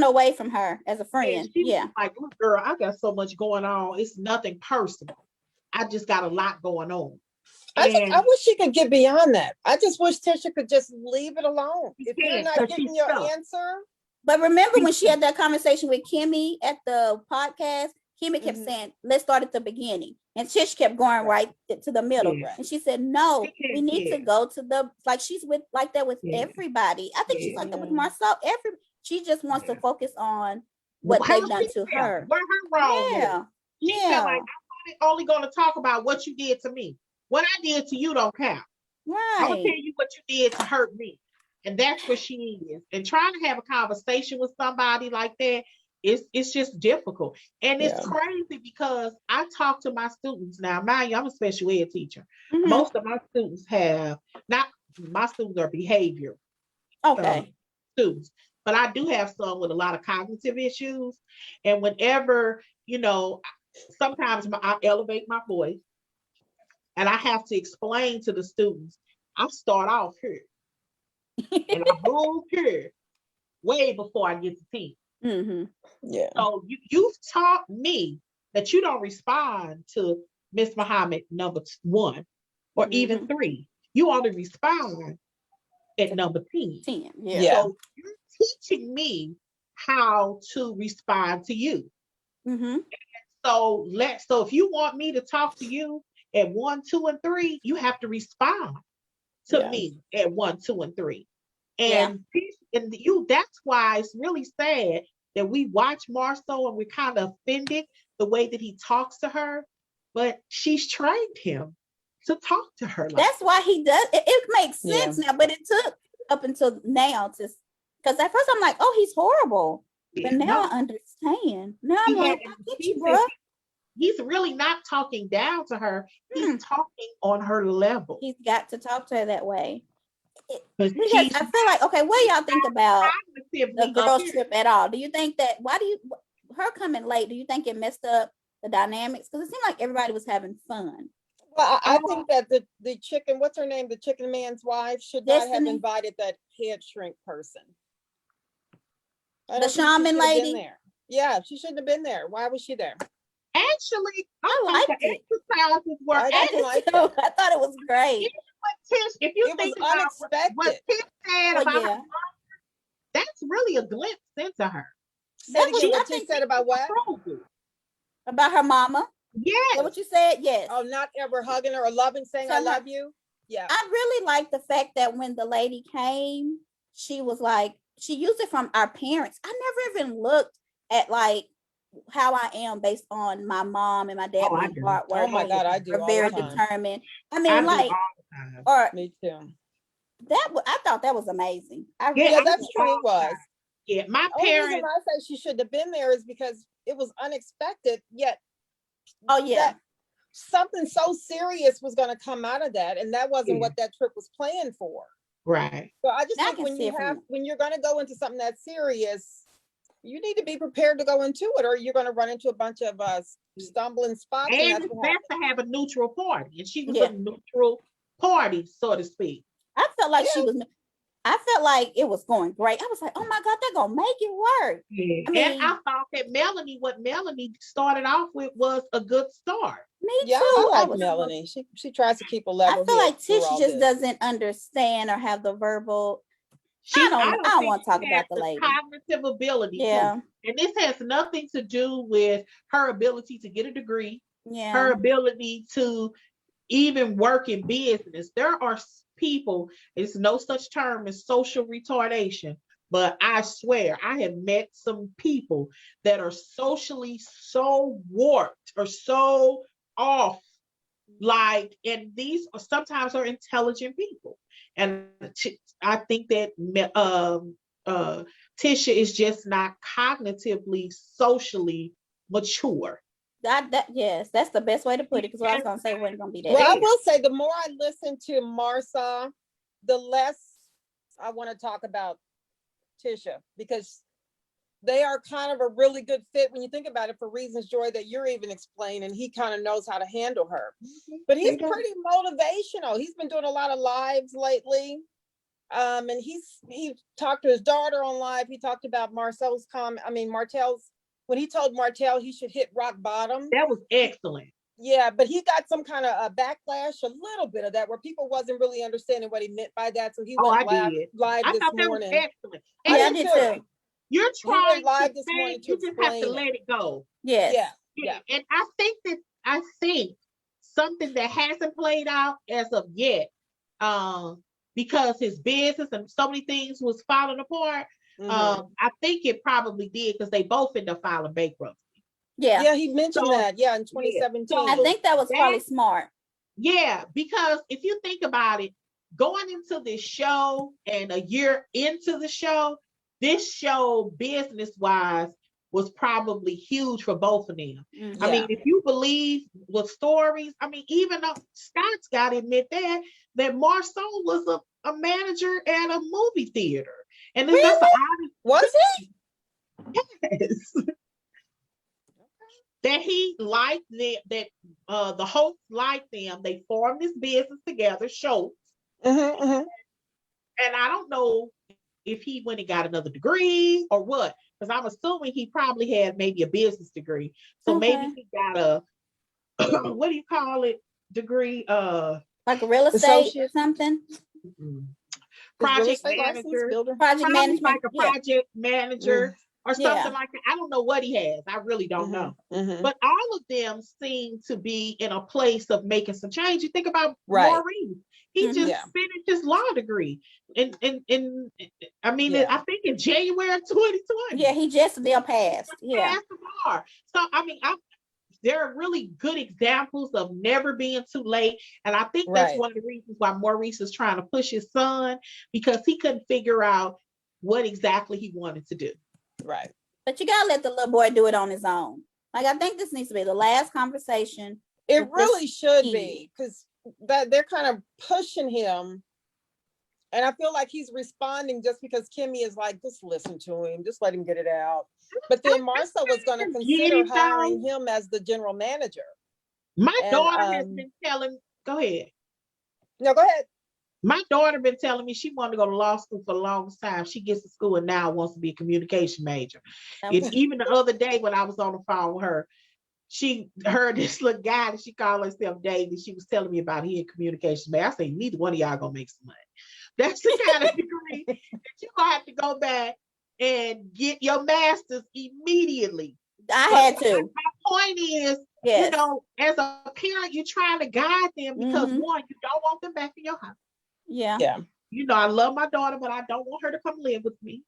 Speaker 2: away from her as a friend.
Speaker 1: She was like, look, girl, I got so much going on. It's nothing personal. I just got a lot going on.
Speaker 3: I wish she could get beyond that. I just wish Tisha could just leave it alone. If you're not getting your answer.
Speaker 2: But remember when she had that conversation with Kimmy at the podcast, Kimmy kept saying, let's start at the beginning. And Tish kept going right to the middle. And she said, no, we need to go to the, like she's with like that with everybody. I think she's like that with Marcel. She just wants to focus on what they've done to her.
Speaker 1: Where her wrong She felt like, I'm only going to talk about what you did to me. What I did to you don't count. I'm going to tell you what you did to hurt me. And that's what she is. And trying to have a conversation with somebody like that, it's just difficult. And it's crazy because I talk to my students now. Mind you, I'm a special ed teacher. Most of my students my students are behavior students, but I do have some with a lot of cognitive issues. And whenever, sometimes I elevate my voice and I have to explain to the students, I start off here and I move here way before I get to 10. So you've taught me that you don't respond to Miss Muhammad number 1 or even 3. You ought to respond at number 10. So you're teaching me how to respond to you. So if you want me to talk to you at 1, 2, and 3, you have to respond to me at 1, 2, and 3. And that's why it's really sad that we watch Marceau and we're kind of offended the way that he talks to her, but she's trained him to talk to her.
Speaker 2: That's why he does. It makes sense now, but it took up until now because at first I'm like, oh, he's horrible. But now I understand. Now I'm like, I get you, bro.
Speaker 1: He's really not talking down to her. He's talking on her level.
Speaker 2: He's got to talk to her that way. Because I feel like, okay, what do y'all think about the girls trip at all? Do you think that, her coming late, do you think it messed up the dynamics? Because it seemed like everybody was having fun.
Speaker 3: Well, I think that the chicken, what's her name? The chicken man's wife should not have invited that head shrink person.
Speaker 2: The shaman lady?
Speaker 3: Yeah, she shouldn't have been there. Why was she there?
Speaker 1: Actually, I liked the exercises were
Speaker 2: I thought it was great.
Speaker 1: Even when Tish, if you
Speaker 3: It
Speaker 1: think
Speaker 3: was
Speaker 1: about what
Speaker 3: unexpected.
Speaker 1: Tish said
Speaker 2: Well,
Speaker 1: about her,
Speaker 2: yeah,
Speaker 1: that's really a glimpse into her.
Speaker 3: Say
Speaker 2: that
Speaker 3: it
Speaker 2: was.
Speaker 3: again,
Speaker 2: I
Speaker 3: what you
Speaker 2: think
Speaker 3: said about what?
Speaker 1: Approval.
Speaker 2: about her mama. Is that
Speaker 1: Yes.
Speaker 2: what you said? Yes.
Speaker 3: Oh, not ever hugging her or loving, saying I
Speaker 2: Tell her-
Speaker 3: love you. Yeah.
Speaker 2: I really like the fact that when the lady came, she was like, she used it from our parents. I never even looked at like how I am based on my mom and my dad
Speaker 1: Oh, I
Speaker 2: being
Speaker 1: do.
Speaker 2: hard
Speaker 3: Oh my
Speaker 2: working
Speaker 3: God, I do
Speaker 2: or
Speaker 3: all
Speaker 2: very
Speaker 3: the time.
Speaker 2: determined. I
Speaker 1: I
Speaker 2: mean,
Speaker 1: do
Speaker 2: like,
Speaker 1: all the time.
Speaker 2: or
Speaker 3: Me too.
Speaker 2: I thought that was amazing. I
Speaker 1: Yeah,
Speaker 2: really
Speaker 3: Yeah,
Speaker 1: I
Speaker 3: that's
Speaker 1: do
Speaker 3: true.
Speaker 1: all
Speaker 3: It
Speaker 1: the
Speaker 3: was.
Speaker 1: time. Yeah, my
Speaker 3: Only reason
Speaker 1: parents.
Speaker 3: why I say she should have been there is because it was unexpected, yet
Speaker 2: Oh yeah.
Speaker 3: that something so serious was going to come out of that, and that wasn't
Speaker 1: Yeah.
Speaker 3: what that trip was planned for.
Speaker 1: Right.
Speaker 3: So I just
Speaker 2: I
Speaker 3: think
Speaker 2: can see it from-
Speaker 3: when you're going to go into something that serious, you need to be prepared to go into it, or you're going to run into a bunch of stumbling spots, and
Speaker 1: And
Speaker 3: that's
Speaker 1: it's
Speaker 3: what
Speaker 1: best
Speaker 3: happened.
Speaker 1: to have a neutral party. And she was
Speaker 2: Yeah.
Speaker 1: a neutral party, so to speak.
Speaker 2: I felt like
Speaker 3: Yeah.
Speaker 2: she was. I felt like it was going great. I was like, oh my God, they're gonna make it work.
Speaker 1: Yeah.
Speaker 2: I mean,
Speaker 1: And I thought that what Melanie started off with was a good start.
Speaker 2: me
Speaker 3: Yeah,
Speaker 2: too.
Speaker 3: I like
Speaker 2: was.
Speaker 3: Melanie. She tries to keep a
Speaker 2: I
Speaker 3: level
Speaker 2: feel
Speaker 3: head
Speaker 2: like
Speaker 3: through
Speaker 2: Tish
Speaker 3: all
Speaker 2: just
Speaker 3: this.
Speaker 2: doesn't understand or have the verbal.
Speaker 1: I
Speaker 2: I don't
Speaker 1: think
Speaker 2: want to
Speaker 1: she
Speaker 2: talk
Speaker 1: has
Speaker 2: about the
Speaker 1: the
Speaker 2: lady.
Speaker 1: cognitive ability
Speaker 2: Yeah,
Speaker 1: too. And this has nothing to do with her ability to get a degree,
Speaker 2: yeah.
Speaker 1: her ability to even work in business. There are people, it's no such term as social retardation, but I swear I have met some people that are socially so warped or so off, like, and these are sometimes are intelligent people. And I think that Tisha is just not cognitively, socially mature.
Speaker 2: That yes, that's the best way to put it. Because what I was gonna say wasn't gonna be that.
Speaker 3: Well, I
Speaker 1: Yeah.
Speaker 3: will say the more I listen to Marsa, the less I want to talk about Tisha, because they are kind of a really good fit when you think about it, for reasons, Joy, that you're even explaining. He kind of knows how to handle her. But he's pretty motivational. He's been doing a lot of lives lately. And he talked to his daughter on live. He talked about Martel's, when he told Martel he should hit rock bottom.
Speaker 1: That was excellent.
Speaker 3: Yeah, but he got some kind of a backlash, a little bit of that, where people wasn't really understanding what he meant by that. So he went live
Speaker 1: I
Speaker 3: this
Speaker 1: thought that
Speaker 3: morning.
Speaker 1: was excellent.
Speaker 2: Yeah, I
Speaker 1: And
Speaker 2: did
Speaker 3: too.
Speaker 2: too.
Speaker 1: you're
Speaker 3: He went
Speaker 1: trying
Speaker 3: live
Speaker 1: to
Speaker 3: this
Speaker 1: say,
Speaker 3: morning to
Speaker 1: you just have to
Speaker 3: explain
Speaker 1: let it go.
Speaker 2: Yes.
Speaker 3: Yeah.
Speaker 1: And I think something that hasn't played out as of yet, because his business and so many things was falling apart.
Speaker 3: Mhm.
Speaker 1: I think it probably did because they both ended up filing bankruptcy.
Speaker 2: Yeah.
Speaker 3: Yeah, he mentioned
Speaker 1: So,
Speaker 3: that. Yeah, in 2017.
Speaker 2: I think that was
Speaker 1: that-
Speaker 2: probably smart.
Speaker 1: Yeah, because if you think about it, going into this show and a year into the show, this show business wise was probably huge for both of them.
Speaker 2: Mhm.
Speaker 1: I mean, if you believe with stories, I mean, even though Scott's got to admit that Marceau was a manager at a movie theater. And then that's
Speaker 3: Was he?
Speaker 1: honest that he liked them, that the host liked them. They formed this business together, Schultz.
Speaker 3: Mhm.
Speaker 1: And I don't know if he went and got another degree or what, because I'm assuming he probably had maybe a business degree. So maybe
Speaker 2: Okay.
Speaker 1: he got a what do you call it? Degree,
Speaker 2: Like a real estate or
Speaker 3: Associate.
Speaker 2: something.
Speaker 3: Real
Speaker 1: project
Speaker 3: estate license,
Speaker 1: manager,
Speaker 3: builder.
Speaker 2: Project
Speaker 1: probably
Speaker 2: management.
Speaker 1: like a
Speaker 2: Yeah.
Speaker 1: project manager or
Speaker 2: Yeah.
Speaker 1: something like that. I don't know what he has. I really don't know.
Speaker 3: Mhm.
Speaker 1: But all of them seem to be in a place of making some change. You think about
Speaker 3: Right.
Speaker 1: Maurice. He
Speaker 2: Mhm.
Speaker 1: just
Speaker 3: Yeah.
Speaker 1: finished his law degree. And I mean,
Speaker 3: Yeah.
Speaker 1: I think in January of 2020.
Speaker 2: Yeah, he just passed. Yeah.
Speaker 1: Passed the bar. So I mean, there are really good examples of never being too late. And I think that's
Speaker 3: Right.
Speaker 1: one of the reasons why Maurice is trying to push his son, because he couldn't figure out what exactly he wanted to do.
Speaker 3: Right.
Speaker 2: But you gotta let the little boy do it on his own. Like, I think this needs to be the last conversation.
Speaker 3: It
Speaker 2: with this
Speaker 3: really should
Speaker 2: kid.
Speaker 3: be, because that they're kind of pushing him. And I feel like he's responding just because Kimmy is like, just listen to him, just let him get it out. But then Marcel was going to consider hiring him as the general manager.
Speaker 1: My
Speaker 3: And,
Speaker 1: daughter has been telling, go ahead.
Speaker 3: No, go ahead.
Speaker 1: My daughter been telling me she wanted to go to law school for the longest time. She gets to school and now wants to be a communication major. And even the other day when I was on the phone with her, she heard this little guy that she called herself David. She was telling me about he in communications. Man, I say neither one of y'all gonna make some money. That's the kind of degree that you're gonna have to go back and get your master's immediately.
Speaker 2: I had to.
Speaker 1: My point is,
Speaker 2: Yes.
Speaker 1: you know, as a parent, you're trying to guide them because one, you don't want them back in your house.
Speaker 2: Yeah.
Speaker 3: Yeah.
Speaker 1: You know, I love my daughter, but I don't want her to come live with me.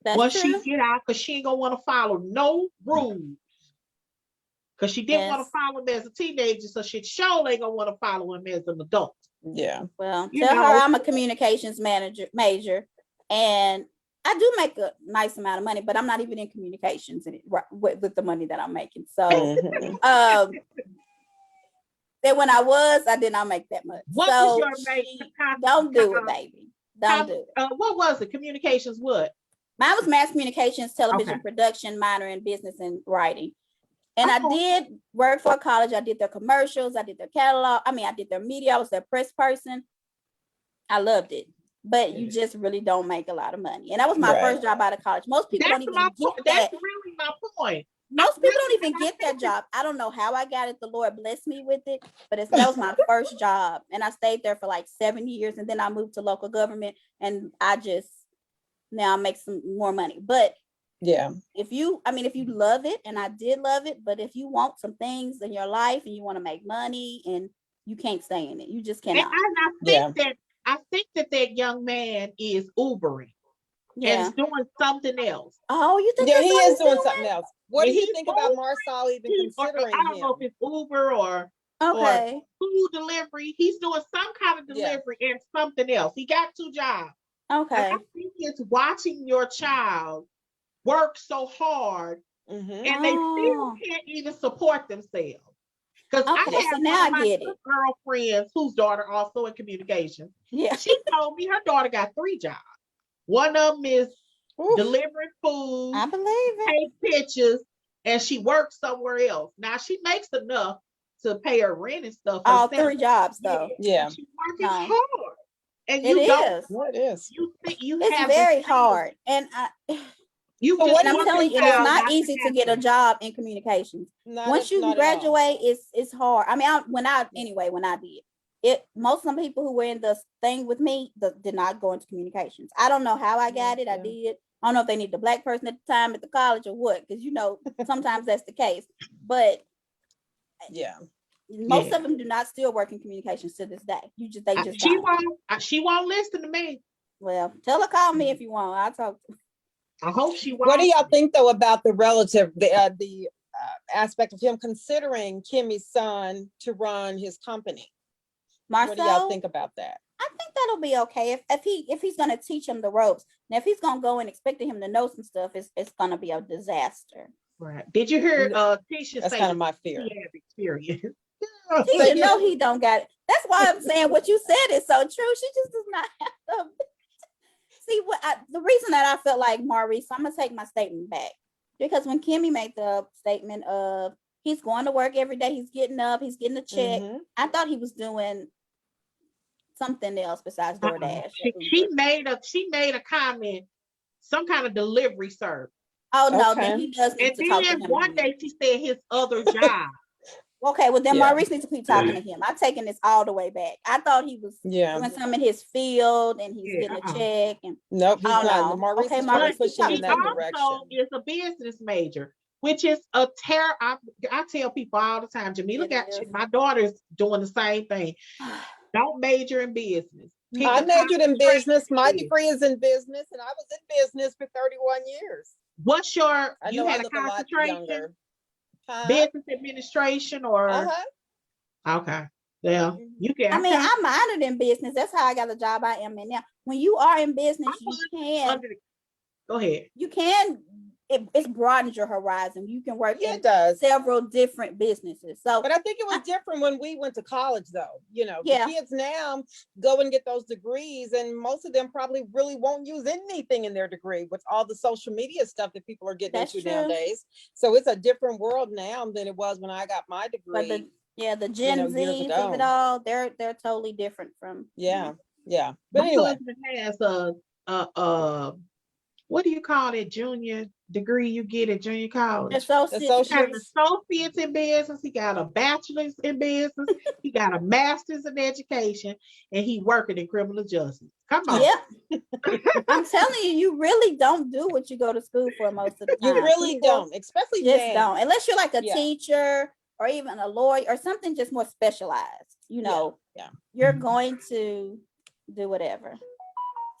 Speaker 2: That's
Speaker 1: Once
Speaker 2: true.
Speaker 1: she get out, because she ain't gonna want to follow no rules. Because she didn't want to follow him as a teenager, so she sure ain't gonna want to follow him as an adult.
Speaker 3: Yeah.
Speaker 2: Well,
Speaker 1: You
Speaker 2: tell
Speaker 1: know.
Speaker 2: her I'm a communications major, and I do make a nice amount of money, but I'm not even in communications with the money that I'm making. So, then when I did not make that much.
Speaker 1: What
Speaker 2: so
Speaker 1: was your
Speaker 2: don't do it, baby. Don't do it.
Speaker 1: What was it? Communications what?
Speaker 2: Mine was mass communications, television production, minor in business and writing. And I did work for a college. I did their commercials. I did their catalog. I mean, I did their media. I was their press person. I loved it. But you just really don't make a lot of money. And that was my first job out of college. Most people don't even get that.
Speaker 1: That's really my point.
Speaker 2: Most people don't even get that job. I don't know how I got it. The Lord blessed me with it. But that was my first job. And I stayed there for like 7 years. And then I moved to local government. And now I make some more money. But
Speaker 3: yeah,
Speaker 2: if you love it, and I did love it, but if you want some things in your life and you want to make money and you can't stay in it, you just cannot.
Speaker 1: And I think that young man is Ubering and is doing something else.
Speaker 2: Oh, you think?
Speaker 3: Yeah, he is doing something else. What do you think about Marsal even considering
Speaker 1: I don't know if it's Uber or food delivery. He's doing some kind of delivery and something else. He got 2 jobs.
Speaker 2: Okay.
Speaker 1: And I think it's watching your child work so hard and they still can't even support themselves. Because I have one of my girlfriends whose daughter also in communication.
Speaker 2: Yeah.
Speaker 1: She told me her daughter got 3 jobs. One of them is delivering food.
Speaker 2: I believe it.
Speaker 1: Take pictures, and she works somewhere else. Now she makes enough to pay her rent and stuff.
Speaker 2: All 3 jobs though.
Speaker 3: Yeah.
Speaker 1: She's working hard. And
Speaker 2: it is.
Speaker 3: What is?
Speaker 2: It's very hard. And I'm telling you, it's not easy to get a job in communications. Once you graduate, it's hard. I mean, when I did it, most of the people who were in the thing with me did not go into communications. I don't know how I got it. I did. I don't know if they need a black person at the time at the college or what, because sometimes that's the case. But most of them do not still work in communications to this day.
Speaker 1: She won't listen to me.
Speaker 2: Well, tell her call me if you want. I'll talk to her.
Speaker 1: I hope she won't.
Speaker 3: What do y'all think though about the aspect of him considering Kimmy's son to run his company?
Speaker 2: Marsal?
Speaker 3: What do y'all think about that?
Speaker 2: I think that'll be okay if he's gonna teach him the ropes. Now, if he's gonna go and expecting him to know some stuff, it's gonna be a disaster.
Speaker 1: Right? Did you hear Tisha
Speaker 3: That's
Speaker 1: say
Speaker 3: kind of my fear.
Speaker 1: He has experience.
Speaker 2: Tisha know he don't got it. That's why I'm saying what you said is so true. She just does not have the. See the reason that I felt like Maurice, I'm gonna take my statement back, because when Kimmy made the statement of he's going to work every day, he's getting up, he's getting a check, I thought he was doing something else besides DoorDash.
Speaker 1: She made a comment, some kind of delivery service.
Speaker 2: Oh no, then he does need to talk to him.
Speaker 1: And then one day she said his other job.
Speaker 2: Okay, well then Maurice needs to keep talking to him. I'm taking this all the way back. I thought he was doing something in his field and he's getting a check. And
Speaker 3: nope, he's not. Maurice is trying to push him in that direction.
Speaker 1: Also is a business major, which is a terror. I tell people all the time, Jamila my daughter's doing the same thing. Don't major in business.
Speaker 3: I majored in business. My degree is in business, and I was in business for 31 years.
Speaker 1: What's you had a concentration? Business administration or okay. Yeah, you can.
Speaker 2: I mean, I minored in business. That's how I got the job I am in now. When you are in business, you can
Speaker 1: go ahead.
Speaker 2: You can. It's broadens your horizon. You can work in several different businesses. So,
Speaker 3: but I think it was different when we went to college, though. The kids now go and get those degrees, and most of them probably really won't use anything in their degree with all the social media stuff that people are getting into nowadays. So it's a different world now than it was when I got my degree.
Speaker 2: But the Gen Zs of it all, they're totally different from.
Speaker 3: Yeah. But
Speaker 1: my
Speaker 3: anyway,
Speaker 1: husband has what do you call that junior degree you get at junior college?
Speaker 2: Associates.
Speaker 1: He got an
Speaker 3: Associates.
Speaker 1: associate's in business. He got a bachelor's in business. He got a master's in education, and he working in criminal justice. Come on.
Speaker 2: Yeah. I'm telling you, you really don't do what you go to school for most of the time.
Speaker 3: You really
Speaker 2: People
Speaker 3: don't, especially
Speaker 2: just
Speaker 3: men.
Speaker 2: don't. Unless you're like a
Speaker 3: Yeah.
Speaker 2: teacher or even a lawyer or something just more specialized. You know,
Speaker 3: Yeah.
Speaker 2: you're going to do whatever.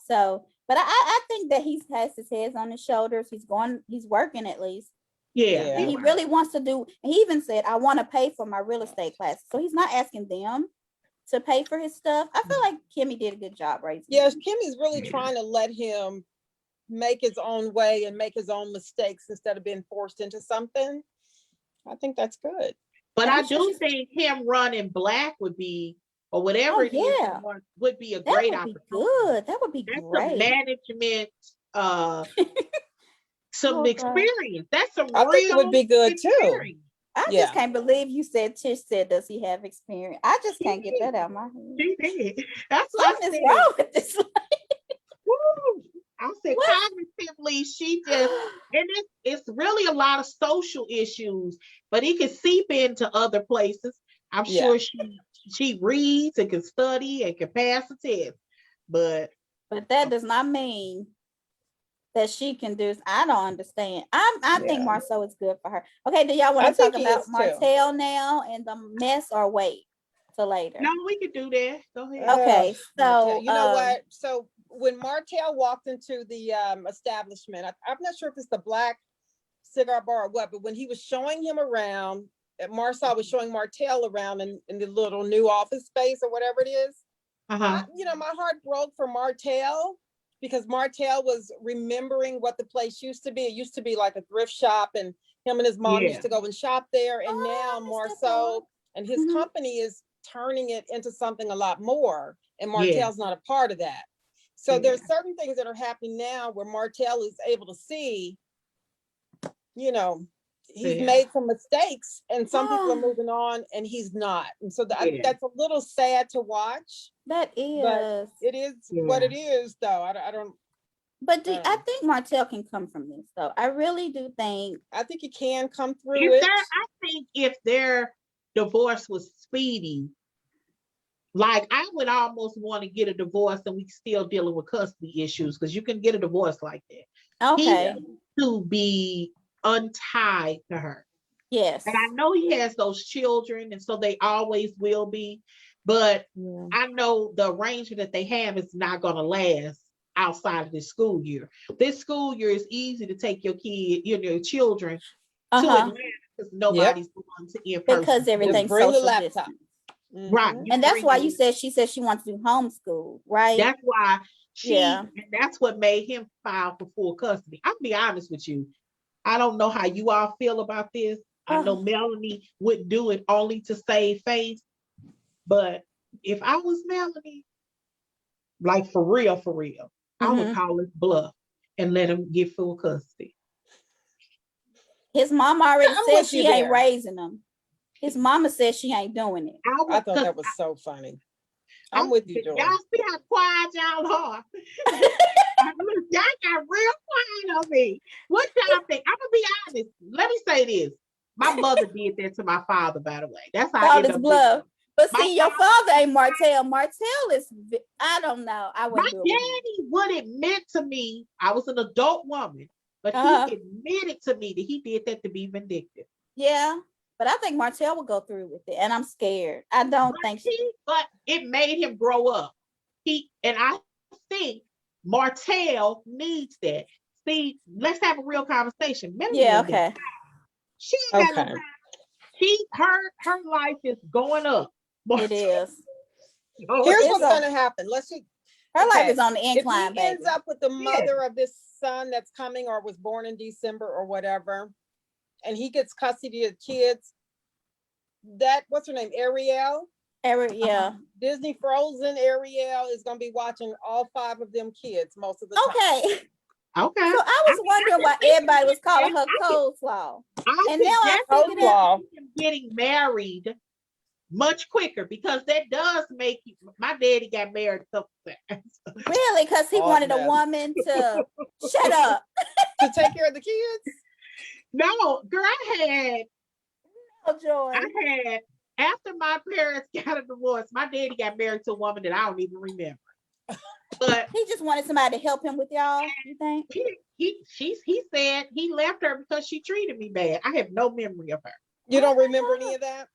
Speaker 2: So, but I think that he has his head on his shoulders. He's working at least.
Speaker 1: Yeah.
Speaker 2: And he really wants to do, and he even said, I want to pay for my real estate classes. So he's not asking them to pay for his stuff. I feel like Kimmy did a good job raising
Speaker 3: Yes,
Speaker 2: him.
Speaker 3: Kimmy's really trying to let him make his own way and make his own mistakes instead of being forced into something. I think that's good.
Speaker 1: But
Speaker 2: And
Speaker 1: I
Speaker 2: I'm sure
Speaker 1: do
Speaker 2: she's-
Speaker 1: think him running black would be, or whatever
Speaker 2: Oh,
Speaker 1: it is,
Speaker 2: yeah.
Speaker 1: would be a
Speaker 2: That
Speaker 1: great
Speaker 2: would be
Speaker 1: opportunity.
Speaker 2: good. That would be
Speaker 1: That's some
Speaker 2: great.
Speaker 1: management, some
Speaker 2: Oh, God.
Speaker 1: experience. That's some
Speaker 3: I think it would
Speaker 1: real
Speaker 3: be good too.
Speaker 1: experience.
Speaker 2: I
Speaker 3: Yeah.
Speaker 2: just can't believe you said Tish said, does he have experience? I just can't get that out of my head.
Speaker 1: She did. That's what I
Speaker 2: Something is
Speaker 1: said.
Speaker 2: wrong with this.
Speaker 1: Woo. I said
Speaker 2: What?
Speaker 1: cognitively, she just, and it's really a lot of social issues, but it can seep into other places. I'm
Speaker 3: Yeah.
Speaker 1: sure she reads and can study and can pass a test, but
Speaker 2: But that does not mean that she can do. I don't understand. I think
Speaker 3: Yeah.
Speaker 2: Marceau is good for her. Okay, do y'all want
Speaker 3: I
Speaker 2: to talk
Speaker 3: think he
Speaker 2: about
Speaker 3: is, too.
Speaker 2: Martell now and the mess, or wait till later?
Speaker 1: no, we could do that. Go ahead.
Speaker 2: Okay,
Speaker 3: Ugh,
Speaker 2: so,
Speaker 3: Martell. You know
Speaker 2: um,
Speaker 3: what? So when Martell walked into the establishment, I'm not sure if it's the Black Cigar Bar or what, but when he was showing him around, Marcel was showing Martell around in the little new office space or whatever it is.
Speaker 1: Uh-huh.
Speaker 3: My heart broke for Martell because Martell was remembering what the place used to be. It used to be like a thrift shop, and him and his mom
Speaker 1: Yeah.
Speaker 3: used to go and shop there. And
Speaker 2: Oh,
Speaker 3: now
Speaker 2: I missed that
Speaker 3: Marceau and his
Speaker 2: Mhm.
Speaker 3: company is turning it into something a lot more. And Martell's not a part of that. So
Speaker 1: Yeah.
Speaker 3: there's certain things that are happening now where Martell is able to see, he's
Speaker 1: Yeah.
Speaker 3: made some mistakes and some people are moving on and he's not. And so I think
Speaker 1: Yeah.
Speaker 3: that's a little sad to watch.
Speaker 2: That is.
Speaker 3: But it is what
Speaker 1: Yeah.
Speaker 3: it is, though. I don't.
Speaker 2: But I think Martell can come from this, though. I really do think.
Speaker 3: I think he can come through
Speaker 1: If
Speaker 3: it.
Speaker 1: I think if their divorce was speedy, like I would almost want to get a divorce and we still dealing with custody issues because you can get a divorce like that.
Speaker 2: Okay.
Speaker 1: He needs to be untied to her.
Speaker 2: Yes.
Speaker 1: And I know he has those children, and so they always will be. But
Speaker 2: Yeah.
Speaker 1: I know the arrangement that they have is not going to last outside of this school year. This school year is easy to take your children to Atlanta because nobody's going to in person.
Speaker 2: Because everything's
Speaker 3: bring the
Speaker 2: social
Speaker 3: laptop.
Speaker 2: distance.
Speaker 1: Right.
Speaker 2: And that's why she said she wants to do homeschool, right?
Speaker 1: That's why
Speaker 2: Yeah.
Speaker 1: and that's what made him file for full custody. I'll be honest with you. I don't know how you all feel about this. I know Melanie wouldn't do it only to save face, but if I was Melanie, like for real, I would call his bluff and let him get full custody.
Speaker 2: His mom already
Speaker 3: I'm
Speaker 2: said
Speaker 3: with
Speaker 2: she
Speaker 3: you
Speaker 2: ain't
Speaker 3: there.
Speaker 2: raising them. His mama said she ain't doing it.
Speaker 3: I thought that was so funny. I'm with you, Joy.
Speaker 1: Y'all see how quiet y'all are. Y'all got real quiet on me. What y'all think? I'm gonna be honest. Let me say this. My mother did that to my father, by the way. That's how I
Speaker 2: Called
Speaker 1: ended
Speaker 2: his
Speaker 1: up
Speaker 2: bluff. But
Speaker 1: My
Speaker 2: see, your father ain't Martell. Martell is, I don't know. I
Speaker 1: my
Speaker 2: wouldn't do it.
Speaker 1: daddy, what it meant to me, I was an adult woman, but he admitted to me that he did that to be vindictive.
Speaker 2: Yeah, but I think Martell will go through with it, and I'm scared. I don't think
Speaker 1: but it made him grow up. And I think Martell needs that. See, let's have a real conversation.
Speaker 2: Yeah, okay.
Speaker 1: She ain't got no time. Her life is going up.
Speaker 2: It is.
Speaker 3: Here's what's gonna happen. Let's see.
Speaker 2: Her life is on the incline,
Speaker 3: if he ends up with the mother of this son that's coming or was born in December or whatever, and he gets custody of the kids, what's her name? Ariel?
Speaker 2: Yeah.
Speaker 3: Disney Frozen Ariel is gonna be watching all 5 of them kids most of the time.
Speaker 2: Okay.
Speaker 1: Okay.
Speaker 2: So I was wondering why everybody was calling her coleslaw. And now I figured out
Speaker 1: getting married much quicker, because that does make you. My daddy got married a couple times.
Speaker 2: Really? Because he wanted a woman to shut up.
Speaker 3: To take care of the kids?
Speaker 1: No, girl,
Speaker 2: Oh, Joy.
Speaker 1: I had, after my parents got a divorce, my daddy got married to a woman that I don't even remember. But
Speaker 2: he just wanted somebody to help him with y'all, you think?
Speaker 1: He said he left her because she treated me bad. I have no memory of her.
Speaker 3: You don't remember any of that?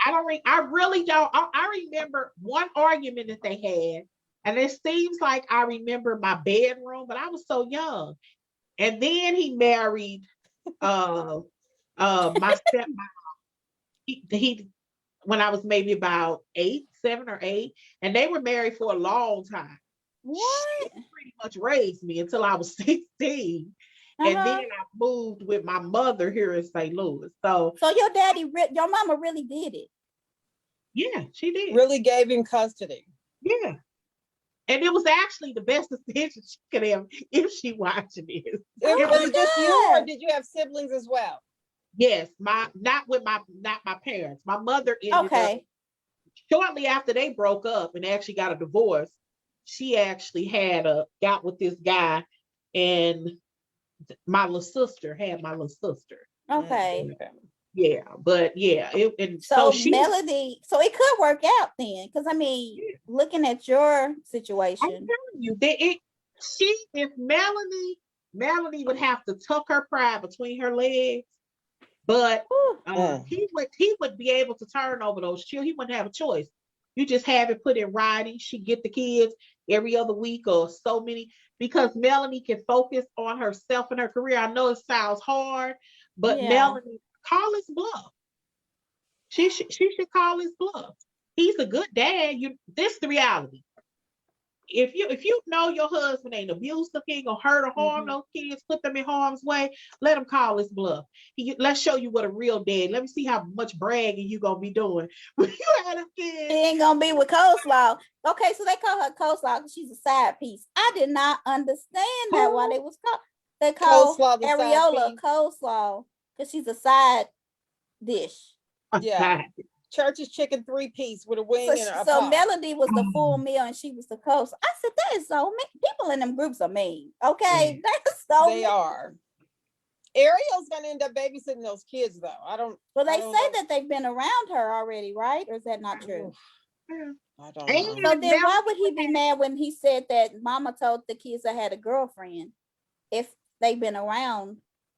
Speaker 1: I really don't. I remember one argument that they had, and it seems like I remember my bedroom, but I was so young. And then he married my stepmom. He when I was maybe about 7 or 8, and they were married for a long time.
Speaker 2: What?
Speaker 1: She pretty much raised me until I was 16. And then I moved with my mother here in St. Louis. So
Speaker 2: your daddy, your mama really did it.
Speaker 1: Yeah, she did.
Speaker 3: Really gave him custody.
Speaker 1: Yeah. And it was actually the best decision she could have if she watched this.
Speaker 3: It was just you, or did you have siblings as well?
Speaker 1: Yes, not my parents. My mother ended up, shortly after they broke up and actually got a divorce. She actually got with this guy, and my little sister had my little sister.
Speaker 2: Okay.
Speaker 1: Yeah, but yeah,
Speaker 2: so Melody, so it could work out then, because I mean, looking at your situation,
Speaker 1: I'm telling you, if Melanie would have to tuck her pride between her legs, but he would be able to turn over those children. He wouldn't have a choice. You just have it put in writing. She get the kids every other week or so many, because Melanie can focus on herself and her career. I know it sounds hard, but Melanie, call his bluff. She should call his bluff. He's a good dad. This is the reality. If you know your husband ain't abusive, he ain't gonna hurt or harm those kids, put them in harm's way, let him call his bluff. Let's show you what a real dad. Let me see how much bragging you gonna be doing when you had a kid.
Speaker 2: He ain't gonna be with coleslaw. Okay, so they call her coleslaw because she's a side piece. I did not understand that why they was called. They call areola coleslaw because she's a side dish.
Speaker 3: Yeah. Church's chicken 3-piece with a wing and a
Speaker 2: so
Speaker 3: pot.
Speaker 2: Melody was the full meal and she was the coast. I said, that is so mean. People in them groups are mean. Okay. That's so
Speaker 3: They are. Ariel's gonna end up babysitting those kids though.
Speaker 2: Well, they say that they've been around her already, right? Or is that not true?
Speaker 3: I don't know.
Speaker 2: So then why would he be mad when he said that mama told the kids I had a girlfriend if they've been around?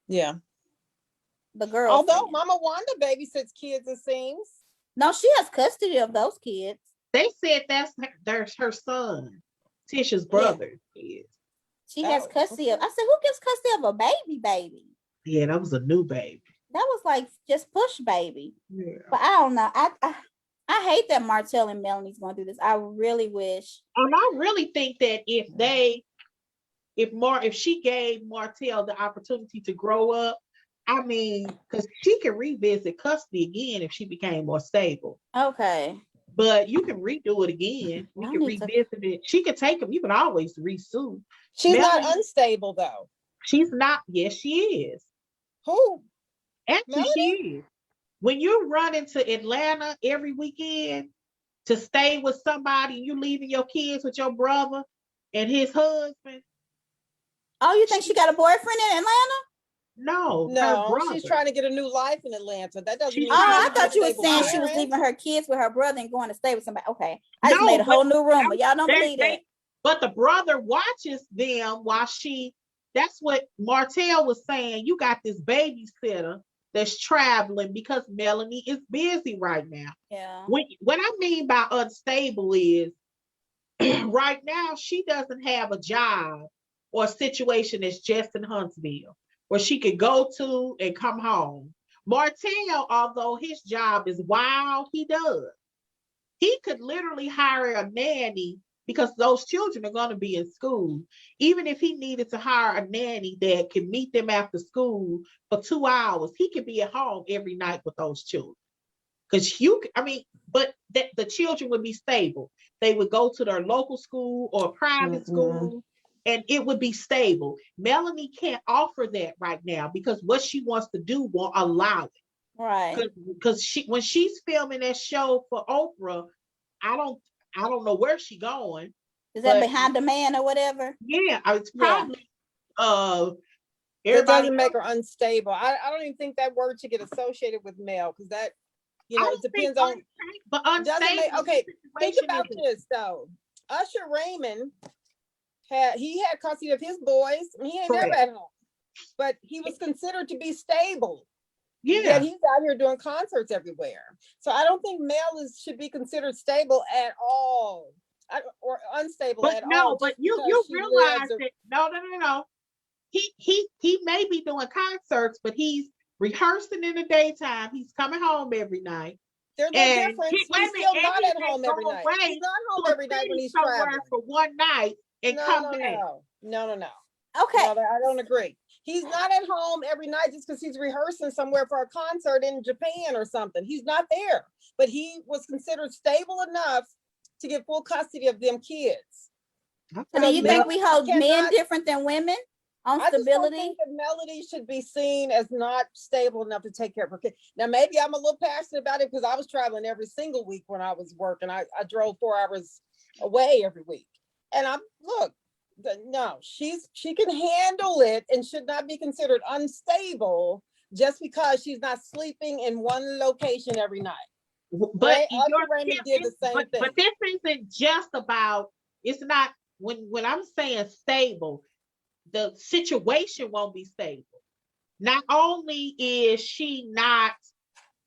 Speaker 3: Yeah.
Speaker 2: The girl.
Speaker 3: Although Mama Wanda babysits kids, it seems.
Speaker 2: No, she has custody of those kids.
Speaker 1: They said there's her son, Tisha's brother.
Speaker 2: Yeah. She has custody of. I said, who gives custody of a baby?
Speaker 1: Yeah, that was a new baby.
Speaker 2: That was like just push baby.
Speaker 1: Yeah.
Speaker 2: But I don't know. I hate that Martell and Melanie's going to do this. I really wish.
Speaker 1: And I really think that if she gave Martell the opportunity to grow up, I mean, because she can revisit custody again if she became more stable.
Speaker 2: Okay.
Speaker 1: But you can redo it again. You can revisit it. She can take them. You can always resue.
Speaker 3: She's not unstable though.
Speaker 1: She's not. Yes, she is.
Speaker 3: Who?
Speaker 1: Actually, Melody? She is. When you run into Atlanta every weekend to stay with somebody, you leaving your kids with your brother and his husband.
Speaker 2: Oh, you think she got a boyfriend in Atlanta?
Speaker 1: No,
Speaker 3: she's trying to get a new life in Atlanta. That doesn't mean.
Speaker 2: I thought you were saying she was leaving her kids with her brother and going to stay with somebody. Okay, I just made a whole new room, but y'all don't believe that.
Speaker 1: But the brother watches them while that's what Martell was saying. You got this babysitter that's traveling because Melanie is busy right now.
Speaker 2: Yeah.
Speaker 1: What I mean by unstable is right now she doesn't have a job or a situation that's just in Huntsville where she could go to and come home. Martell, although his job is wild, he could literally hire a nanny because those children are going to be in school. Even if he needed to hire a nanny that can meet them after school for 2 hours, he could be at home every night with those children. But the children would be stable. They would go to their local school or private school, and it would be stable. Melanie can't offer that right now because what she wants to do won't allow it.
Speaker 2: Right.
Speaker 1: Because when she's filming that show for Oprah, I don't I don't know where she going,
Speaker 2: Is that
Speaker 1: but
Speaker 2: Behind the Man or whatever?
Speaker 1: yeah, it's
Speaker 2: Yeah.
Speaker 1: probably
Speaker 3: That
Speaker 1: everybody
Speaker 3: doesn't make her unstable. I don't even think that word should get associated with male, because that,
Speaker 1: I
Speaker 3: it
Speaker 1: don't think
Speaker 3: depends on,
Speaker 1: but
Speaker 3: doesn't make,
Speaker 1: unstable
Speaker 3: okay, think
Speaker 1: situation
Speaker 3: about
Speaker 1: is
Speaker 3: this though. Usher Raymond had custody of his boys, and he ain't never
Speaker 1: correct.
Speaker 3: at home. But he was considered to be stable. Yet
Speaker 1: Yeah.
Speaker 3: he's out here doing concerts everywhere. So I don't think male should be considered stable at all, or unstable
Speaker 1: But
Speaker 3: at all,
Speaker 1: no, but
Speaker 3: just
Speaker 1: you
Speaker 3: because she
Speaker 1: realize
Speaker 3: lives.
Speaker 1: that no. He may be doing concerts, but he's rehearsing in the daytime. He's coming home every night.
Speaker 3: There's no
Speaker 1: And
Speaker 3: difference.
Speaker 1: wait
Speaker 3: He's
Speaker 1: a minute,
Speaker 3: still
Speaker 1: and
Speaker 3: not
Speaker 1: he
Speaker 3: at
Speaker 1: may
Speaker 3: home
Speaker 1: go
Speaker 3: every night. He's
Speaker 1: away
Speaker 3: not home
Speaker 1: to a
Speaker 3: every night when
Speaker 1: city
Speaker 3: he's
Speaker 1: somewhere
Speaker 3: traveling.
Speaker 1: for one night and come back.
Speaker 3: No.
Speaker 2: Okay.
Speaker 3: No, I don't agree. He's not at home every night just because he's rehearsing somewhere for a concert in Japan or something. He's not there. But he was considered stable enough to get full custody of them kids.
Speaker 2: So do you think we hold men different than women on
Speaker 3: I just don't
Speaker 2: stability?
Speaker 3: think that Melody should be seen as not stable enough to take care of her kid. Now, maybe I'm a little passionate about it because I was traveling every single week when I was working. I drove 4 hours away every week. And no, she can handle it and should not be considered unstable just because she's not sleeping in one location every night.
Speaker 1: But
Speaker 3: Raymond did the same thing.
Speaker 1: But this isn't just about, it's not, when I'm saying stable, the situation won't be stable. Not only is she not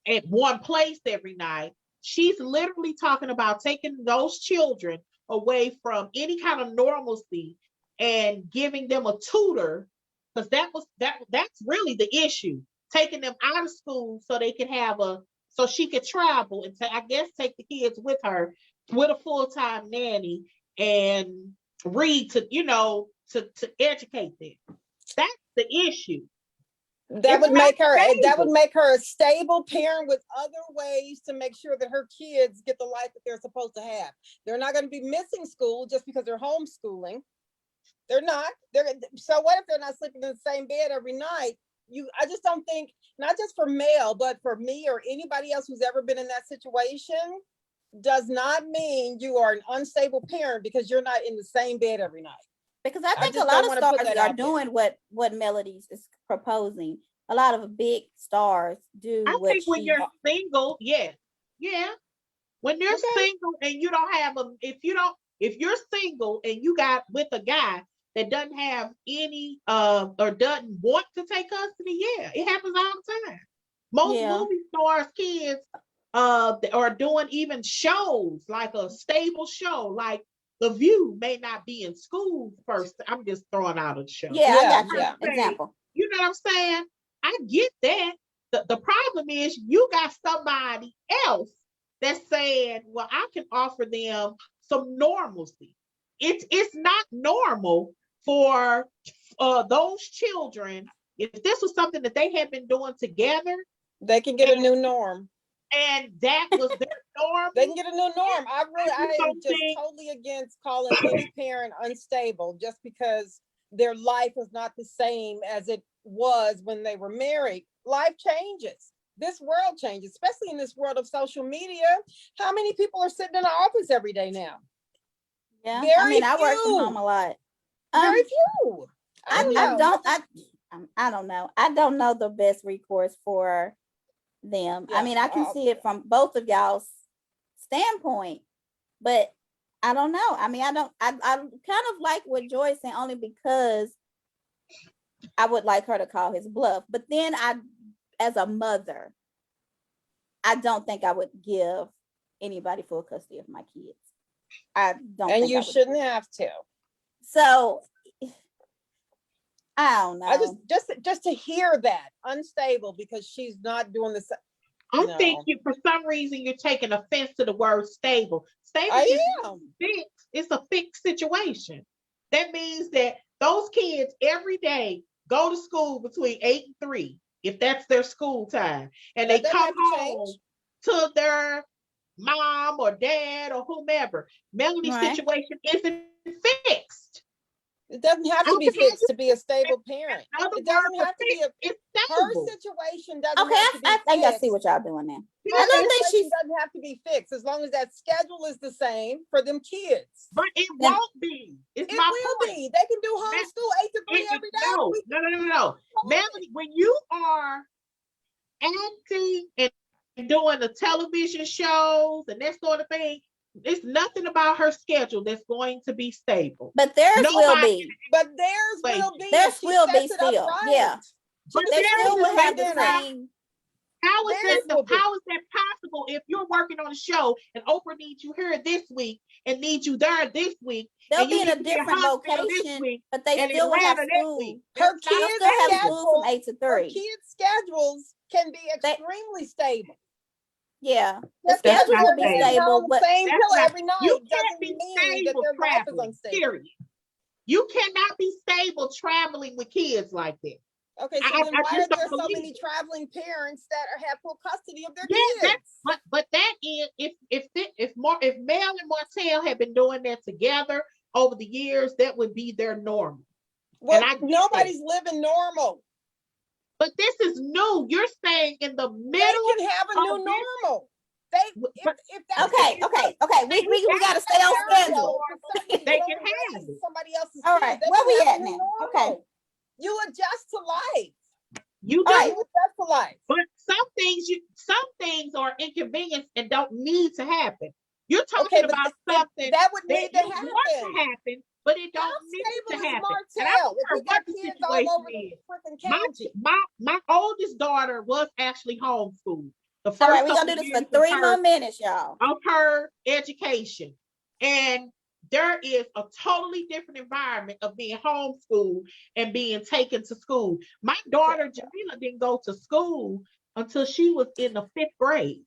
Speaker 1: at one place every night, she's literally talking about taking those children away from any kind of normalcy and giving them a tutor, because that's really the issue. Taking them out of school so they can so she could travel and I guess take the kids with her with a full-time nanny and read to educate them. That's the issue.
Speaker 3: That would make her a stable parent with other ways to make sure that her kids get the life that they're supposed to have. They're not going to be missing school just because they're homeschooling. They're not. So what if they're not sleeping in the same bed every night? I just don't think, not just for male, but for me or anybody else who's ever been in that situation, does not mean you are an unstable parent because you're not in the same bed every night.
Speaker 2: Because I think a lot of stars are doing what Melody's is proposing. A lot of big stars do.
Speaker 1: I think when you're single, yeah. When you're single and you don't have if you're single and you got with a guy that doesn't have any or doesn't want to take custody, yeah, it happens all the time. Most movie stars' kids are doing even shows, like a stable show, like The View may not be in school first. I'm just throwing out a show.
Speaker 2: Yeah, I got you. Example.
Speaker 1: You know what I'm saying? I get that. The problem is you got somebody else that's saying, well, I can offer them some normalcy. It's not normal for those children. If this was something that they had been doing together,
Speaker 3: they can get a new norm.
Speaker 1: And that was their norm.
Speaker 3: They can get a new norm. I am just totally against calling any parent unstable just because their life is not the same as it was when they were married. Life changes. This world changes, especially in this world of social media. How many people are sitting in the office every day now?
Speaker 2: Yeah, I work from home a lot.
Speaker 3: Very few.
Speaker 2: I don't know. I don't know the best recourse for them. Yeah. I can see it from both of y'all's standpoint, but I don't know. I kind of like what Joy's saying only because I would like her to call his bluff. But then as a mother, I don't think I would give anybody full custody of my kids. I don't.
Speaker 3: And you shouldn't have to.
Speaker 2: So I don't know.
Speaker 3: I just to hear that unstable because she's not doing this.
Speaker 1: I think for some reason you're taking offense to the word stable. Stable is fixed. It's a fixed situation. That means that those kids every day go to school between 8 and 3, if that's their school time, and they come home to their mom or dad or whomever. Melody's situation isn't fixed.
Speaker 3: It doesn't have to be
Speaker 1: Okay.
Speaker 3: fixed to be a stable parent.
Speaker 1: Another
Speaker 3: It doesn't
Speaker 1: word for
Speaker 3: have to be
Speaker 1: it's
Speaker 3: her
Speaker 1: stable.
Speaker 3: situation doesn't
Speaker 2: Okay,
Speaker 3: have to be
Speaker 2: I think I see
Speaker 3: fixed.
Speaker 2: what y'all doing now.
Speaker 1: Yeah,
Speaker 2: I don't think
Speaker 3: Situation
Speaker 2: she's.
Speaker 3: doesn't have to be fixed as long as that schedule is the same for them kids.
Speaker 1: but it
Speaker 2: Then-
Speaker 1: won't be. It's
Speaker 3: It
Speaker 1: my
Speaker 3: will
Speaker 1: point.
Speaker 3: be. They can do homeschool 8 to 3 every day.
Speaker 1: No,
Speaker 3: We
Speaker 1: no. Melanie, when you are acting and doing the television shows and that sort of thing, it's nothing about her schedule that's going to be stable.
Speaker 2: But theirs will
Speaker 1: Nobody-
Speaker 2: be.
Speaker 3: But theirs will be.
Speaker 2: Theirs
Speaker 3: if she
Speaker 2: will be
Speaker 3: sets it up
Speaker 2: still,
Speaker 3: right.
Speaker 2: yeah.
Speaker 3: She
Speaker 1: But
Speaker 3: can
Speaker 2: They
Speaker 3: sit
Speaker 1: theirs
Speaker 2: still
Speaker 3: down
Speaker 2: will
Speaker 3: and
Speaker 2: have
Speaker 3: make
Speaker 2: the
Speaker 3: dinner.
Speaker 2: same.
Speaker 1: How is
Speaker 3: Theirs will be.
Speaker 1: that possible if you're working on a show and Oprah needs you here this week and needs you there this week?
Speaker 2: They'll
Speaker 1: and you
Speaker 2: be in a
Speaker 1: need to be
Speaker 2: different
Speaker 1: Huntsville this
Speaker 2: location,
Speaker 1: week
Speaker 2: but they
Speaker 1: and
Speaker 2: still will have
Speaker 1: Atlanta that
Speaker 2: school.
Speaker 1: week?
Speaker 3: Her
Speaker 1: That's
Speaker 2: They'll
Speaker 1: not
Speaker 3: kids'
Speaker 2: still have
Speaker 1: stable.
Speaker 2: school from 8 to
Speaker 3: Her
Speaker 2: 3.
Speaker 3: kids' schedules can be
Speaker 2: They-
Speaker 3: extremely stable.
Speaker 2: Yeah, the
Speaker 3: Just
Speaker 1: That's
Speaker 2: schedules
Speaker 1: not
Speaker 2: will be
Speaker 1: stable.
Speaker 2: stable,
Speaker 3: on the
Speaker 2: but
Speaker 3: same
Speaker 1: That's
Speaker 3: pillow
Speaker 1: not-
Speaker 3: every night
Speaker 1: You can't
Speaker 3: doesn't
Speaker 1: be
Speaker 3: mean that
Speaker 1: stable
Speaker 3: their life is
Speaker 1: traveling,
Speaker 3: unstable.
Speaker 1: period. You cannot be stable traveling with kids like that.
Speaker 3: Okay, so
Speaker 1: I
Speaker 3: then why are
Speaker 1: just
Speaker 3: there
Speaker 1: don't
Speaker 3: so
Speaker 1: believe
Speaker 3: many
Speaker 1: it.
Speaker 3: traveling parents that have full custody of their
Speaker 1: Yeah,
Speaker 3: kids?
Speaker 1: but that is if Mel and Martell had been doing that together over the years, that would be their norm.
Speaker 3: Well,
Speaker 1: I get
Speaker 3: nobody's living normal.
Speaker 1: But this is new. You're saying in the
Speaker 3: They
Speaker 1: middle.
Speaker 3: can have a
Speaker 1: of
Speaker 3: new
Speaker 1: this-
Speaker 3: normal. If that's
Speaker 2: okay. We got to stay on schedule.
Speaker 1: They can have it.
Speaker 3: somebody else's
Speaker 2: All
Speaker 3: kids,
Speaker 2: right,
Speaker 3: they
Speaker 2: where
Speaker 3: can
Speaker 2: we
Speaker 3: have a
Speaker 2: at
Speaker 3: new
Speaker 2: now?
Speaker 3: normal.
Speaker 2: Okay.
Speaker 3: You adjust to life.
Speaker 1: You
Speaker 2: All
Speaker 1: do,
Speaker 2: right.
Speaker 3: You adjust to life.
Speaker 1: but some things are inconvenience and don't need to happen. You're talking
Speaker 3: Okay, but
Speaker 1: about something
Speaker 3: that would
Speaker 1: that
Speaker 3: need to
Speaker 1: you want to
Speaker 3: happen.
Speaker 1: happen, but it
Speaker 3: How
Speaker 1: don't need
Speaker 3: stable
Speaker 1: to
Speaker 3: is
Speaker 1: happen. And I
Speaker 3: Martell
Speaker 1: don't
Speaker 3: if
Speaker 1: care
Speaker 3: he got
Speaker 1: what the
Speaker 3: kids all
Speaker 1: situation
Speaker 3: over
Speaker 1: is.
Speaker 3: the freaking
Speaker 1: My,
Speaker 3: county?
Speaker 1: my oldest daughter was actually homeschooled. The
Speaker 2: All
Speaker 1: first
Speaker 2: right, we're gonna
Speaker 1: couple
Speaker 2: do this
Speaker 1: years
Speaker 2: for 3 more minutes, y'all.
Speaker 1: of her education. And there is a totally different environment of being homeschooled and being taken to school. My daughter, Jamila, didn't go to school until she was in the 5th grade.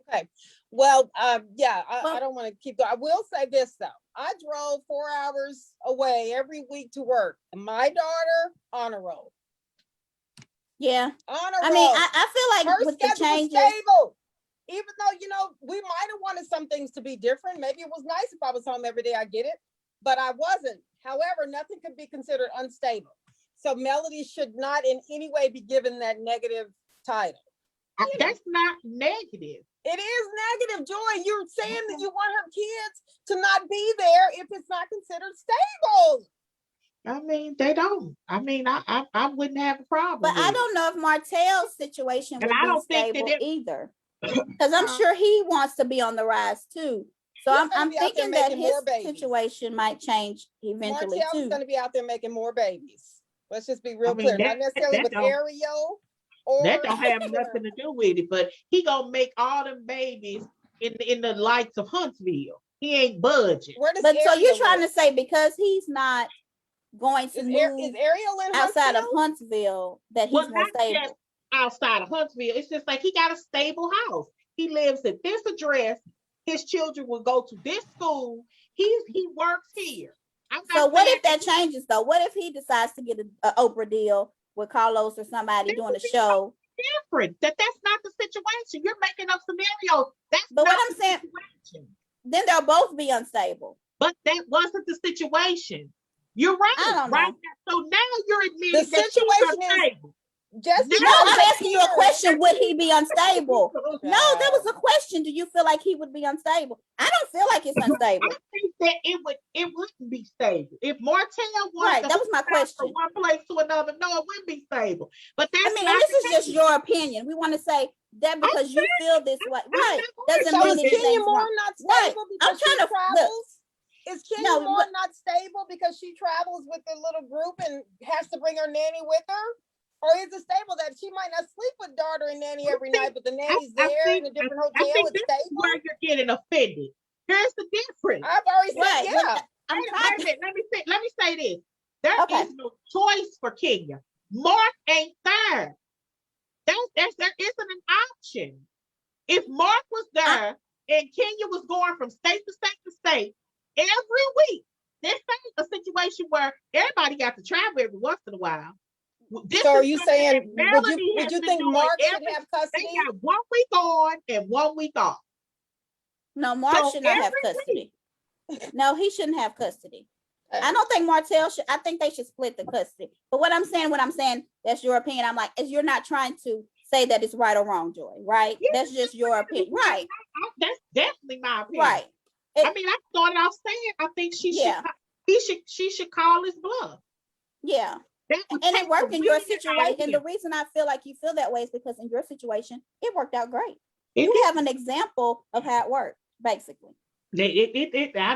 Speaker 3: Okay. Well, yeah,
Speaker 2: Well-
Speaker 3: I don't want to keep going. I will say this though. I drove 4 hours away every week to work. And my daughter, honor roll.
Speaker 2: Yeah.
Speaker 3: Honor
Speaker 2: I
Speaker 3: roll.
Speaker 2: mean, I feel like
Speaker 3: Her
Speaker 2: with the
Speaker 3: schedule was
Speaker 2: changes,
Speaker 3: stable. Even though, we might have wanted some things to be different. Maybe it was nice if I was home every day, I get it. But I wasn't. However, nothing could be considered unstable. So Melody should not in any way be given that negative title.
Speaker 1: That's not negative.
Speaker 3: It is negative, Joy. You're saying that you want her kids to not be there if it's not considered stable.
Speaker 1: I mean, they don't. I mean, I wouldn't have a problem.
Speaker 2: but
Speaker 1: with
Speaker 2: I
Speaker 1: it.
Speaker 2: don't know if Martell's situation
Speaker 1: And
Speaker 2: would
Speaker 1: I
Speaker 2: be
Speaker 1: don't think that
Speaker 2: stable
Speaker 1: it-
Speaker 2: either, because I'm sure he wants to be on the rise too. So
Speaker 3: He's
Speaker 2: I'm
Speaker 3: gonna be out there
Speaker 2: thinking that
Speaker 3: making
Speaker 2: his
Speaker 3: more babies.
Speaker 2: situation might change eventually
Speaker 3: Martell is
Speaker 2: too.
Speaker 3: going to be out there making more babies. Let's just be real
Speaker 1: I mean,
Speaker 3: clear.
Speaker 1: that-
Speaker 3: Not necessarily
Speaker 1: that
Speaker 3: with
Speaker 1: don't-
Speaker 3: Ariel or
Speaker 1: That don't have nothing to do with it, but he gonna make all them babies in the likes of Huntsville. He ain't budging.
Speaker 3: Where does
Speaker 2: But so you're
Speaker 3: Ariel
Speaker 2: trying
Speaker 3: live?
Speaker 2: to say because he's not going to
Speaker 3: is
Speaker 2: move
Speaker 3: Ariel in
Speaker 2: outside of
Speaker 3: Huntsville?
Speaker 2: Huntsville that he's
Speaker 1: Well,
Speaker 2: more
Speaker 1: not just
Speaker 2: stable.
Speaker 1: outside of Huntsville. It's just like he got a stable house. He lives at this address. His children will go to this school. He works here. I'm not
Speaker 2: So what
Speaker 1: saying
Speaker 2: if that changes though? What if he decides to get a Oprah deal with Carlos or somebody
Speaker 1: That
Speaker 2: doing a
Speaker 1: would be
Speaker 2: show?
Speaker 1: different. That's not the situation. You're making up scenarios. That's
Speaker 2: But
Speaker 1: not
Speaker 2: what I'm
Speaker 1: the
Speaker 2: saying-
Speaker 1: situation.
Speaker 2: Then they'll both be unstable.
Speaker 1: But that wasn't the situation. You're right.
Speaker 2: I don't
Speaker 1: right?
Speaker 2: know.
Speaker 1: So now you're admitting
Speaker 3: The
Speaker 1: that she's
Speaker 3: situation is-
Speaker 1: unstable.
Speaker 3: Just
Speaker 1: No,
Speaker 2: No,
Speaker 3: because
Speaker 2: I'm
Speaker 3: the
Speaker 2: asking you a
Speaker 3: parents-
Speaker 2: question. Would he be unstable? No, that was
Speaker 3: Wow.
Speaker 2: a question. Do you feel like he would be unstable? I don't feel like it's unstable.
Speaker 1: I think that it wouldn't be stable. If Martell wanted
Speaker 2: Right,
Speaker 1: to
Speaker 2: that was my
Speaker 1: hook up from
Speaker 2: question.
Speaker 1: one place to another, no, it wouldn't be stable. But that's
Speaker 2: I mean,
Speaker 1: not
Speaker 2: and this
Speaker 1: the
Speaker 2: is just
Speaker 1: case.
Speaker 2: your opinion. We want to say that because you feel this way, right? Doesn't
Speaker 3: So
Speaker 2: mean
Speaker 3: is
Speaker 2: anything's
Speaker 3: Kenya Moore
Speaker 2: wrong.
Speaker 3: not
Speaker 2: Right.
Speaker 3: stable
Speaker 2: I'm
Speaker 3: because she
Speaker 2: trying to- look.
Speaker 3: travels? Is Kenya
Speaker 2: No,
Speaker 3: Moore
Speaker 2: but-
Speaker 3: not stable because she travels with the little group and has to bring her nanny with her? Or is it stable that she might not sleep with daughter and nanny every night, but the nanny's
Speaker 1: I
Speaker 3: there
Speaker 1: think-
Speaker 3: in a different
Speaker 1: I
Speaker 3: hotel?
Speaker 1: think
Speaker 3: It's
Speaker 1: this is
Speaker 3: stable.
Speaker 1: where you're getting offended. Here's the difference.
Speaker 3: I've already said,
Speaker 2: Right,
Speaker 3: yeah.
Speaker 2: but I'm
Speaker 1: Wait a
Speaker 2: trying.
Speaker 1: minute, let me say this. There is
Speaker 2: Okay.
Speaker 1: no choice for Kenya. Mark ain't there. There isn't an option. If Mark was there and Kenya was going from state to state to state every week, this ain't a situation where everybody got to travel every once in a while. This
Speaker 3: So are
Speaker 1: is
Speaker 3: you
Speaker 1: something
Speaker 3: saying,
Speaker 1: that Melody
Speaker 3: would
Speaker 1: has
Speaker 3: you
Speaker 1: been
Speaker 3: think
Speaker 1: doing
Speaker 3: Mark should
Speaker 1: every-
Speaker 3: have
Speaker 1: They
Speaker 3: custody?
Speaker 1: got 1 week on and 1 week off.
Speaker 2: No, Mark
Speaker 1: So
Speaker 2: should not have
Speaker 1: every
Speaker 2: custody. No, he shouldn't have custody. I don't think Martell should. I think they should split the custody. But what I'm saying, that's your opinion. I'm like, is you're not trying to say that it's right or wrong, Joy, right?
Speaker 1: Yeah,
Speaker 2: that's just your opinion, right?
Speaker 1: That's definitely my opinion.
Speaker 2: Right.
Speaker 1: I mean, I started off saying I think she should call his bluff.
Speaker 2: Yeah. And it worked in your situation. And the reason I feel like you feel that way is because in your situation, it worked out great. You have an example of how it worked, basically.
Speaker 1: I'm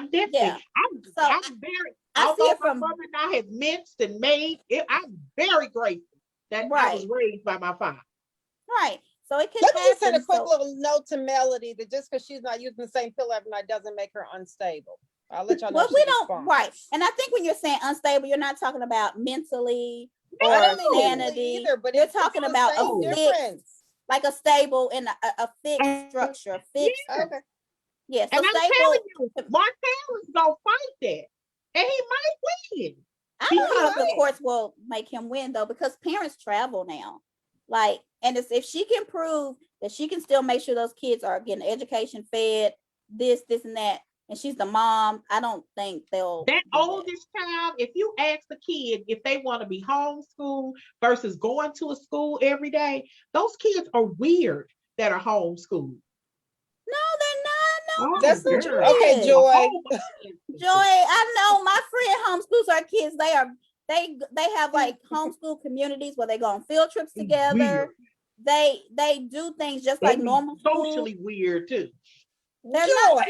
Speaker 1: definitely. I'm very. Although my mother and I have minced and made it, I'm very grateful that I was raised by my father.
Speaker 2: Right. So it can.
Speaker 3: Let me just send a quick little note to Melody that just because she's not using the same pill every night doesn't make her unstable. I'll let y'all know.
Speaker 2: Well, we don't. Right. And I think when you're saying unstable, you're not talking about mentally or sanity either, but you're talking about a difference. Like a stable in a fixed structure, fixed. Okay. Yes. Yeah, so
Speaker 1: and I'm telling you, Martell is gonna fight that, and he might win.
Speaker 2: I don't know if the courts will make him win though, because parents travel now. Like, and if she can prove that she can still make sure those kids are getting education, fed, this, and that, and she's the mom, I don't think they'll.
Speaker 1: That oldest child, if you ask the kid if they want to be homeschooled versus going to a school every day, those kids are weird that are homeschooled.
Speaker 2: No, they're not. No,
Speaker 3: that's not true. Okay, Joy.
Speaker 2: Joy, I know my friend homeschools her kids. They have like homeschool communities where they go on field trips together. Weird. They do things just like normal
Speaker 1: socially school. Weird too.
Speaker 2: They're not.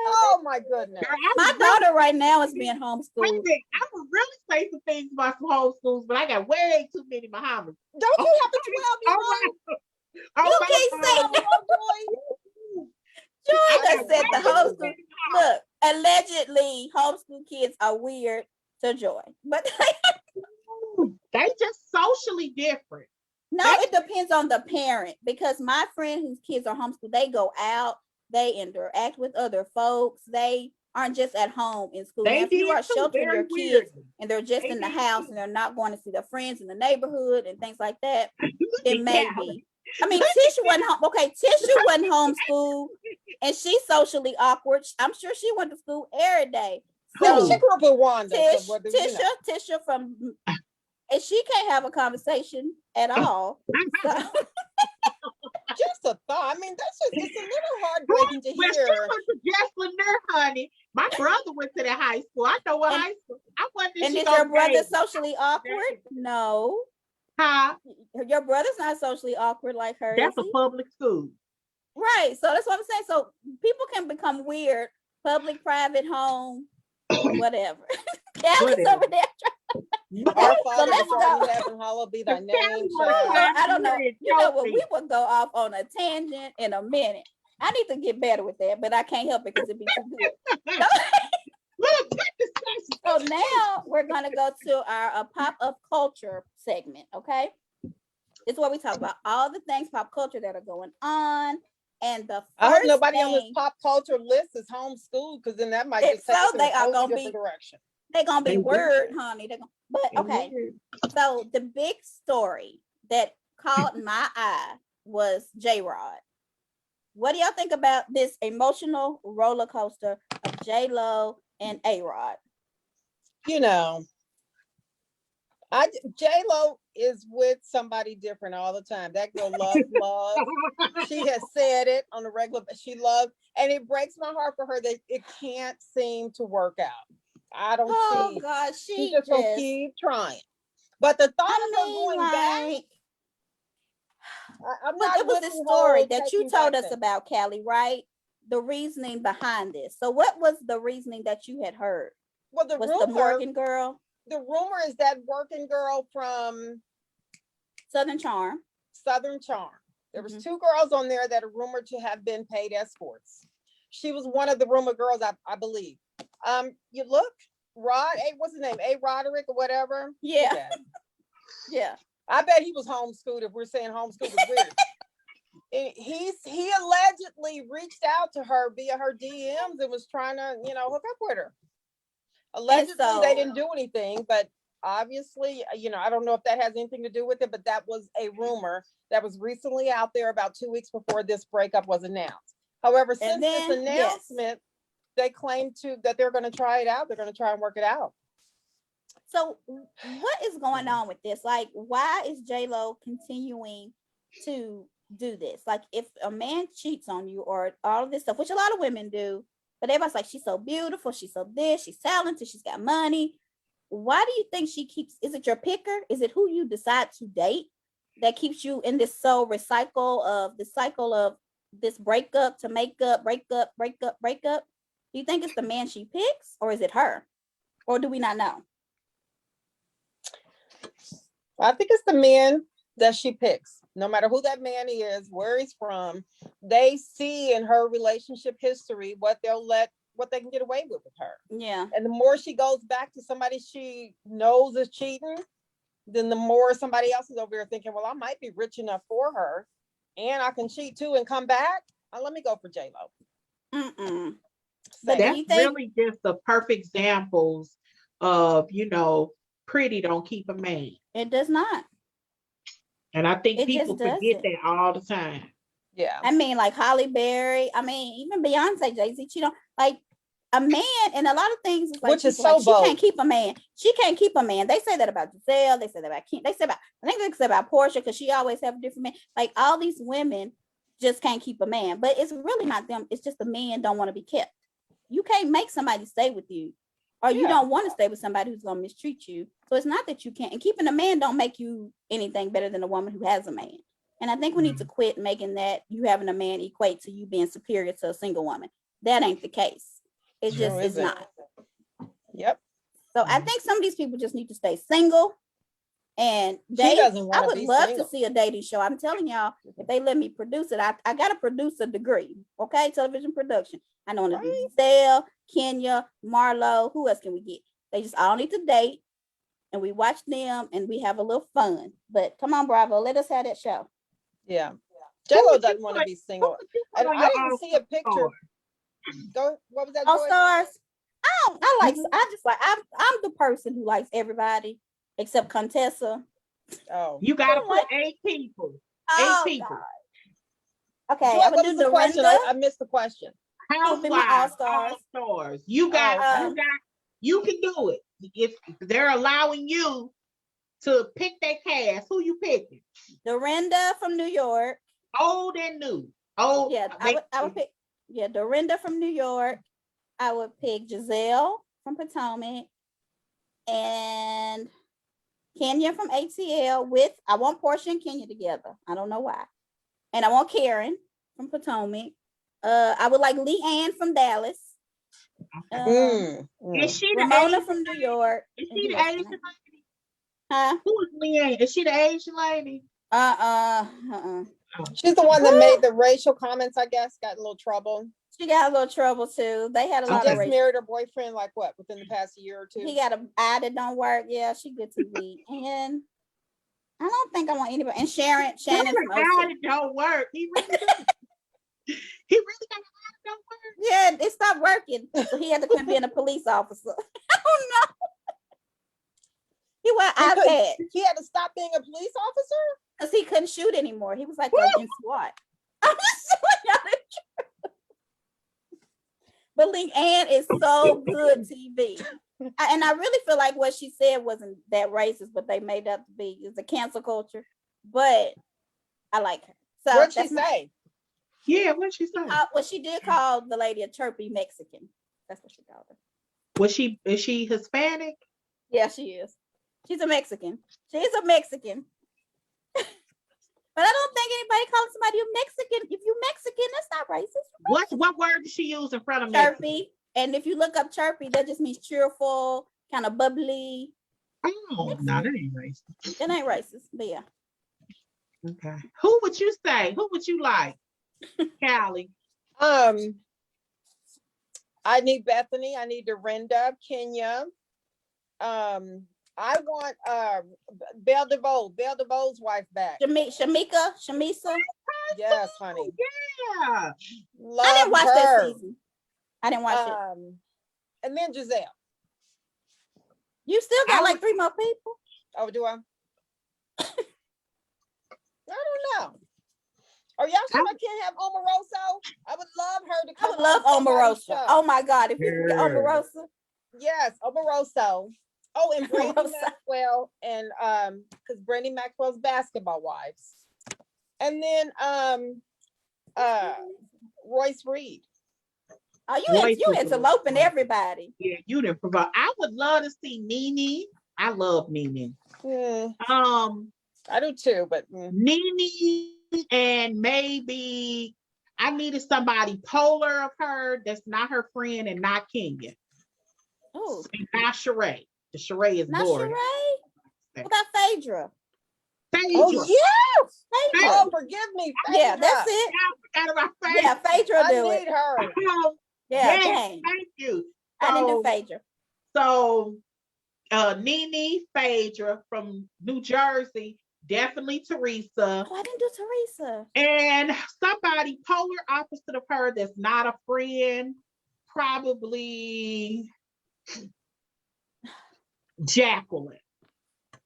Speaker 3: Oh my goodness. Girl,
Speaker 2: my daughter right now is being homeschooled.
Speaker 1: I would really say some things about some homeschools, but I got way too many Muhammad's.
Speaker 3: Don't you have the 12
Speaker 2: you keep saying Joy just said the homeschool. Look, allegedly homeschool kids are weird to Joy, but
Speaker 1: they just socially different.
Speaker 2: No, it depends on the parent, because my friend whose kids are homeschooled, they go out, they interact with other folks, they aren't just at home in school. Now, if you are sheltering your kids and they're just in the house and they're not going to see their friends in the neighborhood and things like that, then maybe. I mean, Tisha wasn't home. Okay, Tisha wasn't homeschooled, and she's socially awkward. I'm sure she went to school every day.
Speaker 3: So she grew up with Wanda.
Speaker 2: Tisha from, and she can't have a conversation at all. So.
Speaker 3: Just a thought. I mean, it's a little heartbreaking to hear.
Speaker 1: She went to Jesselyn there, honey. My brother went to that high school. I know what high school. I wasn't.
Speaker 2: And is your brother socially awkward? No.
Speaker 1: Huh?
Speaker 2: Your brother's not socially awkward like her.
Speaker 1: That's a public school.
Speaker 2: Right. So that's what I'm saying. So people can become weird. Public, private, home, whatever. Callie's over there.
Speaker 3: Our Father who art in heaven, hallowed be thy name.
Speaker 2: I don't know. You know what? We would go off on a tangent in a minute. I need to get better with that, but I can't help it because it'd be too good. So now we're gonna go to our pop-up culture segment. Okay, it's where we talk about all the things pop culture that are going on. And the
Speaker 3: I hope nobody on this pop culture list is homeschooled, because then that might just take us in a totally different direction.
Speaker 2: They're gonna be word, honey. But okay. So the big story that caught my eye was J-Rod. What do y'all think about this emotional roller coaster of J-Lo and A-Rod?
Speaker 3: You know, J-Lo is with somebody different all the time. That girl loves love. She has said it on a regular, she loves, and it breaks my heart for her that it can't seem to work out. I don't see.
Speaker 2: Oh God,
Speaker 3: she just gonna keep trying. But the thought of her going back, I'm not.
Speaker 2: It was the story that you told us about, Callie, right? The reasoning behind this. So, what was the reasoning that you had heard?
Speaker 3: Well, the
Speaker 2: Morgan girl.
Speaker 3: The rumor is that working girl from
Speaker 2: Southern Charm.
Speaker 3: There was two girls on there that are rumored to have been paid escorts. She was one of the rumored girls, I believe. You look, what's his name? A. Roderick or whatever.
Speaker 2: Yeah. Yeah.
Speaker 3: I bet he was homeschooled, if we're saying homeschooled is weird. He allegedly reached out to her via her DMs and was trying to, hook up with her. Allegedly, they didn't do anything, but obviously, I don't know if that has anything to do with it, but that was a rumor that was recently out there about 2 weeks before this breakup was announced. However, since this announcement, they claim that they're going to try it out. They're going to try and work it out.
Speaker 2: So what is going on with this? Like, why is J-Lo continuing to do this? Like, if a man cheats on you or all of this stuff, which a lot of women do, but everybody's like, she's so beautiful, she's so this, she's talented, she's got money. Why do you think she keeps, is it your picker? Is it who you decide to date that keeps you in this cycle of this breakup to make up, breakup? Do you think it's the man she picks, or is it her? Or do we not know?
Speaker 3: I think it's the men that she picks. No matter who that man is, where he's from, they see in her relationship history what they can get away with her.
Speaker 2: Yeah.
Speaker 3: And the more she goes back to somebody she knows is cheating, then the more somebody else is over here thinking, well, I might be rich enough for her and I can cheat too and come back. Let me go for J-Lo.
Speaker 1: But that's really just the perfect examples of, pretty don't keep a man.
Speaker 2: It does not.
Speaker 1: And I think people forget that all the time.
Speaker 3: Yeah.
Speaker 2: I mean, like Halle Berry. I mean, even Beyonce, Jay-Z, she don't like a man, and a lot of things is like,
Speaker 3: which is so
Speaker 2: like, she can't keep a man. She can't keep a man. They say that about Giselle. They say that about Kim. I think they say about Portia because she always have a different man. Like all these women just can't keep a man. But it's really not them. It's just the men don't want to be kept. You can't make somebody stay with you. Or you don't want to stay with somebody who's going to mistreat you. So it's not that you can't. And keeping a man don't make you anything better than a woman who has a man. And I think we need to quit making that you having a man equate to you being superior to a single woman. That ain't the case. It just is not.
Speaker 3: Yep.
Speaker 2: So I think some of these people just need to stay single. And I would love to see a dating show. I'm telling y'all, if they let me produce it, I got a producer degree. Okay, television production. I know Giselle, Kenya, Marlo. Who else can we get? They just all need to date, and we watch them, and we have a little fun. But come on, Bravo, let us have that show.
Speaker 3: Yeah, J-Lo doesn't want to be single. And I didn't see a picture. Go. What was that?
Speaker 2: All Stars. I'm the person who likes everybody except Contessa.
Speaker 3: Oh,
Speaker 1: you gotta put 8 people. 8 people.
Speaker 2: God. Okay, I would do the
Speaker 3: question. I missed the question.
Speaker 2: Housewives, All
Speaker 1: Stars. You can do it. If they're allowing you to pick their cast, who you picking?
Speaker 2: Dorinda from New York.
Speaker 1: Old and new. Old.
Speaker 2: Yeah, I would pick. Yeah, Dorinda from New York. I would pick Giselle from Potomac and Kenya from ATL I want Portia and Kenya together. I don't know why. And I want Karen from Potomac. I would like Leanne from Dallas.
Speaker 1: Is she
Speaker 2: Ramona from New York?
Speaker 1: Is she the Asian lady?
Speaker 2: Huh?
Speaker 1: Who is Leanne? Is she the Asian lady?
Speaker 3: She's the one that made the racial comments, I guess, got in a little trouble.
Speaker 2: She got a little trouble too. They had a lot of
Speaker 3: just married her boyfriend, like what, within the past year or two?
Speaker 2: He got an eye that don't work. Yeah, she good TV. And I don't think I want anybody. And Shannon from
Speaker 1: eye that don't work. He really does. He really got an eye that don't work.
Speaker 2: Yeah, it stopped working. So he had to quit being a police officer. I don't know. He went iPad.
Speaker 3: He had to stop being a police officer?
Speaker 2: Because he couldn't shoot anymore. He was like in SWAT. I'm just showing y'all the truth. But Leanne is so good TV. And I really feel like what she said wasn't that racist, but they made up to be. It's a cancel culture. But I like her. So
Speaker 3: what'd she say?
Speaker 1: Yeah, what'd she say?
Speaker 2: Well, she did call the lady a chirpy Mexican. That's what she called her.
Speaker 1: Is she Hispanic?
Speaker 2: Yeah, she is. She's a Mexican. She's a Mexican. But I don't think anybody calls somebody a Mexican. If you're Mexican, that's not racist.
Speaker 1: What word did she use in front of
Speaker 2: chirpy?
Speaker 1: Mexican?
Speaker 2: And if you look up chirpy, that just means cheerful, kind of bubbly.
Speaker 1: Oh, no, that ain't racist.
Speaker 2: It ain't racist, but yeah.
Speaker 1: Okay. Who would you say? Who would you like? Callie.
Speaker 3: I need Bethany. I need Dorinda, Kenya. I want Belle DeVoe's wife back.
Speaker 2: Shamisa.
Speaker 3: Yes, honey.
Speaker 1: Yeah.
Speaker 2: I didn't watch that season. I didn't watch it.
Speaker 3: And then Giselle.
Speaker 2: You still got like 3 more people?
Speaker 3: Oh, do I? I don't know. Are y'all sure I can't have Omarosa? I would love her to
Speaker 2: I
Speaker 3: come
Speaker 2: would love
Speaker 3: on somebody's
Speaker 2: Omarosa.
Speaker 3: show.
Speaker 2: Oh my God, if you can get Omarosa.
Speaker 3: Yes, Omarosa. Oh, and Brandy
Speaker 2: Omarosa.
Speaker 3: Maxwell, and because Brandy Maxwell's Basketball Wives, and then Royce Reed.
Speaker 2: Oh,
Speaker 1: Royce
Speaker 2: you
Speaker 1: is a little
Speaker 2: interloping
Speaker 1: funny.
Speaker 2: everybody.
Speaker 1: Yeah, you didn't provide. I would love to see Nene. I love Nene.
Speaker 3: I do too, but
Speaker 1: Nene, and maybe I needed somebody polar of her that's not her friend and not Kenya.
Speaker 2: Oh,
Speaker 1: And not Sheree. The Sheree is
Speaker 2: not
Speaker 1: bored.
Speaker 2: Sheree. What about Phaedra?
Speaker 1: Phaedra.
Speaker 3: oh yes,
Speaker 2: Phaedra.
Speaker 3: oh forgive me, Phaedra.
Speaker 2: Yeah, that's it.
Speaker 1: I forgot about Phaedra.
Speaker 2: Yeah, Phaedra
Speaker 3: I
Speaker 2: do
Speaker 3: need
Speaker 2: it.
Speaker 3: her.
Speaker 2: Yeah,
Speaker 1: Yes,
Speaker 2: dang.
Speaker 1: thank you.
Speaker 2: I didn't do
Speaker 1: So,
Speaker 2: Phaedra.
Speaker 1: so Nene, Phaedra from New Jersey, definitely Teresa.
Speaker 2: Oh, I didn't do Teresa.
Speaker 1: And somebody polar opposite of her that's not a friend, probably Jacqueline,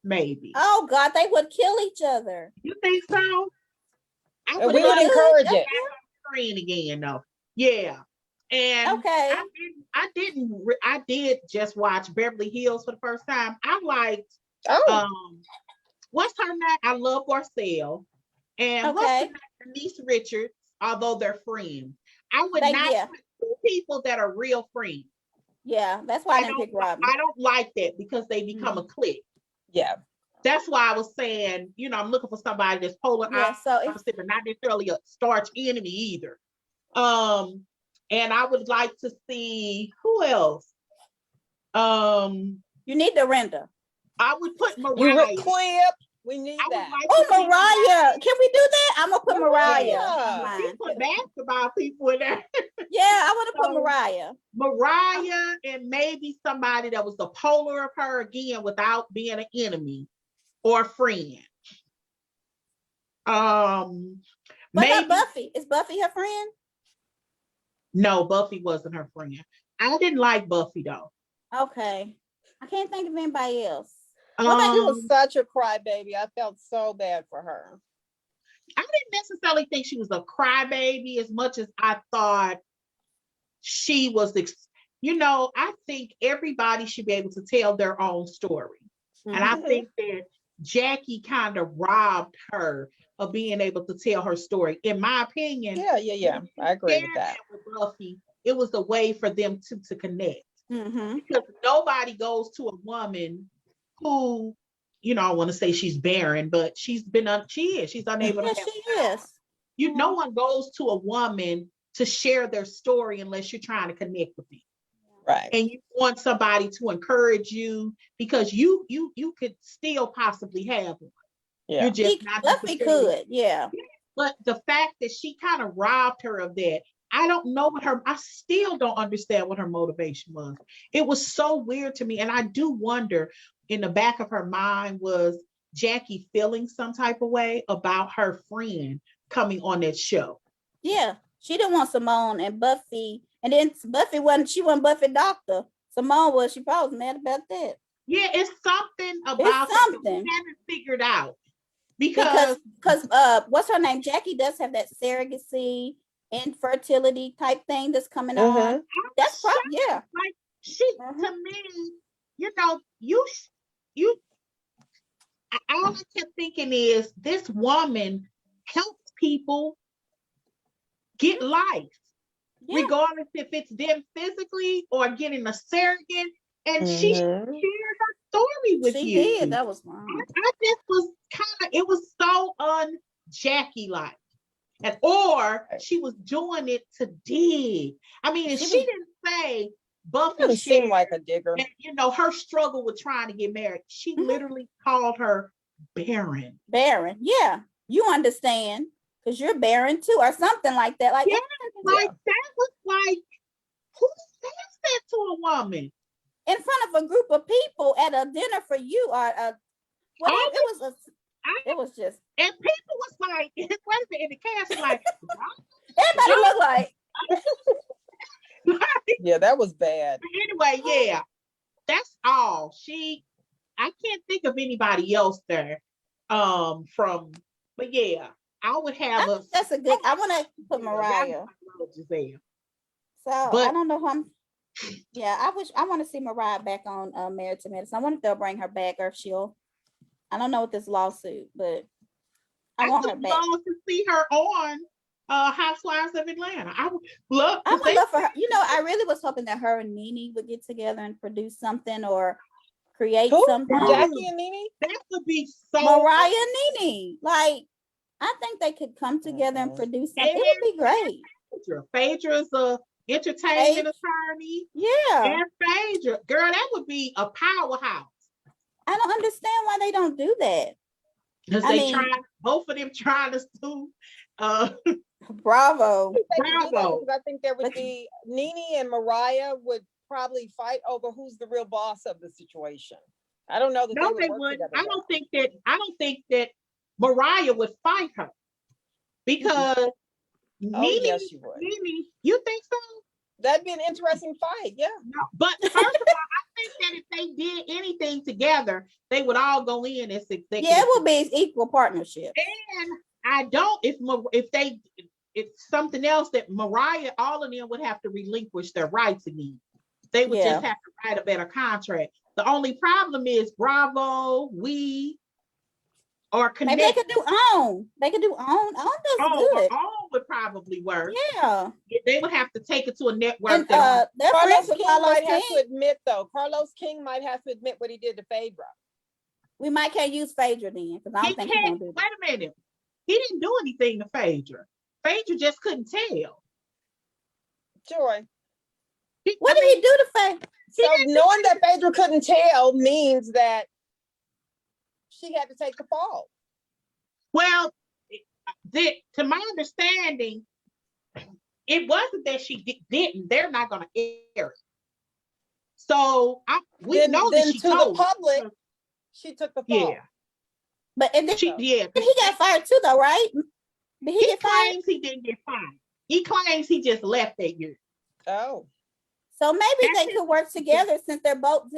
Speaker 1: maybe.
Speaker 2: Oh God, they would kill each other.
Speaker 1: You think so? I
Speaker 3: And
Speaker 1: would
Speaker 3: we
Speaker 1: love
Speaker 3: would
Speaker 1: to
Speaker 3: encourage
Speaker 1: see
Speaker 3: it.
Speaker 1: that friend again, though. Yeah. And
Speaker 2: Okay.
Speaker 1: I did just watch Beverly Hills for the first time. I liked
Speaker 3: Oh,
Speaker 1: what's her name? I love Garcelle. And what's the
Speaker 2: Okay.
Speaker 1: name? Denise Richards, although they're friends. I would not
Speaker 2: Yeah.
Speaker 1: put two people that are real friends.
Speaker 2: Yeah. That's why I didn't pick Robin.
Speaker 1: I don't like that because they become a clique.
Speaker 3: yeah.
Speaker 1: That's why I was saying, I'm looking for somebody that's polar
Speaker 2: Yeah. So if
Speaker 1: opposite, but not necessarily a starch enemy either. And I would like to see who else.
Speaker 2: you need to render.
Speaker 1: I would put
Speaker 3: You
Speaker 1: Mariah.
Speaker 3: clip. We need
Speaker 1: I would
Speaker 3: that.
Speaker 1: like
Speaker 2: Oh,
Speaker 1: to see
Speaker 2: Mariah. Can we do that? I'm gonna put Mariah.
Speaker 3: Yeah.
Speaker 1: You put basketball people in there.
Speaker 2: Yeah, I want to put
Speaker 1: So,
Speaker 2: Mariah.
Speaker 1: Mariah and maybe somebody that was the polar of her again without being an enemy or a friend.
Speaker 2: What
Speaker 1: Maybe
Speaker 2: about Buffy? Is Buffy her friend?
Speaker 1: no, Buffy wasn't her friend. I didn't like Buffy though.
Speaker 2: Okay. I can't think of anybody else.
Speaker 3: Buffy was such a crybaby. I felt so bad for her.
Speaker 1: I didn't necessarily think she was a crybaby as much as I thought she was. I think everybody should be able to tell their own story, and I think that Jackie kind of robbed her of being able to tell her story. In my opinion,
Speaker 3: Yeah. I agree with that.
Speaker 1: With Buffy, it was a way for them to connect because nobody goes to a woman who, I want to say she's barren, but she's unable to have
Speaker 2: she is.
Speaker 1: no one goes to a woman to share their story unless you're trying to connect with them.
Speaker 3: Right.
Speaker 1: And you want somebody to encourage you because you could still possibly have one.
Speaker 3: Yeah.
Speaker 1: You're just not
Speaker 2: Buffy could, yeah.
Speaker 1: But the fact that she kind of robbed her of that, I still don't understand what her motivation was. It was so weird to me. And I do wonder in the back of her mind, was Jackie feeling some type of way about her friend coming on that show?
Speaker 2: Yeah. She didn't want Simone and Buffy. And then Buffy wasn't Buffy doctor. Simone was, she probably was mad about that.
Speaker 1: Yeah, it's something about that we haven't figured out. Because
Speaker 2: what's her name? Jackie does have that surrogacy infertility type thing that's coming on. That's probably
Speaker 1: like she to me, all I kept thinking is this woman helps people get life, regardless if it's them physically or getting a surrogate, and she shared her story with you. She
Speaker 2: did. That was fun.
Speaker 1: I just was it was so un-Jackie like. Or she was doing it to dig. I mean, she didn't say Buffy
Speaker 3: didn't seem like a digger.
Speaker 1: And, her struggle with trying to get married. She literally called her barren.
Speaker 2: Barren, yeah. You understand, because you're barren too, or something like that. Like,
Speaker 1: that was like, who says that to a woman?
Speaker 2: In front of a group of people at a dinner for you, or it was just.
Speaker 1: And people was like, what is it in the cast? Like,
Speaker 2: everybody looked like.
Speaker 3: Yeah, that was bad.
Speaker 1: Anyway, yeah, that's all. I can't think of anybody else there. But yeah, I would have a.
Speaker 2: That's a good. I want to put Mariah.
Speaker 1: Giselle.
Speaker 2: So
Speaker 1: But
Speaker 2: I don't know who I'm. Yeah, I want to see Mariah back on Married to Medicine. I wonder if they'll bring her back or if she'll. I don't know with this lawsuit, but I want her
Speaker 1: would
Speaker 2: back.
Speaker 1: love to see her on Housewives of Atlanta. I would love.
Speaker 2: I would love for her. You know, I really was hoping that her and Nene would get together and produce something or create something.
Speaker 3: Jackie and Nene?
Speaker 1: That would be so.
Speaker 2: Mariah and Nene, like I think they could come together and produce something. It would be great.
Speaker 1: Phaedra's a entertainment attorney.
Speaker 2: Yeah.
Speaker 1: And Phaedra, girl, that would be a powerhouse.
Speaker 2: I don't understand why they don't do that.
Speaker 1: Because both of them trying to do
Speaker 2: Bravo.
Speaker 1: Bravo.
Speaker 3: I think there would be Nene and Mariah would probably fight over who's the real boss of the situation. I don't know that they would.
Speaker 1: I don't think that Mariah would fight her because Nene,
Speaker 3: yes, she would.
Speaker 1: Nene, you think so?
Speaker 3: That'd be an interesting fight, yeah.
Speaker 1: No, but first of all, I think that if they did anything together, they would all go in as executive.
Speaker 2: Yeah, it would be equal partnership.
Speaker 1: And I don't. It's something else that Mariah, all of them would have to relinquish their rights again. They would just have to write a better contract. The only problem is Bravo, or Connect.
Speaker 2: Maybe they could do OWN. They could do OWN. OWN does good.
Speaker 1: OWN would probably work.
Speaker 2: Yeah.
Speaker 1: They would have to take it to a network.
Speaker 2: And,
Speaker 3: Carlos King might have to admit, though. Carlos King might have to admit what he did to Phaedra.
Speaker 2: We might can't use Phaedra then, because I don't think he's gonna do that.
Speaker 1: Wait a minute. He didn't do anything to Phaedra. Phaedra just couldn't tell.
Speaker 3: Joy.
Speaker 2: What did he do to Phaedra?
Speaker 3: So knowing that Phaedra couldn't tell means that she had to take the fall.
Speaker 1: Well, to my understanding, it wasn't that she didn't. They're not going to air it. So we know that she told
Speaker 3: the public, she took the fall.
Speaker 1: Yeah.
Speaker 2: But and then
Speaker 1: he
Speaker 2: got fired too, though, right? Did he get fired?
Speaker 1: Claims he didn't get fired. He claims he just left that year.
Speaker 3: Oh.
Speaker 2: So maybe they could work together since they both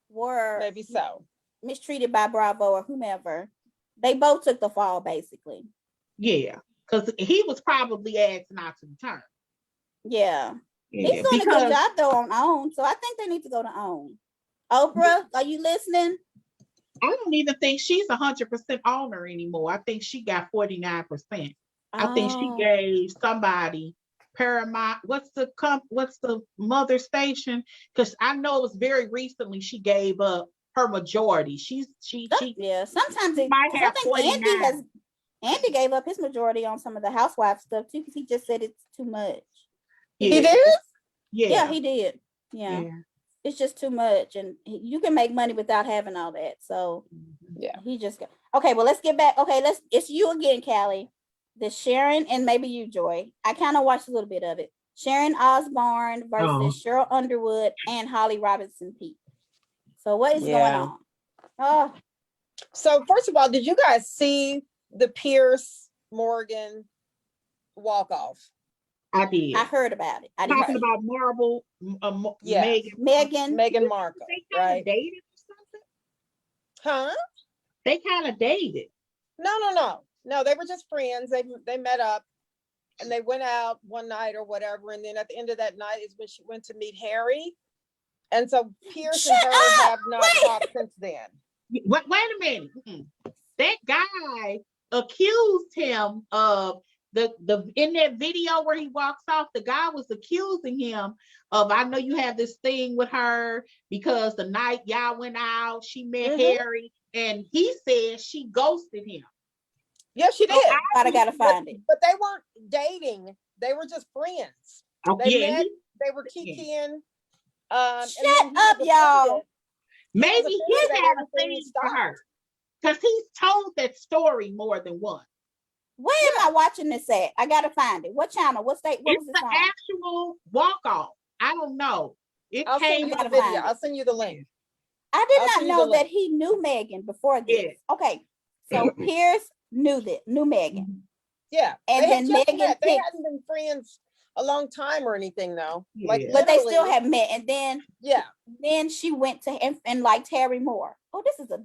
Speaker 2: were
Speaker 3: maybe so
Speaker 2: mistreated by Bravo or whomever. They both took the fall, basically.
Speaker 1: Yeah, because he was probably asked not to return.
Speaker 2: Yeah. He's doing a good job though on OWN, so I think they need to go to OWN. Oprah, are you listening?
Speaker 1: I don't even think she's 100% owner anymore. I think she got 49%. I think she gave somebody Paramount. What's the mother station? Because I know it was very recently she gave up her majority.
Speaker 2: Yeah. Sometimes it
Speaker 1: might have. I think
Speaker 2: Andy gave up his majority on some of the housewife stuff too, because he just said it's too much.
Speaker 3: Yeah. He did?
Speaker 2: Yeah, he did. Yeah. It's just too much, and you can make money without having all that. So
Speaker 3: yeah,
Speaker 2: he just got okay. Well, let's get back. Okay, it's you again, Callie. The Sharon and maybe you, Joy. I kind of watched a little bit of it. Sharon Osbourne versus Cheryl Underwood and Holly Robinson Peete. So what is going on? Oh,
Speaker 3: so first of all, did you guys see the Pierce Morgan walk off?
Speaker 1: I did.
Speaker 2: I heard about it.
Speaker 1: Talking about Marble,
Speaker 3: Meghan Markle, right?
Speaker 1: Dated or something?
Speaker 3: Huh?
Speaker 1: They kind of dated.
Speaker 3: No, they were just friends. They met up and they went out one night or whatever. And then at the end of that night is when she went to meet Harry. And so Pierce and her have not talked since then.
Speaker 1: Wait a minute. That guy accused him of the in that video where he walks off, the guy was accusing him of, I know you have this thing with her because the night y'all went out, she met Harry, and he said she ghosted him.
Speaker 3: Yes, she did.
Speaker 2: I gotta find it.
Speaker 3: But they weren't dating. They were just friends. They met, they were kikiing.
Speaker 2: Shut up, y'all.
Speaker 1: Maybe he had a thing for her. Because he's told that story more than once.
Speaker 2: Where am I watching this at? I gotta find it. What channel? What state? What
Speaker 1: it's the actual walk-off. I don't know.
Speaker 3: I'll send you the video. I'll send you the link.
Speaker 2: I did not know that he knew Meghan before this. Yeah. Okay, so Pierce knew Meghan.
Speaker 3: Yeah,
Speaker 2: and then Meghan.
Speaker 3: They hadn't been friends a long time or anything, though.
Speaker 1: Yeah.
Speaker 3: Like,
Speaker 2: but they still have met, and then
Speaker 3: then
Speaker 2: she went to him and liked Harry more. Oh, this is a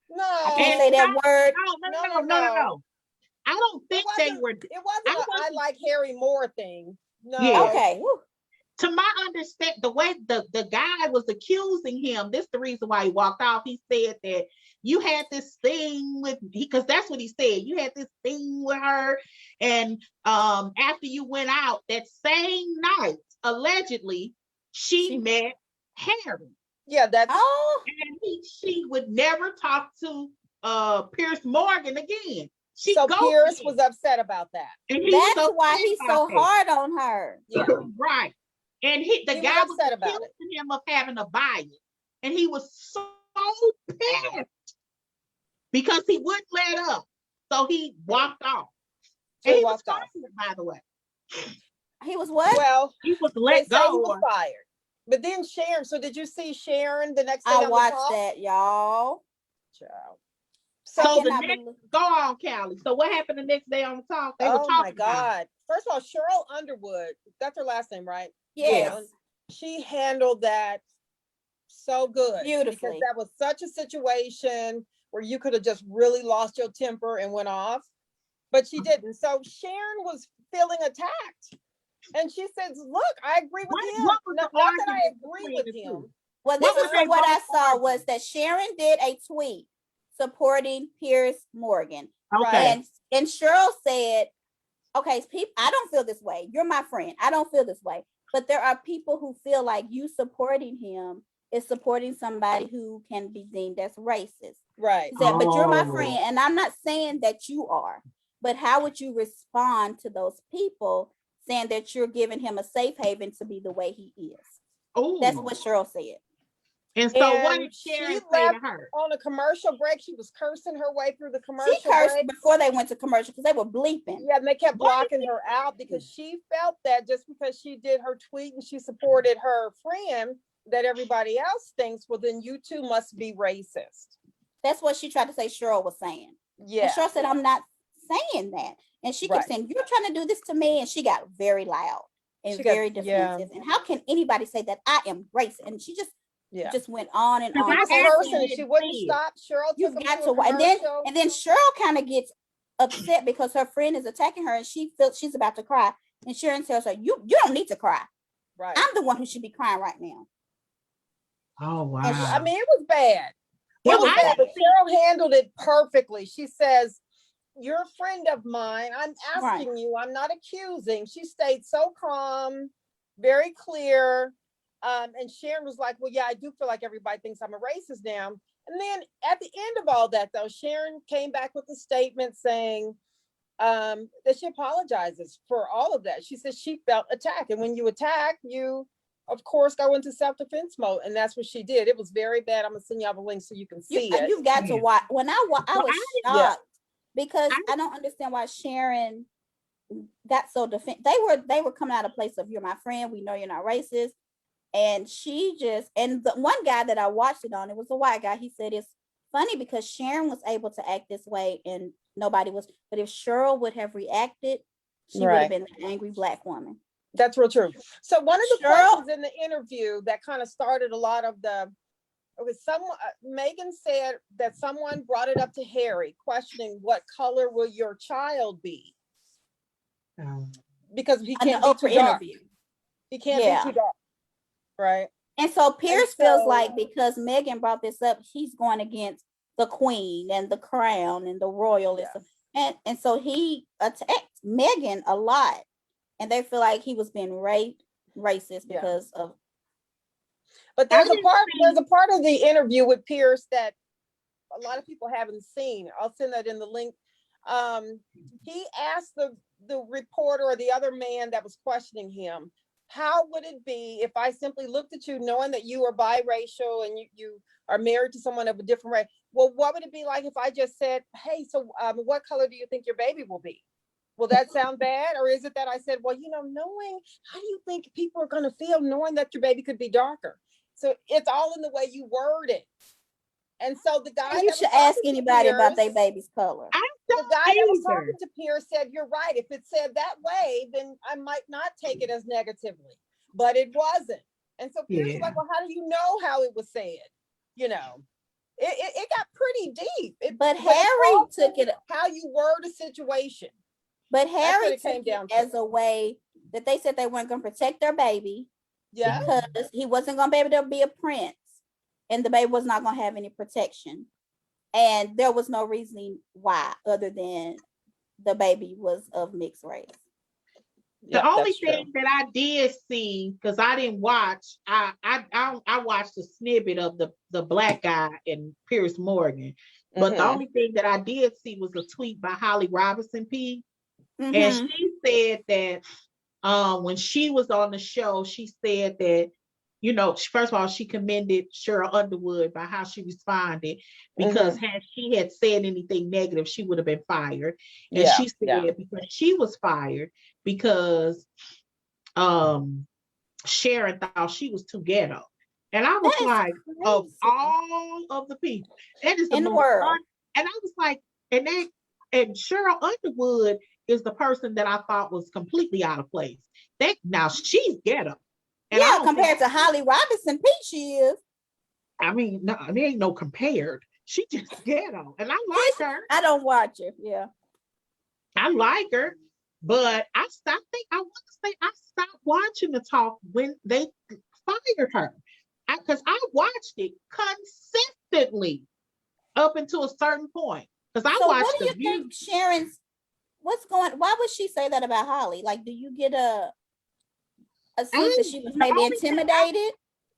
Speaker 3: no.
Speaker 2: I can't say that word.
Speaker 1: No. I don't think they were.
Speaker 3: It wasn't
Speaker 1: I
Speaker 3: a I
Speaker 1: wasn't.
Speaker 3: like Harry Moore thing. No.
Speaker 1: Yeah.
Speaker 2: Okay. Woo.
Speaker 1: To my understand, the way the guy was accusing him, this is the reason why he walked off. He said that you had this thing with because that's what he said. You had this thing with her, and after you went out that same night, allegedly, she met Harry.
Speaker 3: Yeah, that's
Speaker 1: And she would never talk to Pierce Morgan again. She
Speaker 3: so
Speaker 1: ghosted
Speaker 3: Pierce
Speaker 1: him.
Speaker 3: was upset about that.
Speaker 1: And he
Speaker 2: That's
Speaker 1: was
Speaker 2: why
Speaker 1: upset
Speaker 2: he's
Speaker 1: about
Speaker 2: so
Speaker 1: that.
Speaker 2: hard on her.
Speaker 3: Yeah.
Speaker 1: Right. And the
Speaker 3: He
Speaker 1: guy
Speaker 3: was
Speaker 1: was
Speaker 3: upset about it.
Speaker 1: accusing him of having a bias. And he was so pissed because he wouldn't let up. So he walked off.
Speaker 3: So
Speaker 1: And
Speaker 3: he
Speaker 1: he was
Speaker 3: walked off.
Speaker 1: fired, by the way.
Speaker 2: He was what?
Speaker 3: Well,
Speaker 1: He was
Speaker 3: they
Speaker 1: let
Speaker 3: say he
Speaker 1: go.
Speaker 3: was fired. But then Sharon, so did you see Sharon the next day
Speaker 2: I
Speaker 3: on
Speaker 2: watched
Speaker 3: the talk?
Speaker 2: that, y'all.
Speaker 3: Child.
Speaker 1: So
Speaker 2: I
Speaker 1: the
Speaker 2: cannot
Speaker 1: next,
Speaker 2: believe-
Speaker 1: go on, Callie. So what happened the next day on the talk? They were
Speaker 3: Oh
Speaker 1: talking
Speaker 3: my
Speaker 1: about it.
Speaker 3: God. First of all, Cheryl Underwood, that's her last name, right?
Speaker 2: Yes.
Speaker 3: She handled that so good. Because
Speaker 2: Beautifully.
Speaker 3: that was such a situation where you could have just really lost your temper and went off. But she didn't. So Sharon was feeling attacked. And she says, look, I agree with him.
Speaker 1: What was
Speaker 3: Not
Speaker 1: the
Speaker 3: that I
Speaker 1: argument
Speaker 3: agree
Speaker 1: between
Speaker 3: with
Speaker 1: the
Speaker 3: him.
Speaker 1: two?
Speaker 2: Well,
Speaker 1: What
Speaker 2: this
Speaker 1: was
Speaker 2: is from
Speaker 1: they
Speaker 2: what I
Speaker 1: both
Speaker 2: saw
Speaker 1: arguing?
Speaker 2: was that Sharon did a tweet supporting Pierce Morgan.
Speaker 1: Okay.
Speaker 2: And Cheryl said, okay, people, I don't feel this way. You're my friend. I don't feel this way. But there are people who feel like you supporting him is supporting somebody who can be deemed as racist.
Speaker 3: Right.
Speaker 2: She said, but you're my
Speaker 1: Oh.
Speaker 2: friend, and I'm not saying that you are, but how would you respond to those people saying that you're giving him a safe haven to be the way he is?
Speaker 1: Oh.
Speaker 2: That's what Cheryl said.
Speaker 1: And so what
Speaker 3: And
Speaker 1: did Sharon
Speaker 3: she
Speaker 1: say to
Speaker 3: left
Speaker 1: her?
Speaker 3: on a commercial break. She was cursing her way through the
Speaker 2: She
Speaker 3: commercial
Speaker 2: cursed
Speaker 3: break.
Speaker 2: before they went to commercial because they were bleeping.
Speaker 3: Yeah, and they kept
Speaker 1: What
Speaker 3: blocking her out because she felt that just because she did her tweet and she supported her friend, that everybody else thinks, well, then you two must be racist.
Speaker 2: That's what she tried to say Cheryl was saying.
Speaker 3: Yeah.
Speaker 2: And Cheryl said, I'm not saying that. And she kept saying, you're trying to do this to me. And she got very loud and very defensive. And how can anybody say that I am racist? And she just went on and on.
Speaker 3: She was cursing and she wouldn't stop. Cheryl
Speaker 2: You've
Speaker 3: took
Speaker 2: got
Speaker 3: to
Speaker 2: to, and then Cheryl kind of gets upset because her friend is attacking her and she feels she's about to cry. And Sharon tells her, you don't need to cry.
Speaker 3: Right.
Speaker 2: I'm the one who should be crying right now.
Speaker 1: Oh, wow.
Speaker 3: And I mean, it was bad.
Speaker 1: Well,
Speaker 3: It was bad, but Cheryl handled it perfectly. She says, you're a friend of mine. I'm asking you. I'm not accusing. She stayed so calm, very clear. And Sharon was like, well, yeah, I do feel like everybody thinks I'm a racist now. And then at the end of all that, though, Sharon came back with a statement saying that she apologizes for all of that. She says she felt attacked. And when you attack, you, of course, go into self-defense mode. And that's what she did. It was very bad. I'm going to send y'all the link so you can see it.
Speaker 2: You've got to watch. When I was shocked because I don't understand why Sharon got so defensive. They were coming out of a place of, you're my friend. We know you're not racist. And she just, and the one guy that I watched it on, it was a white guy. He said, it's funny because Sharon was able to act this way and nobody was, but if Cheryl would have reacted, she would have been an angry Black woman.
Speaker 3: That's real true. So one of the questions in the interview that kind of started a lot of the, it was someone, Megan said that someone brought it up to Harry, questioning what color will your child be? Because he can't be too dark. He can't be too dark. Right.
Speaker 2: And so Pierce feels like because Megan brought this up, he's going against the queen and the crown and the royalism. And so he attacked Megan a lot. And they feel like he was being racist because of.
Speaker 3: But there's a part of the interview with Pierce that a lot of people haven't seen. I'll send that in the link. He asked the reporter or the other man that was questioning him, how would it be if I simply looked at you knowing that you are biracial and you are married to someone of a different race? Well, what would it be like if I just said, hey, so what color do you think your baby will be? Will that sound bad? Or is it that I said, well, knowing, how do you think people are going to feel knowing that your baby could be darker? So it's all in the way you word it. And so the guy,
Speaker 2: you should ask anybody about their baby's color.
Speaker 3: The guy that was talking to Pierce said, you're right. If it said that way, then I might not take it as negatively, but it wasn't. And so Pierce was like, well, how do you know how it was said? it got pretty deep.
Speaker 2: But Harry took it
Speaker 3: how you word a situation.
Speaker 2: But Harry took it as a way that they said they weren't going to protect their baby.
Speaker 3: Yeah.
Speaker 2: Because he wasn't going to be able to be a prince, and the baby was not going to have any protection. And there was no reasoning why, other than the baby was of mixed race.
Speaker 1: The only thing that I did see, because I didn't watch, I watched a snippet of the black guy and Pierce Morgan. But the only thing that I did see was a tweet by Holly Robinson P. And she said that when she was on the show, she said that, you know, first of all, she commended Cheryl Underwood by how she responded, because had she had said anything negative, she would have been fired. And she said because she was fired because Sharon thought she was too ghetto. And I was like, crazy. Of all of the people, that is the world. And I was like, and Cheryl Underwood is the person that I thought was completely out of place. Now she's ghetto. And
Speaker 2: yeah, compared to Holly Robinson P, she is.
Speaker 1: I mean, no, there ain't no compared. She just ghetto. And I like her.
Speaker 2: I don't watch her. Yeah.
Speaker 1: I like her. But I want to say I stopped watching the talk when they fired her. Because I watched it consistently up until a certain point. Because I watched
Speaker 2: what do you think Sharon's, why would she say that about Holly? Like, do you get a sense that she was maybe intimidated?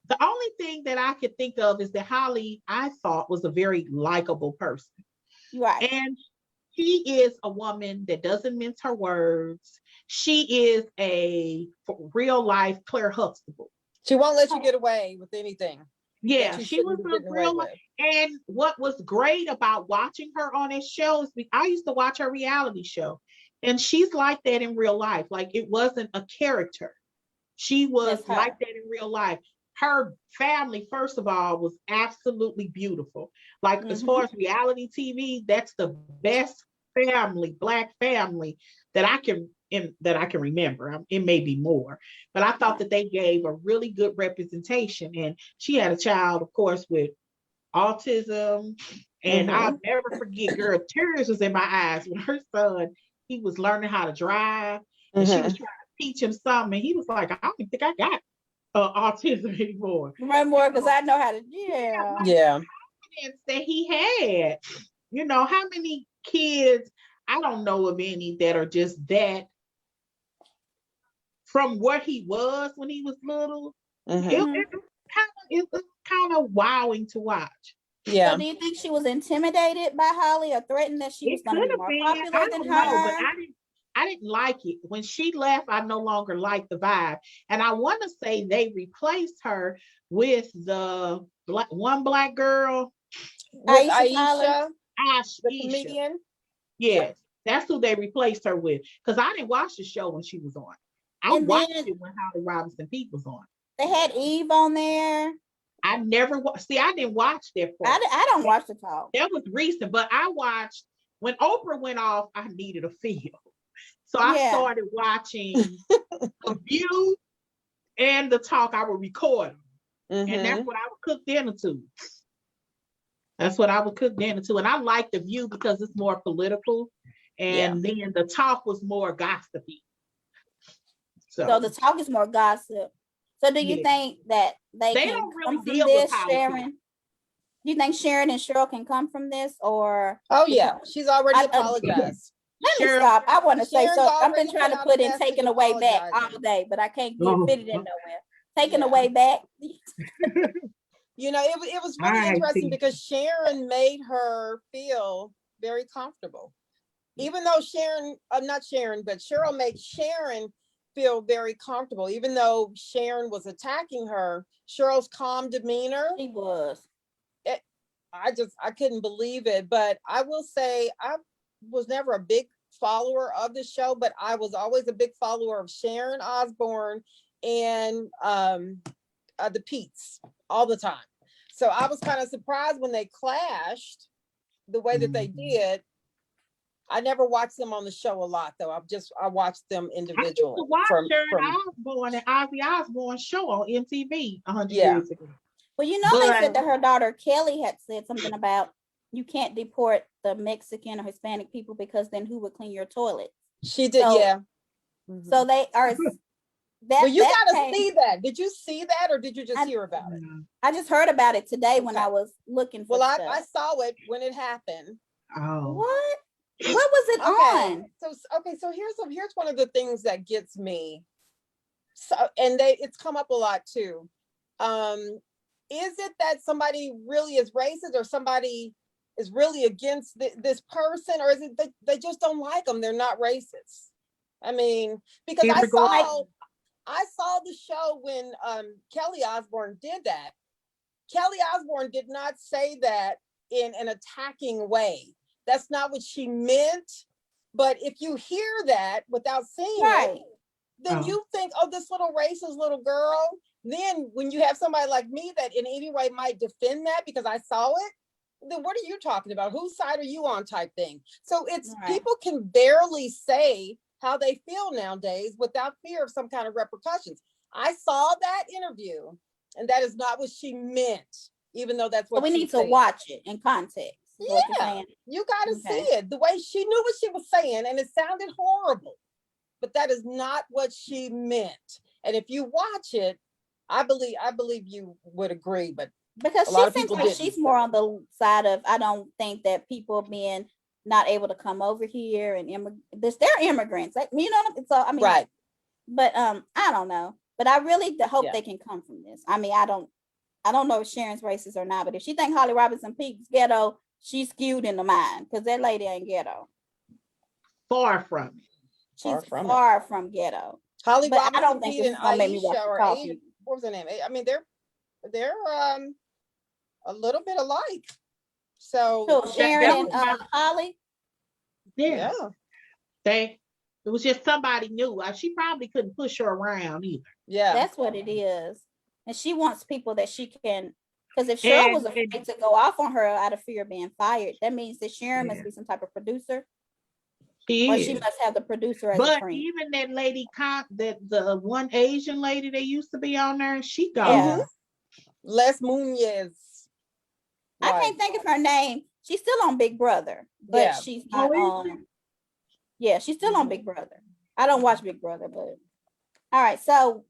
Speaker 1: The only thing that I could think of is that Holly, I thought, was a very likable person.
Speaker 2: Right.
Speaker 1: And she is a woman that doesn't mince her words. She is a real life Claire Huxtable.
Speaker 3: She won't let you get away with anything.
Speaker 1: Yeah, she was a real life. And what was great about watching her on this show is I used to watch her reality show. And she's like that in real life. Like, it wasn't a character. She was like that in real life. Her family, first of all, was absolutely beautiful. Like, as far as reality TV, that's the best family, Black family that I can remember. It may be more, but I thought that they gave a really good representation. And she had a child, of course, with autism. And I'll never forget, girl, tears was in my eyes when her son, he was learning how to drive, and she was trying to teach him something, and he was like, I don't even think I got autism anymore.
Speaker 2: Right, more, because I know how to.
Speaker 3: Yeah.
Speaker 1: That he had, you know, how many kids? I don't know of any that are just that from what he was when he was little. It was kind of wowing to watch.
Speaker 3: Yeah.
Speaker 2: So do you think she was intimidated by Holly or threatened that she was going to be more popular than her?
Speaker 1: But I didn't like it. When she left, I no longer liked the vibe. And I want to say they replaced her with the one black girl.
Speaker 3: With Aisha,
Speaker 1: the
Speaker 3: comedian.
Speaker 1: Yes, that's who they replaced her with. Because I didn't watch the show when she was on. I watched it when Holly Robinson Peete was on.
Speaker 2: They had Eve on there.
Speaker 1: I never see. I didn't watch that part.
Speaker 2: I don't watch the talk.
Speaker 1: That was recent, but I watched when Oprah went off. I needed a feel, so I started watching The View and the talk. I would record them, and that's what I would cook dinner to. And I like The View because it's more political, and then the talk was more gossipy.
Speaker 2: So the talk is more gossip. So do you think that they can
Speaker 1: don't really
Speaker 2: come from
Speaker 1: deal
Speaker 2: this,
Speaker 1: with
Speaker 2: Sharon? Do you think Sharon and Cheryl can come from this, or?
Speaker 3: Oh yeah, she's already apologized.
Speaker 2: Let me stop. I want to say so. I've been trying to put in "taken away back" all day, but I can't fit it in nowhere. Taken away back.
Speaker 3: You know, it was really interesting because Sharon made her feel very comfortable, even though Cheryl made Sharon feel very comfortable, even though Sharon was attacking her. Cheryl's calm demeanor.
Speaker 2: She was.
Speaker 3: I couldn't believe it. But I will say I was never a big follower of the show, but I was always a big follower of Sharon Osbourne and the Peets all the time. So I was kind of surprised when they clashed the way that they did. I never watched them on the show a lot, though. I watched them individually. I used to
Speaker 1: watch Sharon Osbourne and Ozzy Osbourne show on MTV 100 years ago.
Speaker 2: Well, you know, they said that her daughter Kelly had said something about you can't deport the Mexican or Hispanic people because then who would clean your toilet?
Speaker 3: She did, yeah.
Speaker 2: So they are.
Speaker 3: Well, you gotta see that. Did you see that, or did you just hear about it?
Speaker 2: I just heard about it today when I was looking for stuff.
Speaker 3: I saw it when it happened.
Speaker 1: Oh.
Speaker 2: What was it on?
Speaker 3: So here's one of the things that gets me. So, and it's come up a lot too. Is it that somebody really is racist, or somebody is really against this person, or is it that they just don't like them? They're not racist. I mean, because I saw the show when Kelly Osbourne did that. Kelly Osbourne did not say that in an attacking way. That's not what she meant. But if you hear that without seeing it, then you think, oh, this little racist little girl. Then when you have somebody like me that in any way might defend that because I saw it, then what are you talking about? Whose side are you on type thing? So it's people can barely say how they feel nowadays without fear of some kind of repercussions. I saw that interview, and that is not what she meant, even though that's what
Speaker 2: we need to watch it in context.
Speaker 3: Yeah, you got to see it. The way she knew what she was saying, and it sounded horrible, but that is not what she meant. And if you watch it, I believe you would agree, but
Speaker 2: because she seems like she's more on the side of, I don't think that people being not able to come over here and they're immigrants, you know. So I mean, but I don't know, but I really hope they can come from this. I mean, I don't know if Sharon's racist or not, but if she think Holly Robinson Peake's ghetto, she's skewed in the mind, because that lady ain't ghetto.
Speaker 1: Far from it.
Speaker 2: She's far from ghetto.
Speaker 3: Holly Robinson, I don't think it's gonna make me watch Aisha. What was her name? I mean, they're a little bit alike. So
Speaker 2: Sharon and Holly.
Speaker 1: Yeah. It was just somebody new. She probably couldn't push her around either.
Speaker 3: Yeah.
Speaker 2: That's what it is. And she wants people that she can, because if Cheryl was afraid to go off on her out of fear of being fired, that means that Sharon must be some type of producer. She must have the producer as a friend. But
Speaker 1: even that lady, the one Asian lady that used to be on there, she gone.
Speaker 3: Les Munoz.
Speaker 2: I can't think of her name. She's still on Big Brother, but she's not on. Yeah, she's still on Big Brother. I don't watch Big Brother, but all right. So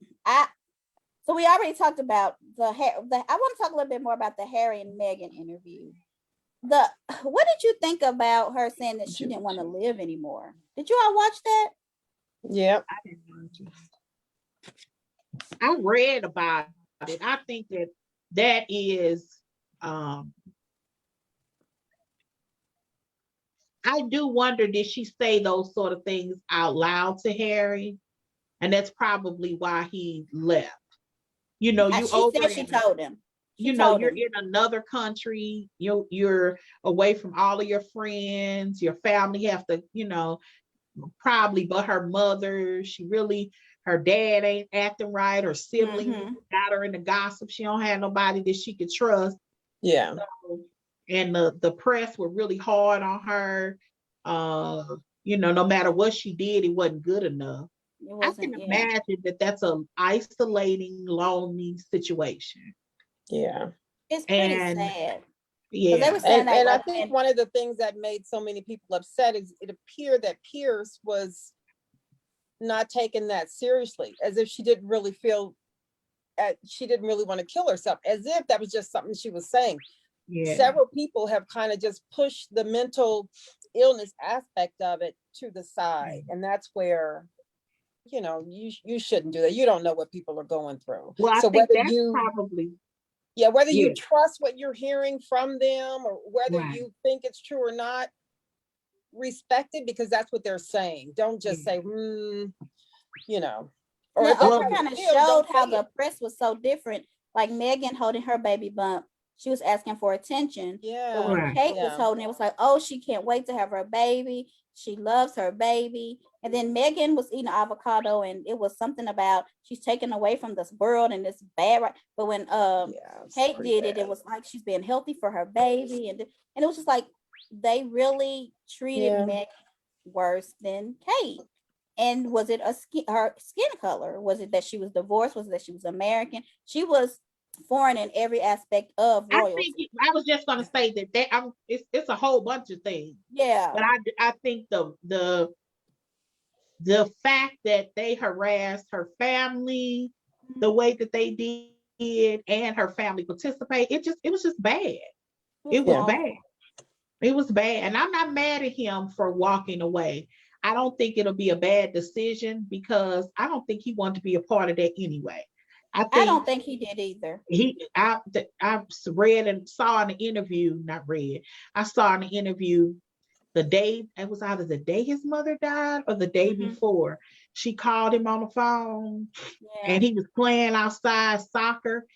Speaker 2: we already talked about I want to talk a little bit more about the Harry and Meghan interview. What did you think about her saying that she didn't want to live anymore? Did you all watch that?
Speaker 3: Yep.
Speaker 1: I didn't watch it. I read about it. I think that is I do wonder, did she say those sort of things out loud to Harry? And that's probably why he left. You know,
Speaker 2: she told him.
Speaker 1: You're in another country. You're away from all of your friends. Your family have to, probably, but her mother, her dad ain't acting right. Her siblings got her in the gossip. She don't have nobody that she could trust.
Speaker 3: Yeah.
Speaker 1: So, and the press were really hard on her. No matter what she did, it wasn't good enough. I can imagine that's an isolating, lonely situation.
Speaker 3: Yeah.
Speaker 2: It's pretty sad.
Speaker 1: Yeah.
Speaker 3: They were saying and I think one of the things that made so many people upset is it appeared that Pierce was not taking that seriously, as if she didn't really want to kill herself, as if that was just something she was saying. Yeah. Several people have kind of just pushed the mental illness aspect of it to the side. And that's where, you shouldn't do that. You don't know what people are going through.
Speaker 1: Well, I think that's probably...
Speaker 3: Yeah, whether you trust what you're hearing from them or whether you think it's true or not, respect it, because that's what they're saying. Don't just say, Or
Speaker 2: the other kind of showed how the press was so different. Like Meghan holding her baby bump, she was asking for attention.
Speaker 3: Yeah.
Speaker 2: But when Kate was holding it was like, oh, she can't wait to have her baby. She loves her baby. And then Meghan was eating avocado, and it was something about she's taken away from this world and it's bad, right? But when Kate did it, it was like she's being healthy for her baby, and it was just like they really treated Meghan worse than Kate. And was it her skin color? Was it that she was divorced? Was it that she was American? She was foreign in every aspect of
Speaker 1: I
Speaker 2: royalty.
Speaker 1: think I was just going to say it's a whole bunch of things,
Speaker 2: Yeah.
Speaker 1: but I think the fact that they harassed her family the way that they did and her family participate, it was just bad. It was
Speaker 2: Awful.
Speaker 1: bad. It was bad. And I'm not mad at him for walking away. I don't think it'll be a bad decision because I don't think he wanted to be a part of that anyway. I
Speaker 2: I don't
Speaker 1: think
Speaker 2: think he did either.
Speaker 1: I read and saw in the interview, not read, I saw in the interview the day, it was either the day his mother died or the day before. She called him on the phone and he was playing outside soccer.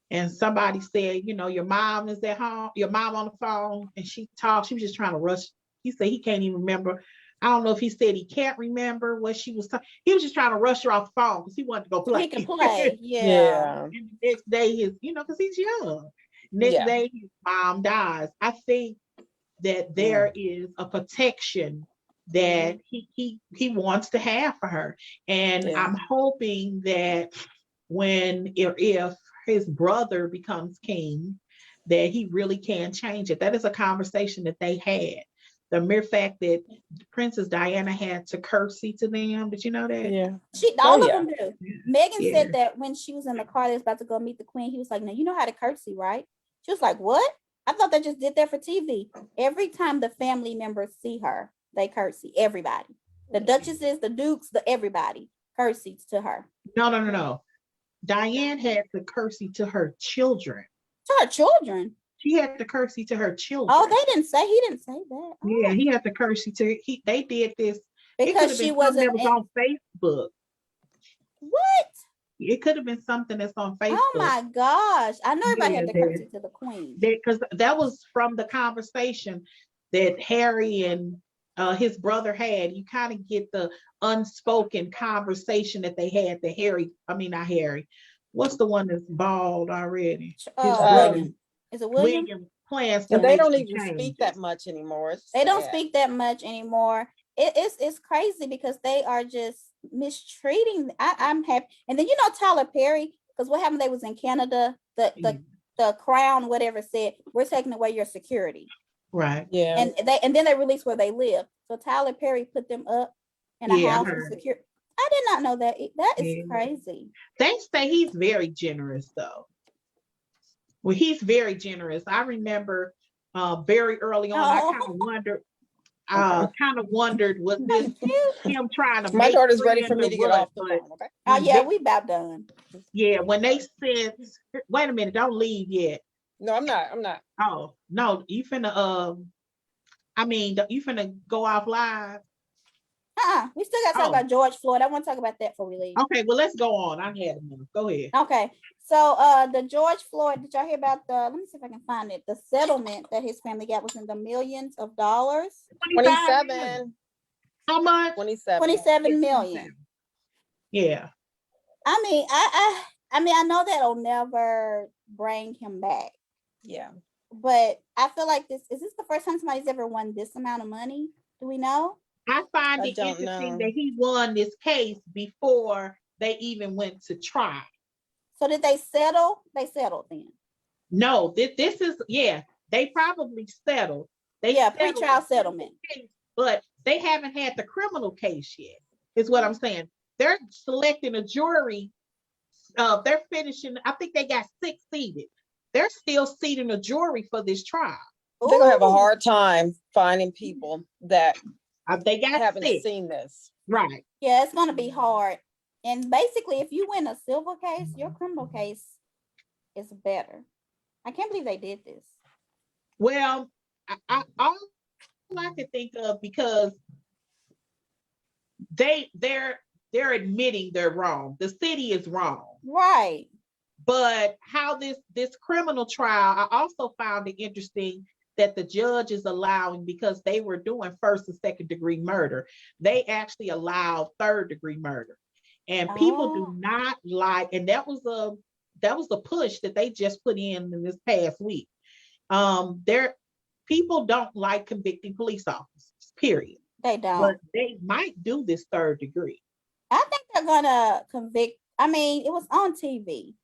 Speaker 1: And somebody said, your mom is at home, your mom on the phone, and she was just trying to rush. He said he can't even remember. I don't know if he said he can't remember what she was talking. He was just trying to rush her off the phone because he wanted to go play.
Speaker 2: He can play,
Speaker 3: Yeah.
Speaker 1: And the next day, because he's young. Next day, his mom dies. I think that there is a protection that he wants to have for her. And I'm hoping that if his brother becomes king, that he really can change it. That is a conversation that they had. The mere fact that Princess Diana had to curtsy to them. Did you know that?
Speaker 3: Yeah.
Speaker 2: All of them do. Meghan said that when she was in the car, they was about to go meet the queen. He was like, "Now you know how to curtsy, right?" She was like, "What? I thought they just did that for TV." Every time the family members see her, they curtsy. Everybody, the duchesses, the dukes, everybody curtsies to her.
Speaker 1: No. Diane had to curtsy to her children.
Speaker 2: To her children?
Speaker 1: She had to curtsy to her children.
Speaker 2: Oh, he didn't say that. Oh.
Speaker 1: Yeah, he had to curtsy to. They did this
Speaker 2: because she wasn't.
Speaker 1: That was on Facebook.
Speaker 2: What?
Speaker 1: It could have been something that's on Facebook.
Speaker 2: Oh my gosh! I know everybody had to curtsy to the queen
Speaker 1: because that was from the conversation that Harry and his brother had. You kind of get the unspoken conversation that they had. Not Harry. What's the one that's bald already?
Speaker 2: William. Is it William?
Speaker 1: William plans to
Speaker 3: and they don't even
Speaker 1: changes.
Speaker 3: speak that much anymore.
Speaker 2: They don't speak that much anymore. It's crazy because they are just mistreating. I'm happy. And then Tyler Perry, because what happened? They was in Canada. The crown, whatever, said we're taking away your security.
Speaker 1: Right.
Speaker 3: Yeah.
Speaker 2: And then they released where they live. So Tyler Perry put them up in a house with security. I did not know that. That is crazy.
Speaker 1: They say he's very generous, though. Well, he's very generous. I remember very early on, I kind of wondered, was this him trying to?
Speaker 3: My daughter's ready for me to get off the phone. Okay.
Speaker 2: Oh yeah, we about done.
Speaker 1: Yeah, when they said, "Wait a minute, don't leave yet."
Speaker 3: No, I'm not.
Speaker 1: Oh no, you finna you finna go off live.
Speaker 2: We still got to talk about George Floyd. I want to talk about that before we leave.
Speaker 1: Okay, well let's go on. I had enough. Go ahead.
Speaker 2: Okay, so the George Floyd. Did y'all hear about let me see if I can find it. The settlement that his family got was in the millions of dollars.
Speaker 3: 27.
Speaker 1: How much?
Speaker 2: 27 million.
Speaker 1: Yeah.
Speaker 2: I know that'll never bring him back.
Speaker 3: Yeah.
Speaker 2: But I feel like is this the first time somebody's ever won this amount of money? Do we know?
Speaker 1: I find it interesting that he won this case before they even went to trial.
Speaker 2: So did they settle? They settled then?
Speaker 1: No, this is, they probably settled.
Speaker 2: Pre-trial settlement.
Speaker 1: But they haven't had the criminal case yet, is what I'm saying. They're selecting a jury. They're finishing, I think they got 6 seated. They're still seating a jury for this trial.
Speaker 3: They're going to have a hard time finding people that
Speaker 1: they haven't
Speaker 3: seen this.
Speaker 1: Right.
Speaker 2: Yeah, it's going to be hard. And basically, if you win a civil case, your criminal case is better. I can't believe they did this.
Speaker 1: Well, all I can think of, because they're admitting they're wrong. The city is wrong.
Speaker 2: Right.
Speaker 1: But how this criminal trial, I also found it interesting that the judge is allowing, because they were doing first and second degree murder, they actually allowed third degree murder. And people do not like, and that was a push that they just put in this past week. People don't like convicting police officers, period.
Speaker 2: They don't.
Speaker 1: But they might do this third degree.
Speaker 2: I think they're gonna convict. I mean, it was on TV.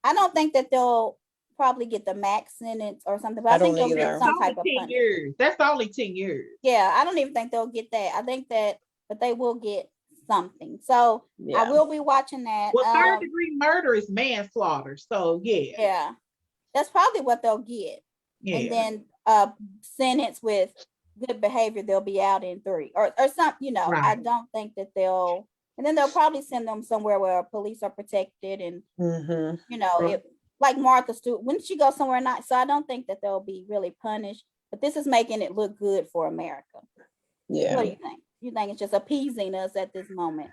Speaker 2: I don't think that they'll probably get the max sentence or something, but I think they'll get some type of punishment.
Speaker 1: Years. That's only 10 years.
Speaker 2: Yeah, I don't even think they'll get that. I think that, but they will get something. So I will be watching that.
Speaker 1: Well, third-degree murder is manslaughter. So
Speaker 2: yeah, that's probably what they'll get. Yeah. And then sentence with good behavior, they'll be out in 3 or something. You know, right. I don't think that they'll. And then they'll probably send them somewhere where police are protected and, you know, it, like Martha Stewart, wouldn't she go somewhere not? So I don't think that they'll be really punished, but this is making it look good for America. Yeah. What do you think? You think it's just appeasing us at this moment?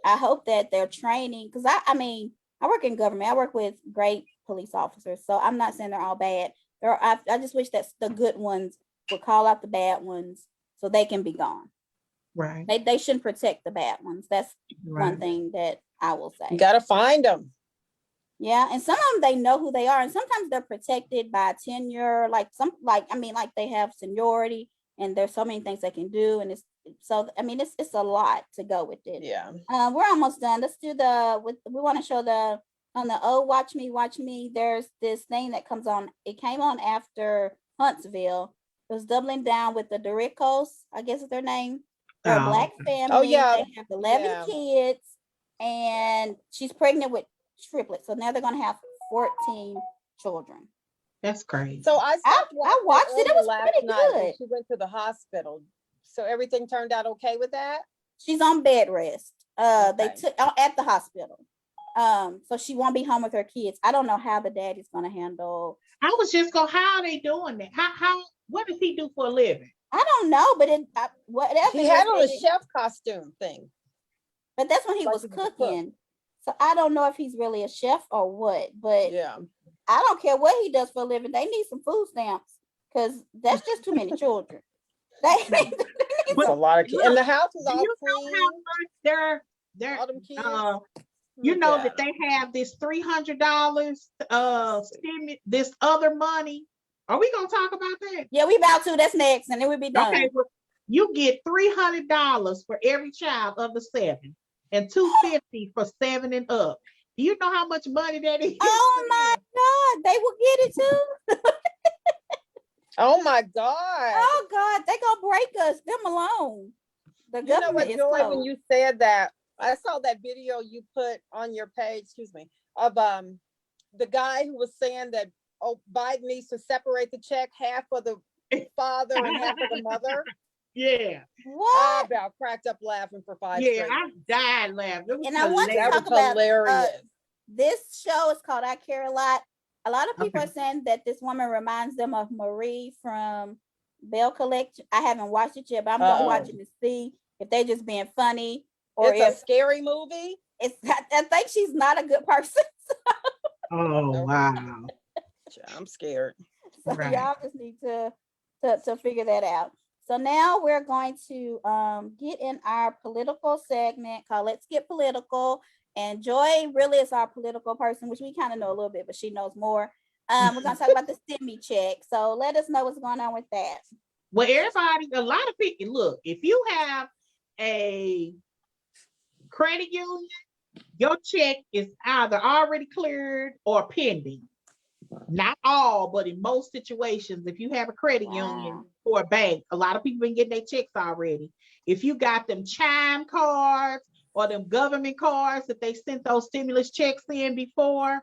Speaker 2: I hope that they're training, because I mean, I work in government. I work with great police officers, so I'm not saying they're all bad. I just wish that the good ones would call out the bad ones so they can be gone. Right. They shouldn't protect the bad ones. That's one thing that I will say.
Speaker 3: You gotta find them.
Speaker 2: Yeah, and some of them, they know who they are, and sometimes they're protected by tenure, like they have seniority, and there's so many things they can do, and it's a lot to go with it. Yeah. We're almost done. Let's do we want to show on the Watch Me. There's this thing that comes on. It came on after Huntsville. It was doubling down with the Doricos, I guess is their name. They're a Black family. Oh yeah. They have 11 kids, and she's pregnant with triplets. So now they're gonna have 14 children.
Speaker 1: That's crazy.
Speaker 3: So I
Speaker 2: watched it. It was pretty good.
Speaker 3: She went to the hospital. So everything turned out okay with that?
Speaker 2: She's on bed rest. They took at the hospital. So she won't be home with her kids. I don't know how the daddy's gonna handle.
Speaker 1: I was just going, how are they doing that? What does he do for a living?
Speaker 2: I don't know, but whatever.
Speaker 3: He had on a chef costume thing.
Speaker 2: But that's when he was cooking. So I don't know if he's really a chef or what, but yeah, I don't care what he does for a living. They need some food stamps, because that's just too many children.
Speaker 3: It's a lot of kids. And the house is all clean.
Speaker 1: All them kids. You know that they have this $300 this other money. Are we gonna talk about that?
Speaker 2: Yeah, we about to. That's next, and then we'll be done. Okay,
Speaker 1: well, you get $300 for every child under 7, and $250 for 7 and up. Do you know how much money that is?
Speaker 2: Oh my God, they will get it too.
Speaker 3: Oh my God.
Speaker 2: Oh God, they gonna break us. Them alone. The
Speaker 3: you know what, Joy, when you said that, I saw that video you put on your page, of the guy who was saying that Biden needs to separate the check, half for the father and half for the mother.
Speaker 1: Yeah.
Speaker 2: What?
Speaker 3: I about cracked up laughing for 5
Speaker 1: Yeah, I died laughing.
Speaker 2: And I want to talk about this show is called I Care a Lot. A lot of people are saying that this woman reminds them of Marie from Bell Collection. I haven't watched it yet, but I'm gonna watch it to see if they're just being funny or
Speaker 3: it's a scary movie.
Speaker 2: I think she's not a good person.
Speaker 1: Oh wow.
Speaker 3: I'm scared.
Speaker 2: So y'all just need to figure that out. So now we're going to get in our political segment called Let's Get Political. And Joy really is our political person, which we kind of know a little bit, but she knows more. We're going to talk about the stimmy check. So let us know what's going on with that.
Speaker 1: Well, a lot of people, look, if you have a credit union, your check is either already cleared or pending. Not all, but in most situations, if you have a credit union or a bank, a lot of people been getting their checks already. If you got them Chime cards or them government cards that they sent those stimulus checks in before,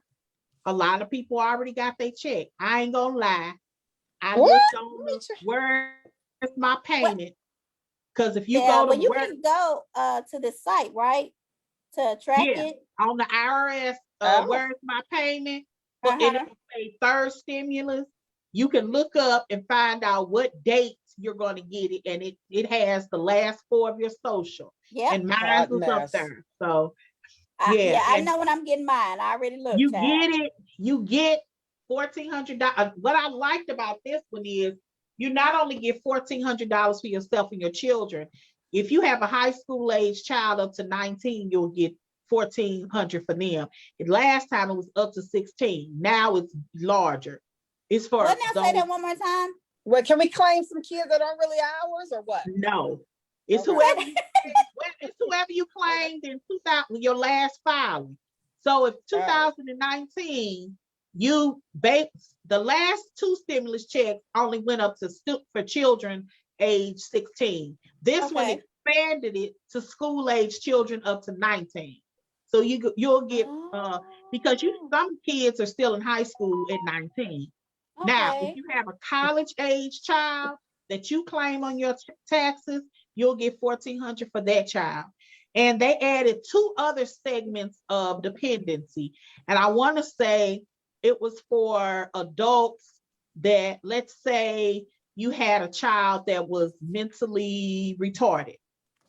Speaker 1: a lot of people already got their check. I ain't gonna lie. I looked on where's my payment. Because if you go to
Speaker 2: you can go to the site, right? To track it.
Speaker 1: On the IRS, where's my payment? But if it's a third stimulus, you can look up and find out what dates you're going to get it, and it has the last 4 of your social. Yeah, and mine was up there. So
Speaker 2: I know when I'm getting mine. I already looked.
Speaker 1: You get it. You get $1,400. What I liked about this one is you not only get $1,400 for yourself and your children. If you have a high school age child up to 19, you'll get $1,400 for them. Last time it was up to 16. Now it's larger. It's for.
Speaker 2: Say that one more time.
Speaker 3: Well, can we claim some kids that aren't really ours or what?
Speaker 1: No, it's whoever you claimed in 2000, your last filing. So if
Speaker 3: Right.
Speaker 1: 2019, the last two stimulus checks only went up to for children age 16. This one
Speaker 2: Okay.
Speaker 1: expanded it to school age children up to 19. So you'll get because
Speaker 2: Oh,
Speaker 1: some kids are still in high school at 19. Now, if
Speaker 2: okay.
Speaker 1: you have a college age child that you claim on your taxes, you'll get 1,400 for that child. And they added two other segments of dependency. And I want to say it was for adults that, let's say you had a child that was mentally retarded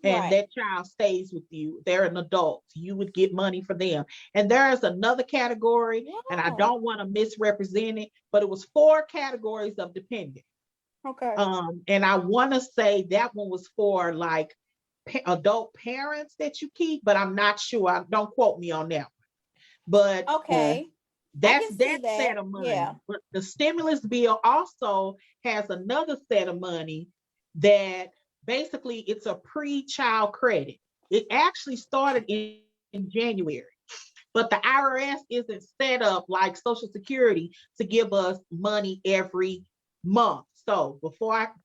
Speaker 1: and
Speaker 2: Right.
Speaker 1: that child stays with you, they're an adult, you would get money for them. And there's another category, and I
Speaker 2: Wow.
Speaker 1: don't want to misrepresent it, but it was four categories of dependent.
Speaker 2: Okay.
Speaker 1: And I want to say that one was for like adult parents that you keep, but I'm not sure. Don't quote me on that one. But
Speaker 2: Okay. I
Speaker 1: that's
Speaker 2: can see
Speaker 1: that
Speaker 2: that.
Speaker 1: set of money.
Speaker 2: Yeah.
Speaker 1: But the stimulus bill also has another set of money that basically it's a pre-child credit. It actually started in January, but the IRS isn't set up like Social Security to give us money every month. So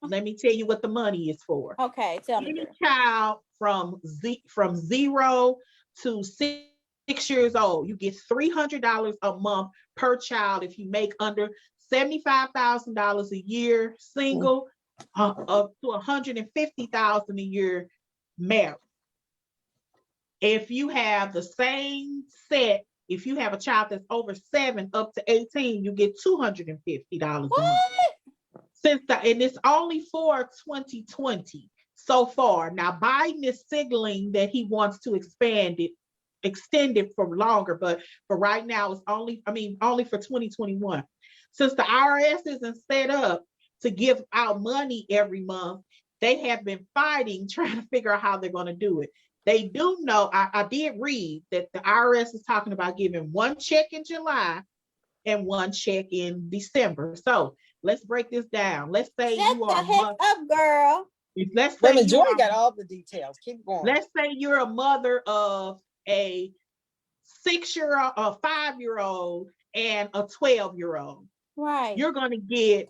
Speaker 1: let me tell you what the money is for.
Speaker 2: Okay. Tell me,
Speaker 1: Any
Speaker 2: girl.
Speaker 1: child from 0 to 6 years old, you get $300 a month per child if you make under $75,000 a year single, up to $150,000 a year married. If you have the same set, if you have a child that's over 7 up to 18, you get $250 a month.
Speaker 2: What?
Speaker 1: And it's only for 2020 so far. Now Biden is signaling that he wants to extend it for longer, but for right now it's only for 2021. Since the IRS isn't set up to give out money every month, they have been fighting trying to figure out how they're going to do it. They do know, I did read that the IRS is talking about giving one check in July and one check in December. So let's break this down. Let's say
Speaker 2: Shut
Speaker 1: you
Speaker 2: the
Speaker 1: are a
Speaker 2: heck
Speaker 1: mother.
Speaker 2: up, girl.
Speaker 1: Let's say
Speaker 3: Women,
Speaker 1: you
Speaker 3: Joy
Speaker 1: are.
Speaker 3: got all the details. Keep going.
Speaker 1: Let's say you're a mother of a 6-year-old, a 5-year-old, and a 12-year-old.
Speaker 2: Right.
Speaker 1: You're gonna get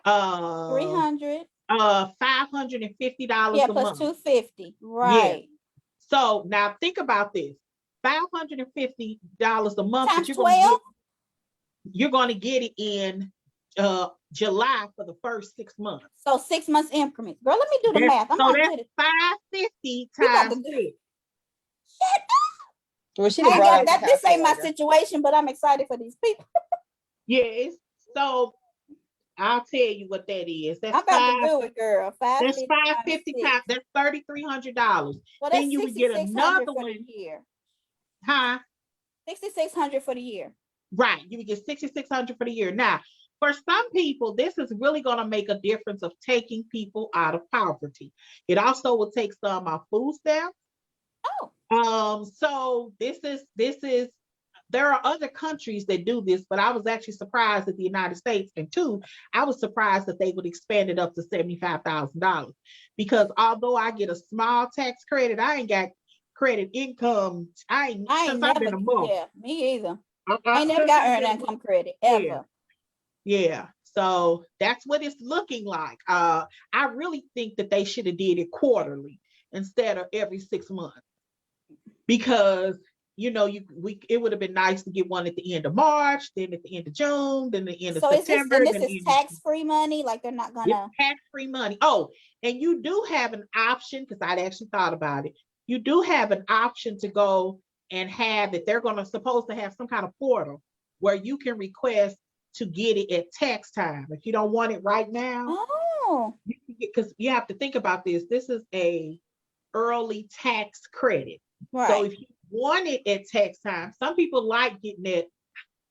Speaker 2: 300.
Speaker 1: $550
Speaker 2: Yeah,
Speaker 1: a
Speaker 2: plus
Speaker 1: month.
Speaker 2: 250.
Speaker 1: Yeah.
Speaker 2: Right.
Speaker 1: So now think about this: $550 a month that
Speaker 2: Times 12.
Speaker 1: you're gonna get it in July for the first 6 months.
Speaker 2: So 6 months increments. Girl, let me do the math. I'm not
Speaker 1: That's
Speaker 2: good at
Speaker 1: 550
Speaker 2: we about
Speaker 1: times
Speaker 2: to do.
Speaker 1: 6.
Speaker 2: Shut
Speaker 3: Well, she
Speaker 2: up.
Speaker 3: done
Speaker 2: I
Speaker 3: brought
Speaker 2: got
Speaker 3: out
Speaker 2: that.
Speaker 3: the
Speaker 2: This ain't my
Speaker 3: calculator.
Speaker 2: situation, but I'm excited for these people.
Speaker 1: Yes. So I'll tell you what that is.
Speaker 2: I'm about to do it, girl.
Speaker 1: That's
Speaker 2: 550 times
Speaker 1: 550
Speaker 2: 6.
Speaker 1: times. That's $3,300.
Speaker 2: Well,
Speaker 1: Then
Speaker 2: that's
Speaker 1: you would get
Speaker 2: 6,600
Speaker 1: another
Speaker 2: for the
Speaker 1: one.
Speaker 2: year.
Speaker 1: Huh?
Speaker 2: 6,600 for the year.
Speaker 1: Right. You would get 6,600 for the year. Now, for some people, this is really going to make a difference of taking people out of poverty. It also will take some off food stamps. So this is there are other countries that do this, but I was actually surprised at the United States. And two, I was surprised that they would expand it up to $75,000 because although I get a small tax credit, I ain't got credit income. I ain't since I've been
Speaker 2: Never,
Speaker 1: a mother.
Speaker 2: yeah, me either. I
Speaker 1: Uh-uh,
Speaker 2: ain't never
Speaker 1: since
Speaker 2: got
Speaker 1: I've
Speaker 2: earned
Speaker 1: been a
Speaker 2: income credit
Speaker 1: yeah,
Speaker 2: ever.
Speaker 1: yeah. So that's what it's looking like. I really think that they should have did it quarterly instead of every 6 months because it would have been nice to get one at the end of March, then at the end of June, then the end of
Speaker 2: So is this
Speaker 1: September,
Speaker 2: and this
Speaker 1: then the
Speaker 2: is
Speaker 1: end of
Speaker 2: tax-free money? Like they're not
Speaker 1: it's
Speaker 2: gonna
Speaker 1: tax-free money. Oh, and you do have an option because I'd actually thought about it. You do have an option to go and have it. They're supposed to have some kind of portal where you can request to get it at tax time. If you don't want it right now,
Speaker 2: Oh,
Speaker 1: because you have to think about this. This is a early tax credit. So
Speaker 2: right.
Speaker 1: if you want it at tax time, some people like getting that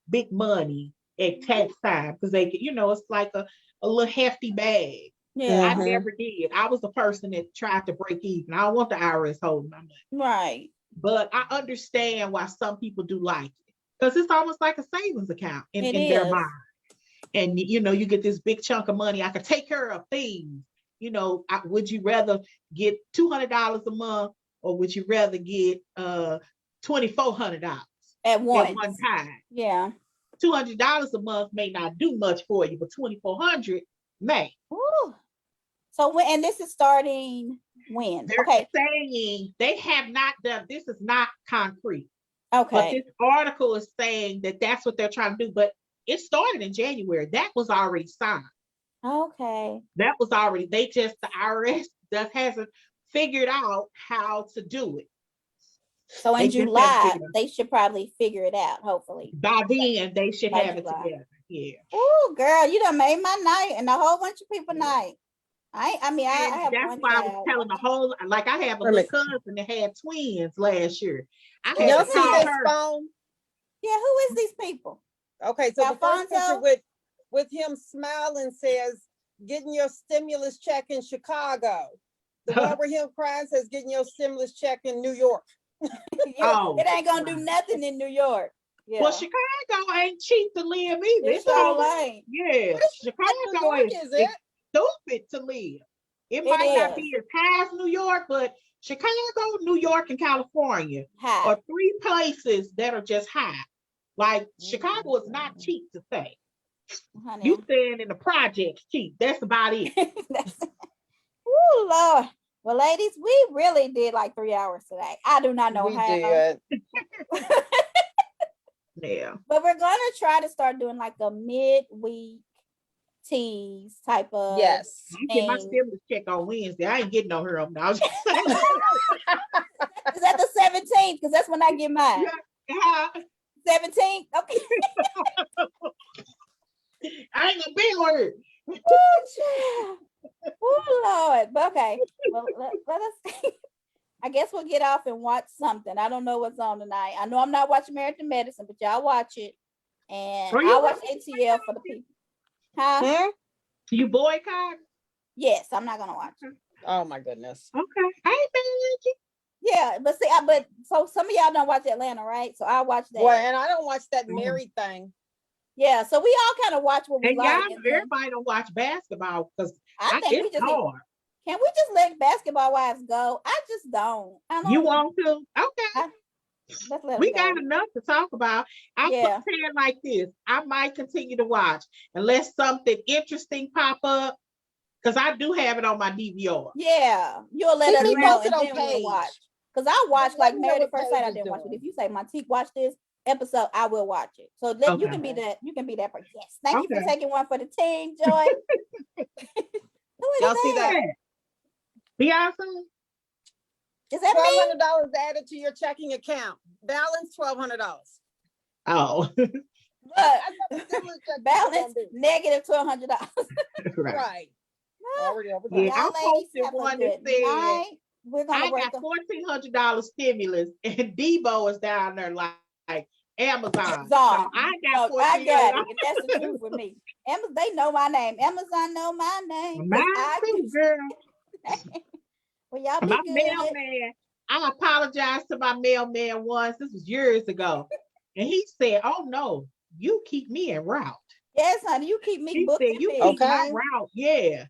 Speaker 1: big money at tax time because they get, it's like a little hefty bag.
Speaker 2: Yeah.
Speaker 1: I
Speaker 3: Mm-hmm.
Speaker 1: never did. I was the person that tried to break even. I don't want the IRS holding my money.
Speaker 2: Right.
Speaker 1: But I understand why some people do like it because it's almost like a savings account
Speaker 2: It
Speaker 1: in their
Speaker 2: is.
Speaker 1: mind. And you get this big chunk of money. I could take care of things. Would you rather get $200 a month or would you rather get $2,400?
Speaker 2: at
Speaker 1: at one
Speaker 2: once.
Speaker 1: time.
Speaker 2: Yeah.
Speaker 1: $200 a month may not do much for you, but 2,400 may.
Speaker 2: Ooh. So when, and this is starting when?
Speaker 1: They're
Speaker 2: Okay.
Speaker 1: saying they have not done. This is not concrete, but
Speaker 2: Okay.
Speaker 1: this article is saying that that's what they're trying to do. But it started in January. That was already signed.
Speaker 2: Okay.
Speaker 1: That was already. They just the IRS just hasn't figured out how to do it.
Speaker 2: So
Speaker 1: They
Speaker 2: in
Speaker 1: just haven't
Speaker 2: July,
Speaker 1: figured it out.
Speaker 2: they should probably figure it out, hopefully.
Speaker 1: By then, they should
Speaker 2: By
Speaker 1: have it
Speaker 2: July.
Speaker 1: together. Yeah.
Speaker 2: Oh, girl, you done made my night and a whole bunch of people night. I mean, I
Speaker 1: And
Speaker 2: have
Speaker 1: that's
Speaker 2: one
Speaker 1: why I was
Speaker 2: child.
Speaker 1: telling the whole, like I have a
Speaker 3: Wait a
Speaker 1: little
Speaker 3: minute.
Speaker 1: cousin that had twins last year. I had
Speaker 3: Y'all
Speaker 1: to
Speaker 3: see
Speaker 1: call
Speaker 3: this
Speaker 1: her.
Speaker 3: phone?
Speaker 2: Yeah, who is these people?
Speaker 3: Okay, so the first picture
Speaker 2: Alfonso?
Speaker 3: with him smiling says, getting your stimulus check in Chicago. The one where him crying says, getting your stimulus check in New York.
Speaker 1: Oh,
Speaker 2: it ain't gonna do nothing in New York. Yeah.
Speaker 1: well, Chicago ain't cheap to live either.
Speaker 2: It sure ain't.
Speaker 1: Yeah,
Speaker 3: New
Speaker 1: Chicago
Speaker 3: York,
Speaker 1: is
Speaker 3: is it?
Speaker 1: stupid to live. It
Speaker 2: It
Speaker 1: might not
Speaker 2: is.
Speaker 1: be as high as New York, but Chicago, New York, and California
Speaker 2: Hi.
Speaker 1: are three places that are just high. Like Chicago is not cheap to stay.
Speaker 2: Honey.
Speaker 1: You staying in the projects cheap. That's about it.
Speaker 2: Oh, Lord. Well, ladies, we really did like 3 hours today. I do not know
Speaker 3: We
Speaker 2: how.
Speaker 3: did.
Speaker 1: Yeah.
Speaker 2: But we're gonna try to start doing like a midweek tease type of
Speaker 3: Yes.
Speaker 1: I get my
Speaker 2: thing.
Speaker 1: stimulus check on Wednesday. I ain't getting no her up now.
Speaker 2: Is that the 17th? Because that's when I get mine.
Speaker 1: Yeah.
Speaker 2: 17th? Okay.
Speaker 1: I ain't gonna be on her.
Speaker 2: Oh, Lord. But okay. Well, let us I guess we'll get off and watch something. I don't know what's on tonight. I know I'm not watching Married to Medicine, but y'all watch it. And
Speaker 1: Are you
Speaker 2: I'll watch
Speaker 1: watching
Speaker 2: ATL for the people. Huh?
Speaker 1: You boycott?
Speaker 2: Yes, I'm not gonna watch it.
Speaker 3: Oh my goodness.
Speaker 1: Okay. I ain't been with you.
Speaker 2: Yeah, but see, but so some of y'all don't watch Atlanta, right? So I watch that.
Speaker 3: Boy, and I don't watch that married thing.
Speaker 2: Yeah, so we all kind of watch what we
Speaker 1: And
Speaker 2: like.
Speaker 1: y'all, everybody don't watch basketball because
Speaker 2: I think we
Speaker 1: it's
Speaker 2: just need,
Speaker 1: hard.
Speaker 2: can we just let Basketball Wives go? I just don't. I don't.
Speaker 1: You want to? Okay.
Speaker 2: Let's let
Speaker 1: We
Speaker 2: them
Speaker 1: got
Speaker 2: go.
Speaker 1: enough to talk about. I'll
Speaker 2: Yeah.
Speaker 1: put it like this. I might continue to watch unless something interesting pop up. Because I do have it on my DVR.
Speaker 2: Yeah, you'll let
Speaker 3: Keep
Speaker 2: us
Speaker 3: me
Speaker 2: know
Speaker 3: posted
Speaker 2: and
Speaker 3: on
Speaker 2: then we'll
Speaker 3: Paige.
Speaker 2: watch. Because I watch
Speaker 3: Let
Speaker 2: like
Speaker 3: me know
Speaker 2: Married at
Speaker 3: what
Speaker 2: First Sight. I
Speaker 3: Paige is
Speaker 2: didn't watch it.
Speaker 3: doing.
Speaker 2: If you say Montique, watch this episode, I will watch it. So you
Speaker 1: Okay.
Speaker 2: can be that. You can be that person. Yes. Thank you for
Speaker 1: Okay.
Speaker 2: taking one for the team, Joy. Who is
Speaker 3: Y'all see that?
Speaker 1: Beyonce?
Speaker 2: Is that me?
Speaker 3: $1,200 added to your checking account. Balance $1,200.
Speaker 1: Oh.
Speaker 2: Look,
Speaker 3: That's what the
Speaker 2: balance negative $1,200.
Speaker 1: Right.
Speaker 3: Right. Already over
Speaker 1: Yeah,
Speaker 2: Y'all
Speaker 1: I
Speaker 2: ladies
Speaker 1: posted
Speaker 2: have a
Speaker 1: one that
Speaker 2: good
Speaker 1: said,
Speaker 2: night. We're gonna
Speaker 1: I
Speaker 2: work
Speaker 1: got
Speaker 2: on
Speaker 1: $1,400 stimulus, and Debo is down there like Amazon. So
Speaker 2: Amazon.
Speaker 1: I
Speaker 2: No,
Speaker 1: got
Speaker 2: I got
Speaker 1: $1,400.
Speaker 2: it. That's the truth with me. They know my name. Amazon know my name. 'Cause
Speaker 1: Mine
Speaker 2: I
Speaker 1: too, girl.
Speaker 2: well, y'all be
Speaker 1: My
Speaker 2: good.
Speaker 1: mailman, I apologized to my mailman once. This was years ago. And he said, oh no, you keep me en route.
Speaker 2: Yes, honey. You keep me
Speaker 1: He
Speaker 2: booked
Speaker 1: said,
Speaker 2: and
Speaker 1: you
Speaker 2: busy.
Speaker 1: keep my
Speaker 3: Okay.
Speaker 1: route. Yeah.